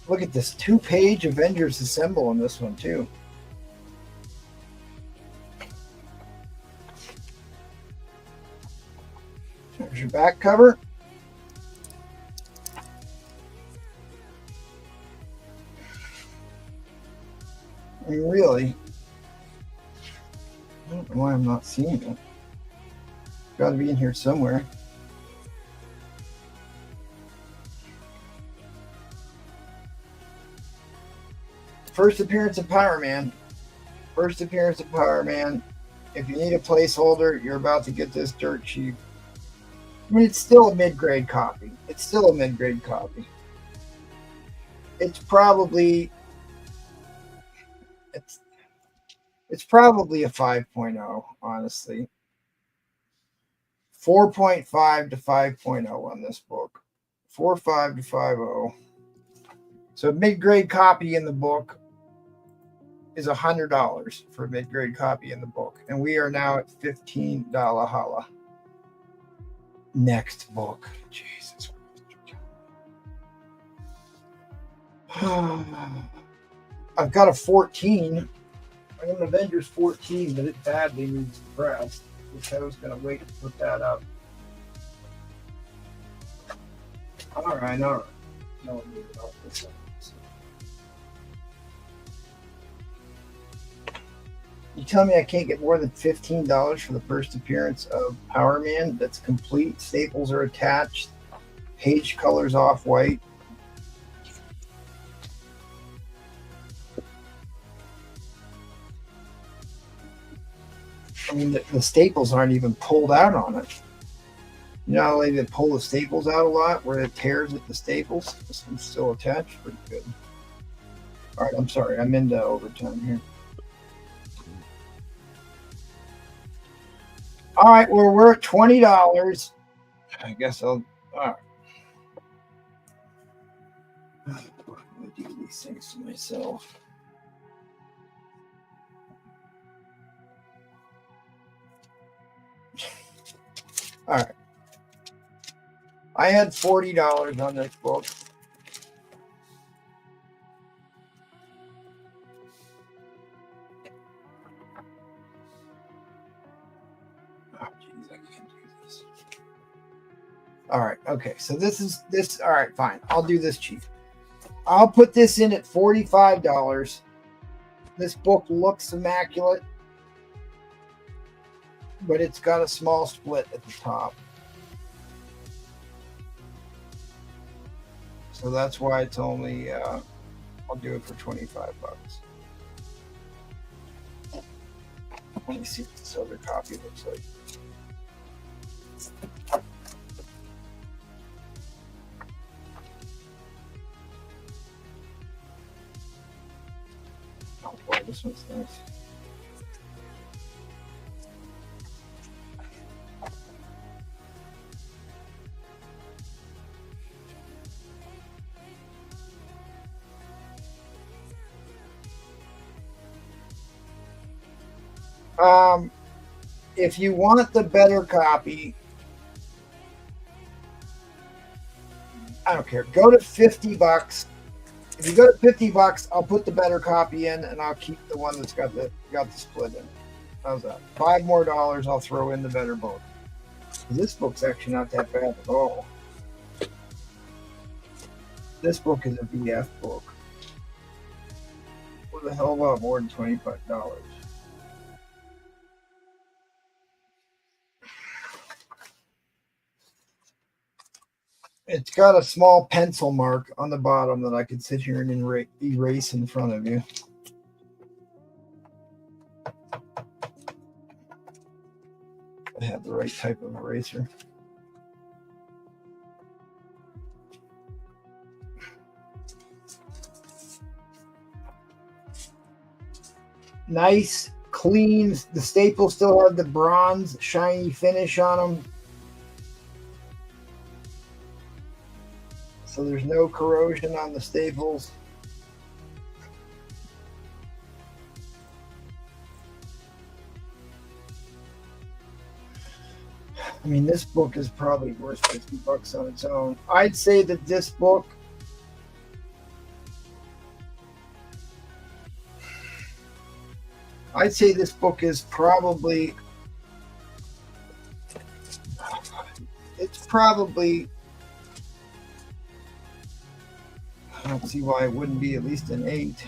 Look at this 2-page Avengers Assemble in this one, too. There's your back cover. I mean, really, I don't know why I'm not seeing it. Got to be in here somewhere. First appearance of Power Man. First appearance of Power Man. If you need a placeholder, you're about to get this dirt cheap. I mean, it's still a mid-grade copy. It's still a mid-grade copy. It's probably it's probably a 5.0, honestly. 4.5 to 5.0 on this book. 4.5 to 5.0. So mid-grade copy in the book is $100 for a mid-grade copy in the book. And we are now at $15 holla. Next book. Jesus. I've got a 14. I got an Avengers 14, but it badly needs pressed. Which I was going to wait to put that up. All right. No one knew about this. You tell me I can't get more than $15 for the first appearance of Power Man that's complete. Staples are attached. Page colors off-white. I mean, the staples aren't even pulled out on it. You know how they pull the staples out a lot, where it tears at the staples? This one's still attached. Pretty good. All right, I'm sorry. I'm into overtime here. All right, well, we're at $20. I guess I'll. All right. I do these things to myself. All right. I had $40 on this book. Oh, geez, I can't do this. All right. Okay. So this is this. All right. Fine. I'll do this cheap. I'll put this in at $45. This book looks immaculate, but it's got a small split at the top. So that's why it's only, I'll do it for 25 bucks. Let me see what this other copy looks like. Oh boy, this one's nice. If you want the better copy, I don't care. Go to 50 bucks. If you go to 50 bucks, I'll put the better copy in, and I'll keep the one that's got the split in it. How's that? $5 more, I'll throw in the better book. This book's actually not that bad at all. This book is a VF book. What the hell about more than $25? It's got a small pencil mark on the bottom that I could sit here and erase in front of you. I have the right type of eraser. Nice, clean. The staples still have the bronze shiny finish on them. So there's no corrosion on the staples. I mean, this book is probably worth 50 bucks on its own. I'd say that this book is probably, I don't see why it wouldn't be at least an 8.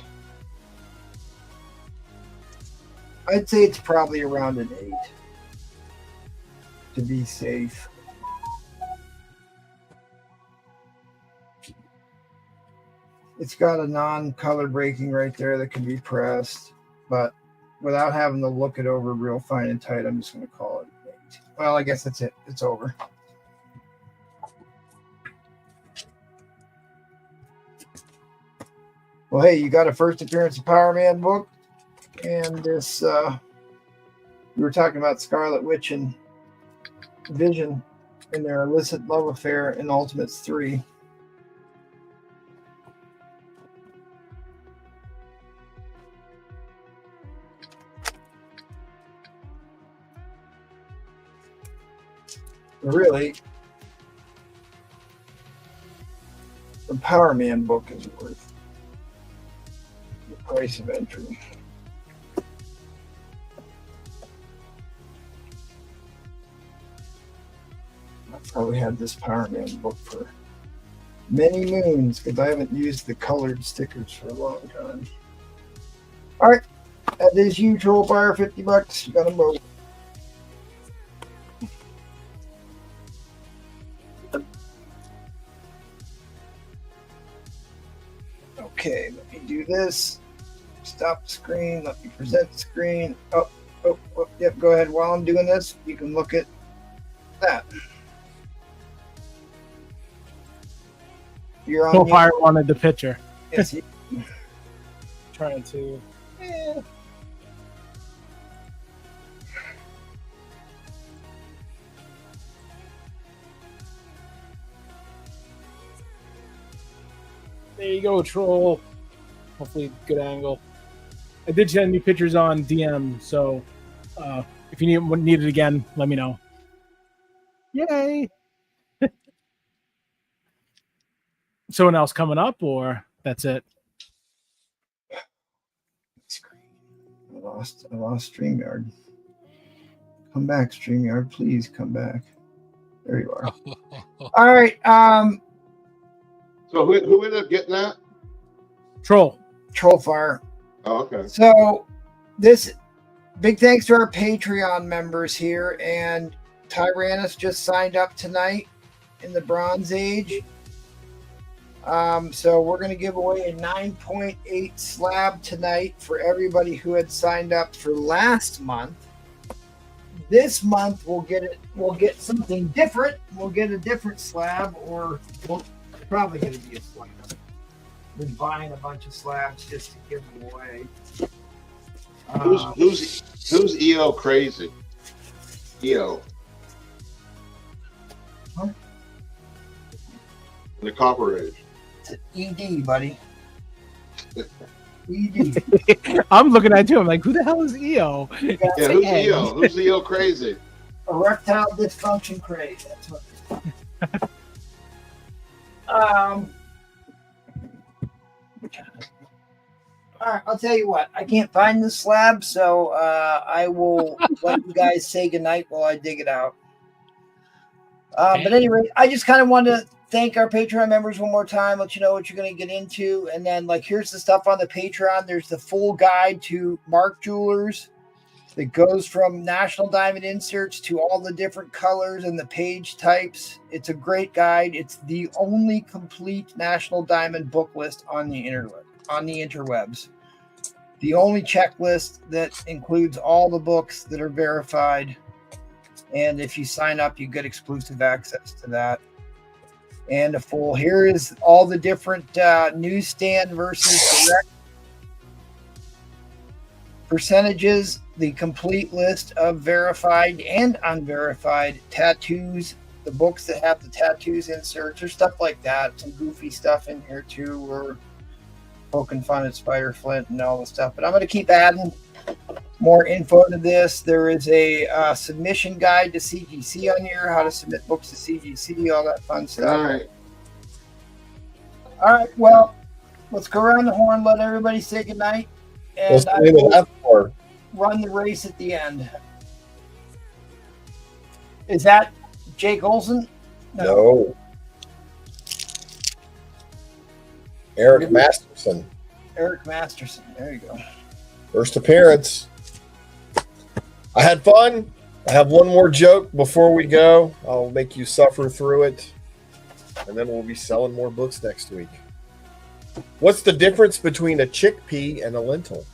I'd say it's probably around an 8 to be safe. It's got a non-color breaking right there that can be pressed, but without having to look it over real fine and tight, I'm just going to call it an 8. Well, I guess that's it. It's over. Well, hey, you got a first appearance of Power Man book, and this, we were talking about Scarlet Witch and Vision in their illicit love affair in Ultimates 3. Really, the Power Man book is worth the price of entry. I've probably had this Power Man book for many moons because I haven't used the colored stickers for a long time. All right, that is you, Troll Fire, $50. You got them both. Okay, let me do this. Stop the screen. Let me present the screen. Oh, yep. Go ahead. While I'm doing this, you can look at that. You're on. Fire wanted the picture. Yes. Trying to. Yeah. There you go, Troll. Hopefully, good angle. I did send you pictures on DM, so if you need it again, let me know. Yay! Someone else coming up, or that's it? I lost StreamYard. Come back, StreamYard. Please come back. There you are. All right. So who ended up getting that? Troll Fire. Oh, okay. So this big thanks to our Patreon members here, and Tyrannus just signed up tonight in the Bronze Age. So we're going to give away a 9.8 slab tonight for everybody who had signed up for last month. This month we'll get something different. We'll get a different slab, or we'll probably going to be a slab. Been buying a bunch of slabs just to give them away. Who's EO crazy? EO. Huh? In the Copper Age. It's an ED, buddy. ED. I'm looking at you. I'm like, who the hell is EO? Yeah, who's EO? Who's EO crazy? Erectile dysfunction craze. That's what it's called. All right, I'll tell you what. I can't find the slab, so I will let you guys say goodnight while I dig it out. But anyway, I just kind of wanted to thank our Patreon members one more time, let you know what you're going to get into. And then, here's the stuff on the Patreon. There's the full guide to Mark Jewelers that goes from National Diamond inserts to all the different colors and the page types. It's a great guide. It's the only complete National Diamond book list on the interwebs. The only checklist that includes all the books that are verified. And if you sign up, you get exclusive access to that. And here is all the different newsstand versus direct percentages, the complete list of verified and unverified tattoos, the books that have the tattoos inserts or stuff like that. Some goofy stuff in here too. We're poking fun at Spider Flint and all the stuff, but I'm going to keep adding more info to this. There is a submission guide to CGC on here, how to submit books to CGC, all that fun stuff. All right. Well, let's go around the horn, let everybody say goodnight, and I will run the race at the end. Is that Jake Olsen? No. Eric Masterson. Eric Masterson. There you go. First appearance. I had fun. I have one more joke before we go. I'll make you suffer through it. And then we'll be selling more books next week. What's the difference between a chickpea and a lentil?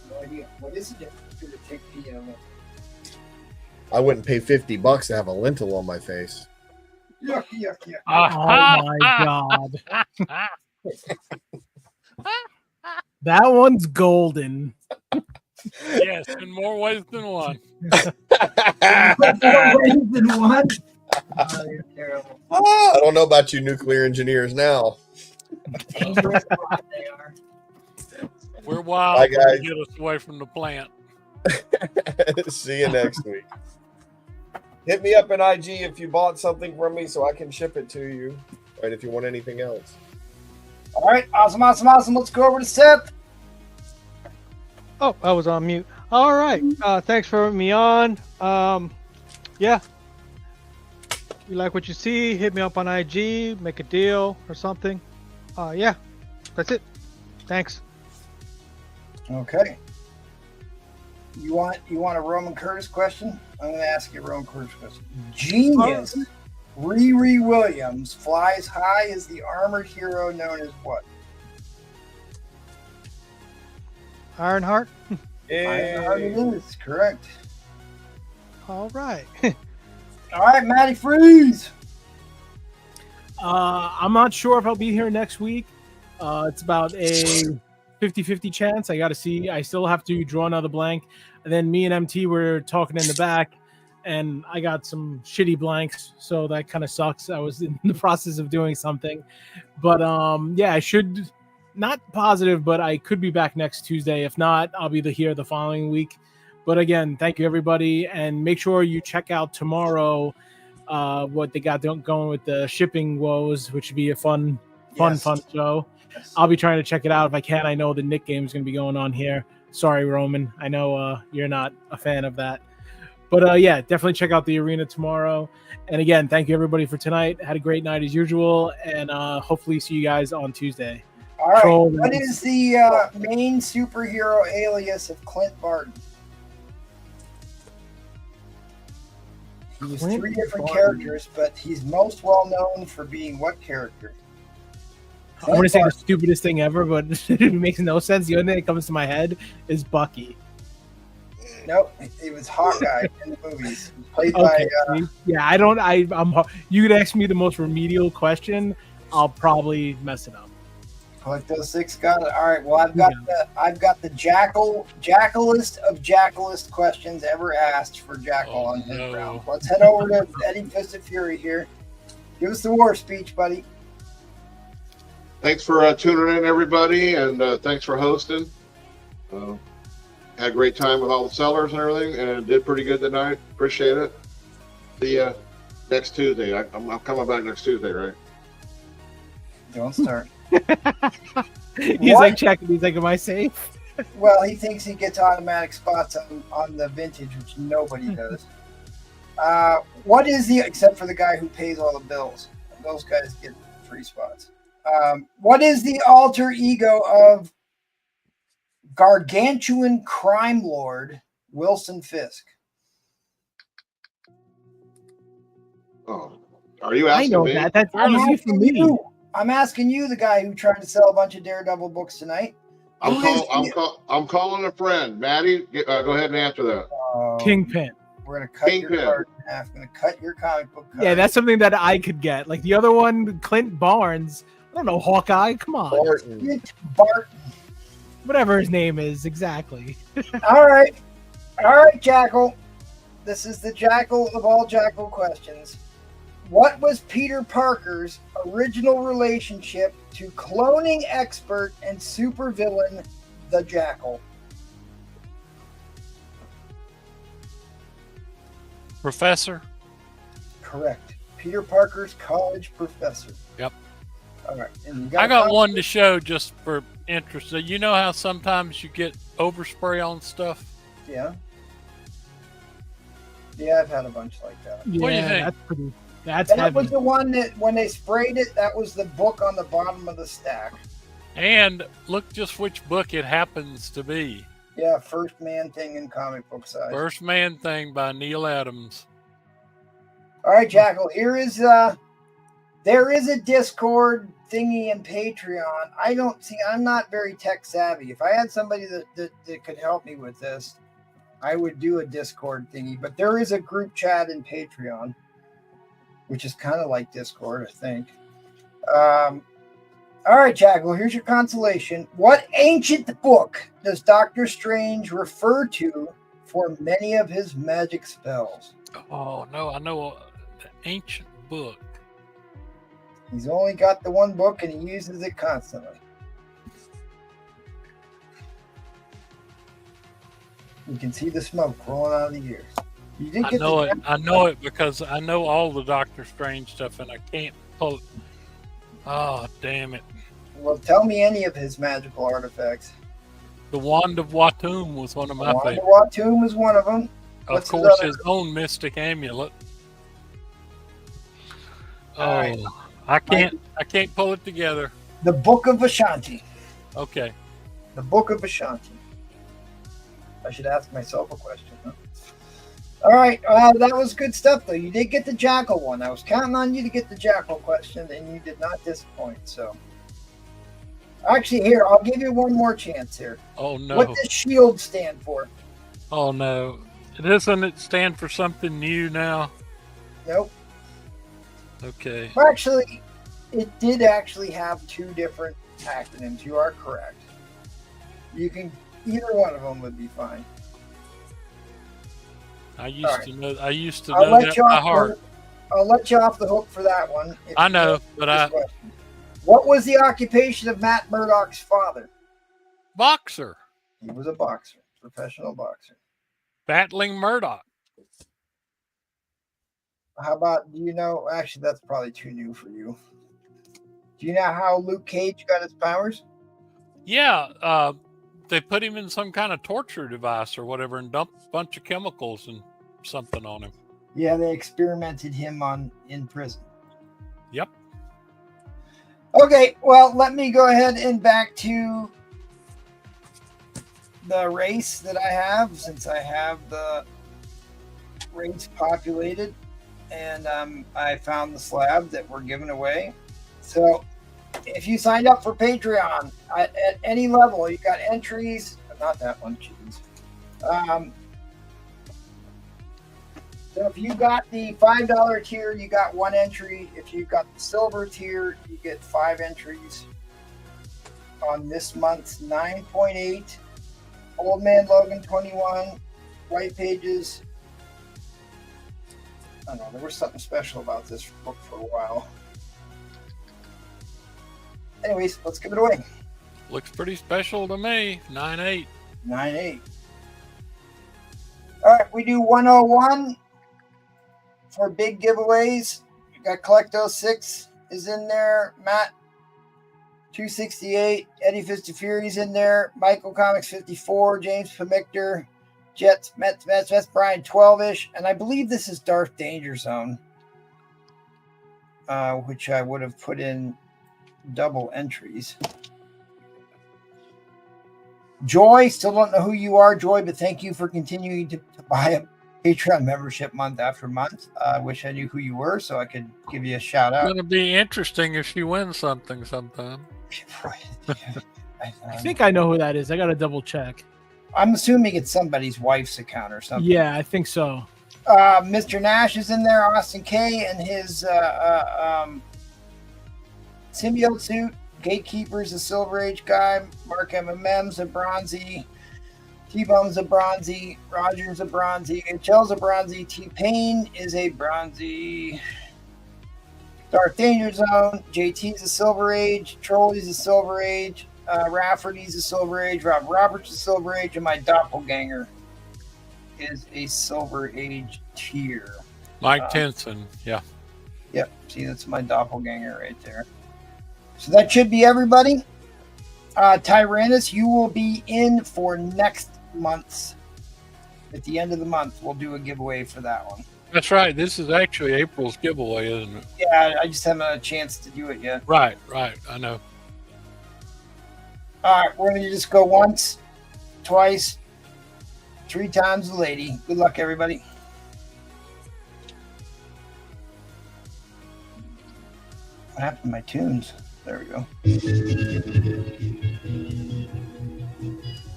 No idea. What is the difference between a chickpea and a lentil? I wouldn't pay $50 to have a lentil on my face. Yuck, yuck, yuck. Oh my god. That one's golden. Yes, in more ways than one. More ways than one. Oh, you're terrible. I don't know about you nuclear engineers now. Dangerous lot they are. We're wild Bye, when guys. you get us away from the plant. See you next week. Hit me up in IG if you bought something from me so I can ship it to you. Right, if you want anything else. All right, awesome. Let's go over to Seth. Oh, I was on mute. All right. Thanks for having me on. Yeah. If you like what you see, hit me up on IG, make a deal or something. Yeah. That's it. Thanks. Okay. You want a Roman Curtis question? I'm going to ask you a Roman Curtis question. Genius Riri Williams flies high as the armored hero known as what? Ironheart. Ironheart it is, correct. All right. All right, Matty Freeze. I'm not sure if I'll be here next week. It's about a 50-50 chance. I got to see. I still have to draw another blank. And then me and MT were talking in the back, and I got some shitty blanks, so that kind of sucks. I was in the process of doing something. But yeah, I should, not positive, but I could be back next Tuesday. If not, I'll be here the following week. But again, thank you, everybody. And make sure you check out tomorrow what they got going with the shipping woes, which would be a fun show. Yes. I'll be trying to check it out if I can. I know the Nick game is going to be going on here. Sorry, Roman. I know you're not a fan of that. But yeah, definitely check out the arena tomorrow. And again, thank you, everybody, for tonight. Had a great night as usual. And hopefully see you guys on Tuesday. All right. What is the main superhero alias of Clint Barton? He's three different characters, but he's most well known for being what character? I want to say the stupidest thing ever, but it makes no sense. The only thing that comes to my head is Bucky. Nope, it was Hawkeye in the movies. Played by. Yeah, I don't. I'm. You could ask me the most remedial question. I'll probably mess it up. Collect those 6. Got it. All right. Well, I've got the jackalist of jackalist questions ever asked for Jackal on his round. Let's head over to Eddie Fist of Fury here. Give us the war speech, buddy. Thanks for tuning in, everybody, and thanks for hosting. Had a great time with all the sellers and everything, and did pretty good tonight. Appreciate it. See you next Tuesday. I'm coming back next Tuesday, right? Don't start. He's like checking. He's like, "Am I safe?" Well, he thinks he gets automatic spots on the vintage, which nobody does. What is except for the guy who pays all the bills? Those guys get free spots. What is the alter ego of gargantuan crime lord Wilson Fisk? Oh, are you asking me? I know that. That's easy for me. I'm asking you, the guy who tried to sell a bunch of Daredevil books tonight. I'm calling a friend. Maddie, go ahead and answer that. Kingpin. We're going to cut your card in half. I'm going to cut your comic book card. Yeah, that's something that I could get. Like the other one, Clint Barnes. I don't know, Hawkeye. Come on. Barton. Whatever his name is, exactly. All right, Jackal. This is the Jackal of all Jackal questions. What was Peter Parker's original relationship to cloning expert and supervillain the Jackal? Professor? Correct. Peter Parker's college professor. Yep. All right. And I got one to show just for interest. You know how sometimes you get overspray on stuff? Yeah. Yeah, I've had a bunch like that. Yeah, what do you think? That's pretty. That's that heavy. was the one that when they sprayed it, that was the book on the bottom of the stack. And look just which book it happens to be. Yeah, First Man Thing in comic book size. First Man Thing by Neil Adams. All right, Jackal. There is a Discord thingy and Patreon. I'm not very tech savvy. If I had somebody that could help me with this, I would do a Discord thingy. But there is a group chat in Patreon, which is kind of like Discord, I think. All right, Jackal, here's your consolation. What ancient book does Doctor Strange refer to for many of his magic spells? Oh, no, I know the ancient book. He's only got the one book and he uses it constantly. You can see the smoke rolling out of the ears. You did I get know the it. I know it because I know all the Doctor Strange stuff, and I can't pull it. Oh, damn it. Well, tell me any of his magical artifacts. The Wand of Watum was one of my Wand favorites. of Watum is one of them. Of What's course, his his own mystic amulet. Oh, All right. I can't pull it together. The Book of Ashanti. Okay. The Book of Ashanti. I should ask myself a question. Huh? All right. That was good stuff, though. You did get the Jackal one. I was counting on you to get the Jackal question, and you did not disappoint. So, actually, here, I'll give you one more chance here. Oh, no. What does SHIELD stand for? Oh, no. Doesn't it stand for something new now? Nope. Okay. Well, actually, it did actually have two different acronyms. You are correct. You can either one of them would be fine. I used to know. I used to I'll know let that you by off heart. I'll let you off the hook for that one. if I you know, answer but this I question. What was the occupation of Matt Murdock's father? boxer He was a boxer, professional boxer. battling Murdoch. How about, do you know, actually, that's probably too new for you. Do you know how Luke Cage got his powers? Yeah, they put him in some kind of torture device or whatever and dumped a bunch of chemicals and something on him. Yeah, they experimented him in prison. Yep. Okay, well, let me go ahead and back to the race that I have, since I have the race populated, and I found the slab that we're giving away. So if you signed up for Patreon at any level, you got entries. Not that one, jeez. So if you got the $5 tier, you got one entry. If you got the silver tier, you get 5 entries on this month's 9.8. Old Man Logan 21, White Pages. I don't know, there was something special about this book for a while. Anyways, let's give it away. Looks pretty special to me. 9.8. 9.8. All right, we do 101 for big giveaways. You got Collecto 6 is in there. Matt 268. Eddie Fist of Fury's in there. Michael Comics 54. James Pemictor. Jets, Mets, Brian 12-ish. And I believe this is Darth Danger Zone, which I would have put in double entries. Joy, still don't know who you are, Joy, but thank you for continuing to buy a Patreon membership month after month. I wish I knew who you were so I could give you a shout out. It's going to be interesting if she wins something sometime. I think I know who that is. I got to double check. I'm assuming it's somebody's wife's account or something. Yeah, I think so. Mr. Nash is in there, Austin K, and his symbiote suit. Gatekeeper's a Silver Age guy. Mark MMM's a Bronzy. T-Bum's a Bronzy. Roger's a Bronzy. HL's a Bronzy. T-Pain is a Bronzy. Darth Danger Zone. JT's a Silver Age. Trolley's a Silver Age. Rafferty's a Silver Age. Rob Roberts a Silver Age. And my doppelganger is a Silver Age tier. Mike Tenson, yeah. Yep, see, that's my doppelganger right there. So that should be everybody. Tyrannus, you will be in for next month's. At the end of the month, we'll do a giveaway for that one. That's right. This is actually April's giveaway, isn't it? Yeah, I just haven't had a chance to do it yet. Right. I know. All right, we're going to just go once, twice, 3 times the lady. Good luck, everybody. What happened to my tunes? There we go.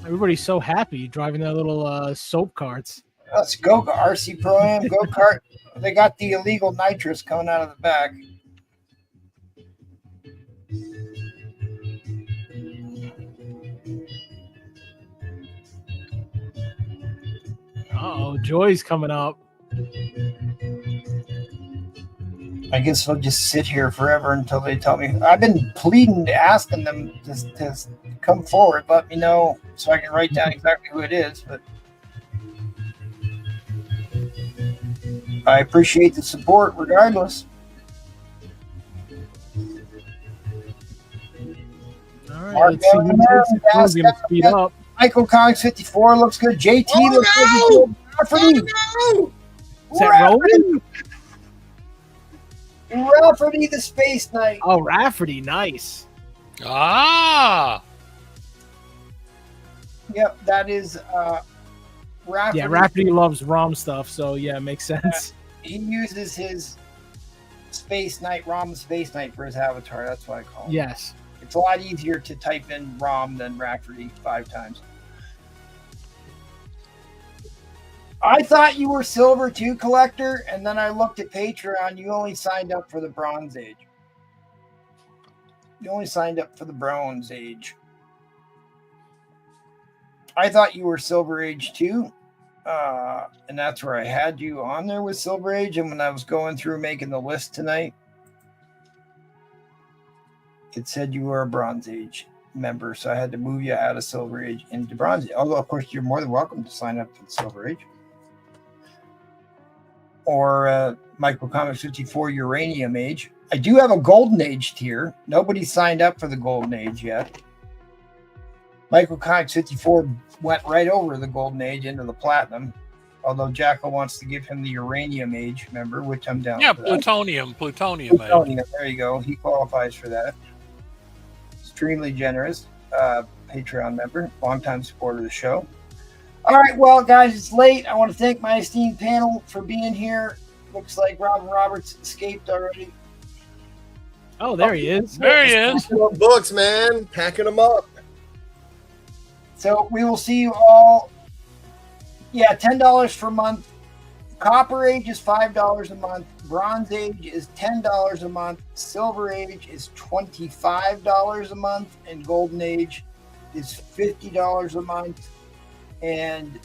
Everybody's so happy driving their little soap carts. Let's go, RC Pro-Am, go-kart. They got the illegal nitrous coming out of the back. Oh, Joy's coming up. I guess I'll just sit here forever until they tell me. I've been pleading, asking them to come forward, let me know so I can write down exactly who it is. But I appreciate the support regardless. All right, Mark let's see who takes it. Who's gonna speed up? Michael Comics 54 looks good. JT looks good. Rafferty. Is that Rowan? Rafferty the Space Knight. Oh, Rafferty, nice. Ah, Yep, that is Rafferty. Yeah, Rafferty loves ROM stuff, so yeah, it makes sense. He uses his Space Knight, ROM Space Knight for his avatar. That's what I call him. Yes. It's a lot easier to type in ROM than Rafferty 5 times. I thought you were Silver 2 collector, and then I looked at Patreon. You only signed up for the Bronze Age. You only signed up for the Bronze Age. I thought you were Silver Age 2, and that's where I had you on there with Silver Age. And when I was going through making the list tonight, it said you were a Bronze Age member, so I had to move you out of Silver Age into Bronze Age. Although, of course, you're more than welcome to sign up for the Silver Age. Or Michael Comics 54 Uranium Age. I do have a Golden Age tier. Nobody signed up for the Golden Age yet. Michael Comics 54 went right over the Golden Age into the Platinum. Although Jackal wants to give him the Uranium Age, remember, which I'm down yeah, for that. plutonium age. There you go. He qualifies for that. Extremely generous Patreon member, longtime supporter of the show. All right, well, guys, it's late. I want to thank my esteemed panel for being here. Looks like Robin Roberts escaped already. Oh, there he is. There he is. Books, man. Packing them up. So we will see you all. Yeah, $10 per month. Copper Age is $5 a month. Bronze Age is $10 a month. Silver Age is $25 a month. And Golden Age is $50 a month. And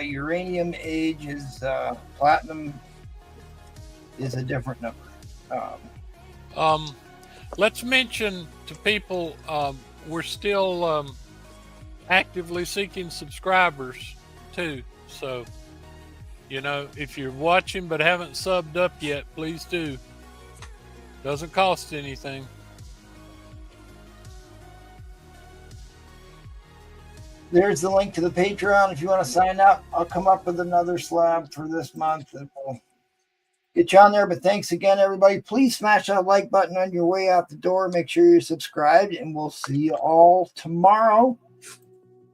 Uranium Age is Platinum is a different number. Let's mention to people we're still actively seeking subscribers too. So, you know, if you're watching but haven't subbed up yet, please do. Doesn't cost anything. There's the link to the Patreon. If you want to sign up, I'll come up with another slab for this month and we'll get you on there. But thanks again, everybody. Please smash that like button on your way out the door. Make sure you're subscribed, and we'll see you all tomorrow.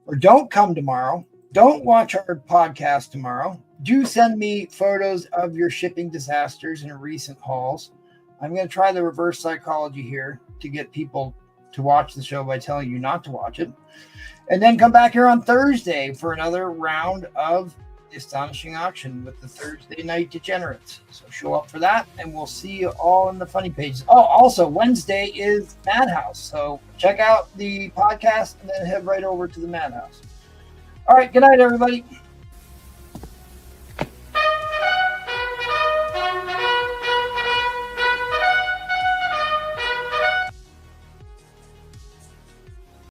Or don't come tomorrow. Don't watch our podcast tomorrow. Do send me photos of your shipping disasters and recent hauls. I'm going to try the reverse psychology here to get people to watch the show by telling you not to watch it. And then come back here on Thursday for another round of the Astonishing Auction with the Thursday Night Degenerates. So show up for that, and we'll see you all in the funny pages. Oh, also, Wednesday is Madhouse. So check out the podcast and then head right over to the Madhouse. All right, good night, everybody.